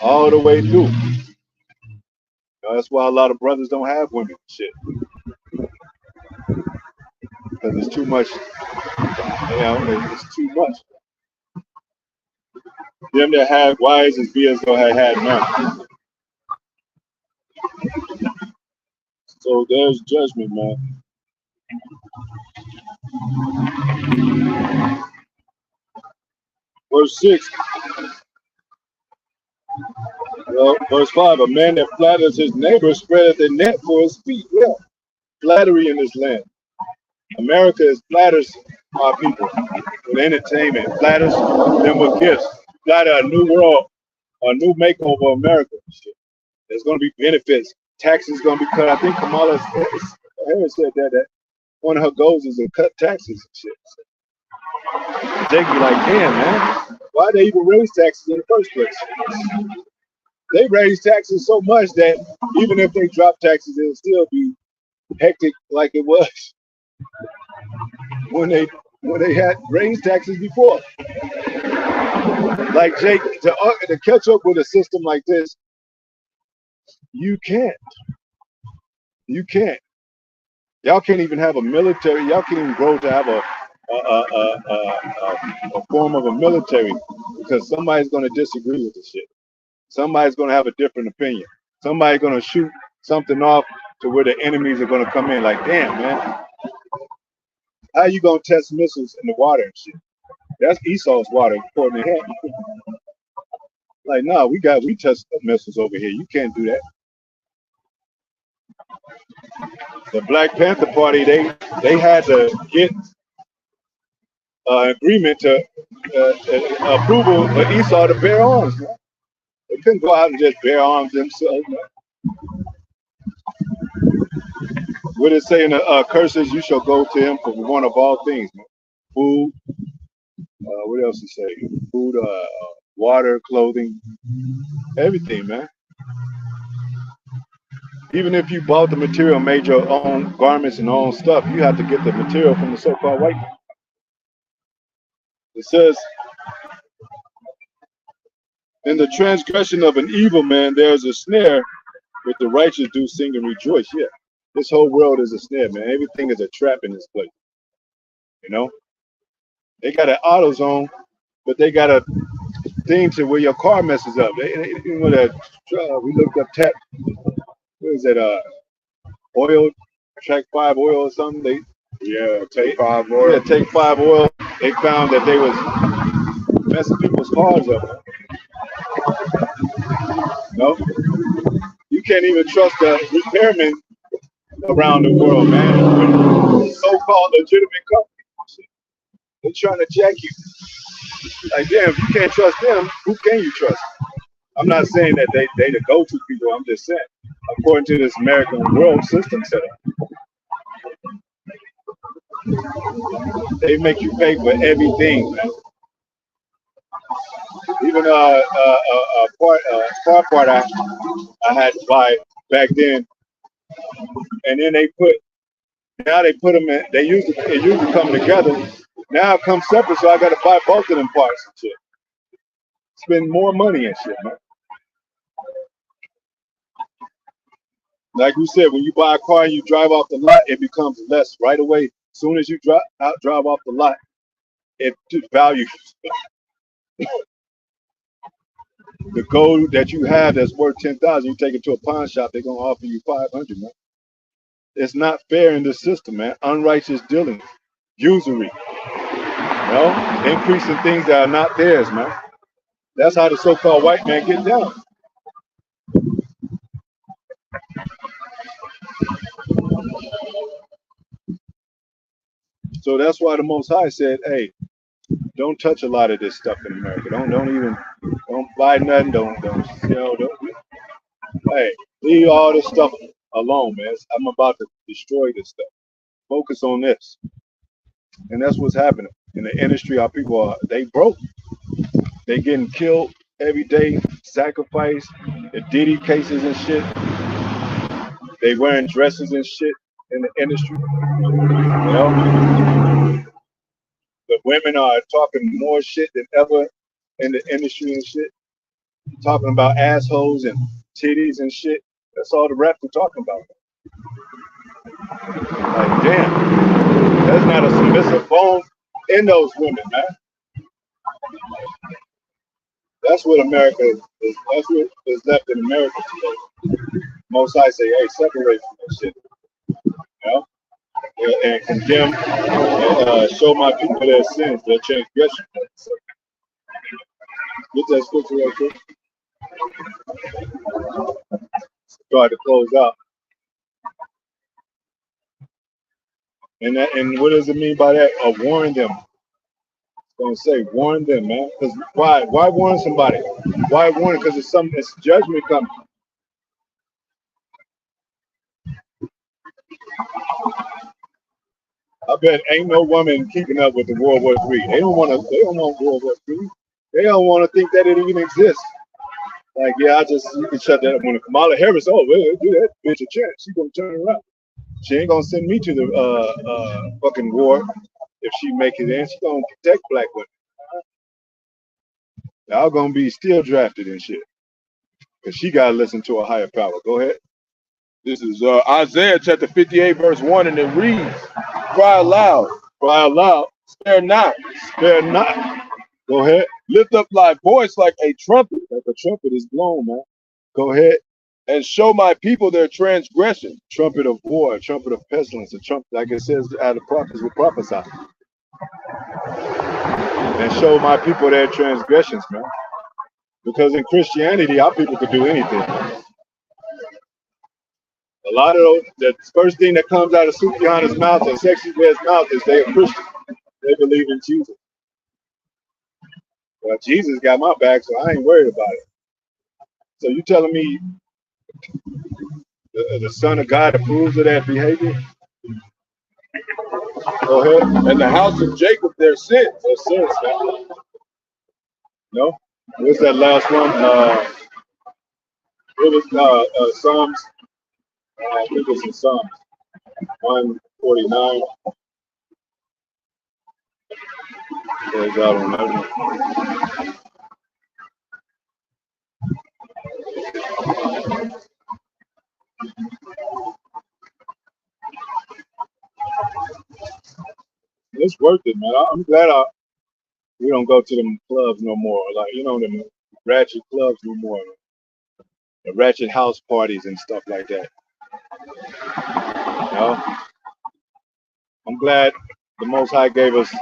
A: all the way through. That's why a lot of brothers don't have women. Shit, because it's too much. It's too much. Them that have wives as be as though had none. So there's judgment, man. Verse 6. Well, verse 5. A man that flatters his neighbor spreadeth a net for his feet. Yeah. Flattery in this land. America flatters our people with entertainment, flatters them with gifts, flatter a new world, a new makeover of America. Shit. There's going to be benefits. Taxes going to be cut. I think Kamala Harris said that one of her goals is to cut taxes and shit. Jake be like, damn, man, why they even raise taxes in the first place? They raise taxes so much that even if they drop taxes, it'll still be hectic like it was when they had raised taxes before. Like Jake, to catch up with a system like this, you can't. You can't. Y'all can't even have a military. Y'all can't even grow to have a form of a military because somebody's going to disagree with the shit. Somebody's going to have a different opinion. Somebody's going to shoot something off to where the enemies are going to come in. Like, damn, man, how you going to test missiles in the water and shit? That's Esau's water, according to him. Like, no, we test missiles over here. You can't do that. The Black Panther Party, they had to get agreement to approval for Esau to bear arms. Man. They couldn't go out and just bear arms themselves. Man. What it say in the curses? You shall go to him for one of all things, man. Food. What else it say? Food, water, clothing, everything, man. Even if you bought the material, made your own garments and own stuff, you have to get the material from the so-called white man. It says, in the transgression of an evil man, there's a snare, but the righteous do sing and rejoice. Yeah, this whole world is a snare, man. Everything is a trap in this place. You know, they got an AutoZone, but they got a thing to where your car messes up. You know that we looked up tap. What is it? Oil, Track 5 oil or something.
B: Take 5 oil.
A: Yeah, Take 5 oil. They found that they was messing people's cars up. No, you can't even trust the repairmen around the world, man. So-called legitimate companies, they're trying to jack you. Like, damn, if you can't trust them, who can you trust? I'm not saying that they the go-to people. I'm just saying, according to this American world system setup, they make you pay for everything, man. Even a car part I had to buy back then, and then now they put them in. They usually come together. Now it comes separate, so I got to buy both of them parts and shit. Spend more money and shit, man. Like you said, when you buy a car and you drive off the lot, it becomes less right away. As soon as you drive off the lot, it values. The gold that you have that's worth 10,000, you take it to a pawn shop, they're gonna offer you 500, man. It's not fair in this system, man. Unrighteous dealing, usury, you know, increasing things that are not theirs, man. That's how the so-called white man get down. So that's why the Most High said, "Hey, don't touch a lot of this stuff in America. Don't buy nothing. Don't hey, leave all this stuff alone, man. I'm about to destroy this stuff. Focus on this." And that's what's happening in the industry. Our people they broke. They getting killed every day, sacrificed, the Diddy cases and shit. They wearing dresses and shit in the industry. You know, the women are talking more shit than ever in the industry and shit. Talking about assholes and titties and shit. That's all the raps are talking about. Like, damn, there's not a submissive bone in those women, man. That's what America is. That's what is left in America today. Most I say, hey, separate from that shit, you know, and condemn and show my people their sins, their transgression. Get that scripture real quick. Try to close out. And what does it mean by that? Warn them. It's gonna say warn them, man. Because why warn somebody? Why warn? Because it's judgment coming. I bet ain't no woman keeping up with the World War III. They don't want to. They don't want World War III. They don't want to think that it even exists. Like, yeah, you can shut that up. When Kamala Harris, oh, well, do that bitch a chance. She's gonna turn around. She ain't gonna send me to the fucking war if she make it in. She gonna protect black women. Y'all gonna be still drafted and shit. Cause she gotta listen to a higher power. Go ahead.
B: This is Isaiah chapter 58, verse 1, and it reads, cry aloud, spare not,
A: spare not. Go ahead.
B: Lift up thy voice like a trumpet.
A: Like a trumpet is blown, man. Go ahead.
B: And show my people their transgression.
A: Trumpet of war, a trumpet of pestilence, a trumpet, like it says, the prophets will prophesy. And show my people their transgressions, man. Because in Christianity, our people could do anything. A lot of those, the first thing that comes out of Sufyan's mouth and Sexy Red's mouth is they are Christian. They believe in Jesus. Well, Jesus got my back, so I ain't worried about it. So you telling me the Son of God approves of that behavior? Go ahead.
B: And the house of Jacob, their sins.
A: Their sins, man. No? What's that last one? It was Psalms. I think it's in Psalms 149. There's out on that one. It's worth it, man. I'm glad we don't go to them clubs no more. Like, you know, them ratchet clubs no more. The ratchet house parties and stuff like that. You know? I'm glad the Most High gave us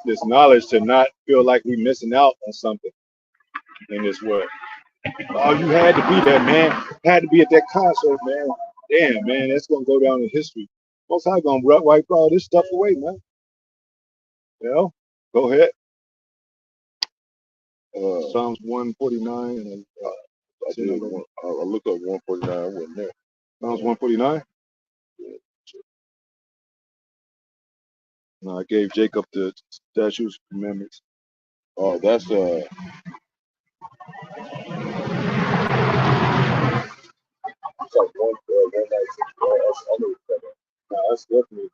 A: this knowledge to not feel like we're missing out on something in this world. Oh, you had to be there, man. Had to be at that concert, man. Damn, man, that's gonna go down in history. Most High gonna wipe all this stuff away, man. You know? Go ahead. Psalms 149. And,
B: I looked up 149. I wasn't there.
A: Psalms 149. No, I gave Jacob the statutes, commandments.
B: Oh, that's
A: No, that's definitely.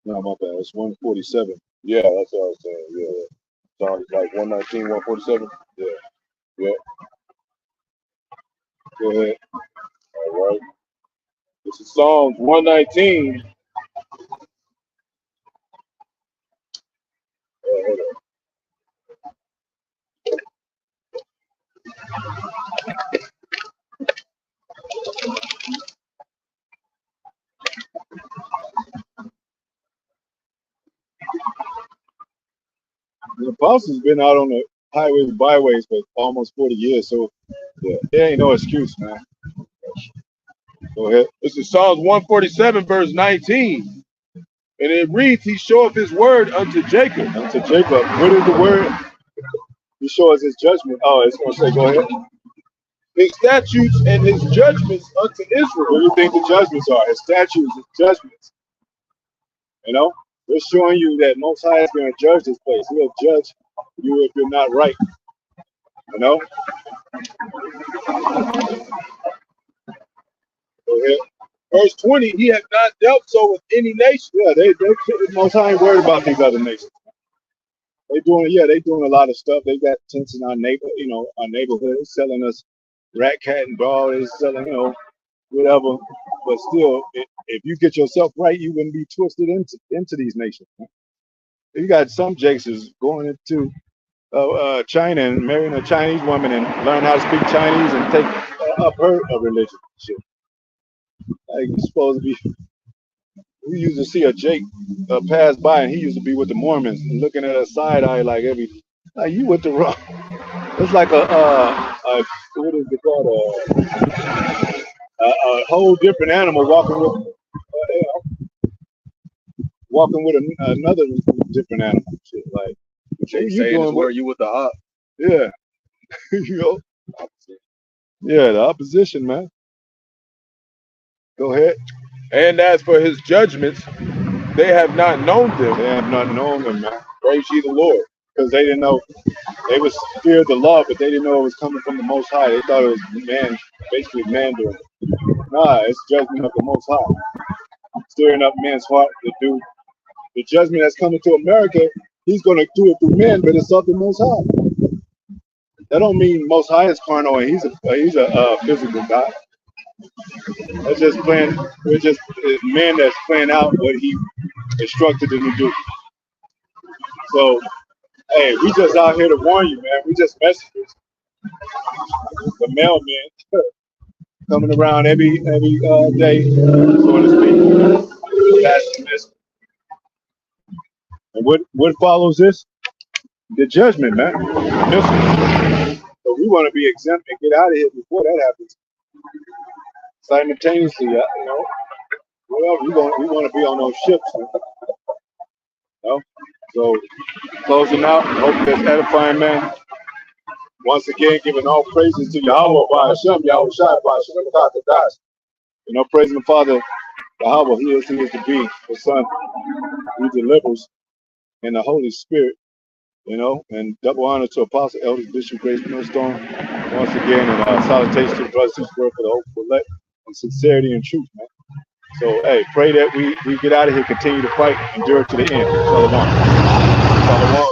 A: No, my bad. It's 147.
B: Yeah, that's what I was saying. Yeah, sounds like 119, 147. Yeah.
A: Go ahead.
B: All right. This is Psalms 119. Hold on.
A: The apostles been out on the highways and byways for almost 40 years, so yeah, there ain't no excuse, man. Go ahead.
B: This is Psalms 147, verse 19. And it reads, he showeth his word unto Jacob.
A: Unto Jacob. What is the word? He shows his judgment. Oh, it's going to say, go ahead.
B: His statutes and his judgments unto Israel.
A: What do you think the judgments are? His statutes, his judgments. You know? We're showing you that Most High is going to judge this place. He'll judge you if you're not right. You know? Go ahead.
B: Verse 20, he hath not dealt so with any nation.
A: Yeah, they Most High ain't worried about these other nations. They doing a lot of stuff. They got tents in our neighborhood, selling us rat, cat, and dog. They selling, whatever. But still, if you get yourself right, you wouldn't be twisted into these nations. You got some jakes going into China and marrying a Chinese woman and learn how to speak Chinese and take up her religion. Shit. Like, you're supposed to be. We used to see a Jake pass by, and he used to be with the Mormons, and looking at us side eye like you with the wrong. It's like a what is it called? A whole different animal walking with another different animal. Shit, like
C: They
A: you
C: saying
A: doing
C: is where you with the op.
A: Yeah, yeah, the opposition, man. Go ahead.
B: And as for his judgments, they have not known them.
A: They have not known them, man.
B: Praise ye the Lord.
A: Because they didn't know. They was feared the law, but they didn't know it was coming from the Most High. They thought it was man, basically man doing it. Nah, it's judgment of the Most High. Stirring up man's heart to do the judgment that's coming to America. He's going to do it through men, but it's of the Most High. That don't mean Most High is carnal and he's a physical God. That's just playing. We're just men that's playing out what he instructed them to do. So, hey, we just out here to warn you, man. We just messengers. The mailman coming around every day, so to speak. Passing this. And what follows this? The judgment, man. So we want to be exempt and get out of here before that happens. Simultaneously, you know, whatever we want to be on those ships, man. You know? So closing out, hope that's edifying, man. Once again, giving all praises to Yahweh by Hashem, Yahweh Shai by Hashem, God the God. You know, praising the Father, Yahweh, He is to be, the Son, who delivers, and the Holy Spirit. You know, and double honor to Apostle Elder Bishop Grace Millstone once again, and salutation to the brothers and sisters for the hopeful elect and sincerity and truth, man. So, hey, pray that we get out of here, continue to fight, endure to the end. Shalom. Shalom.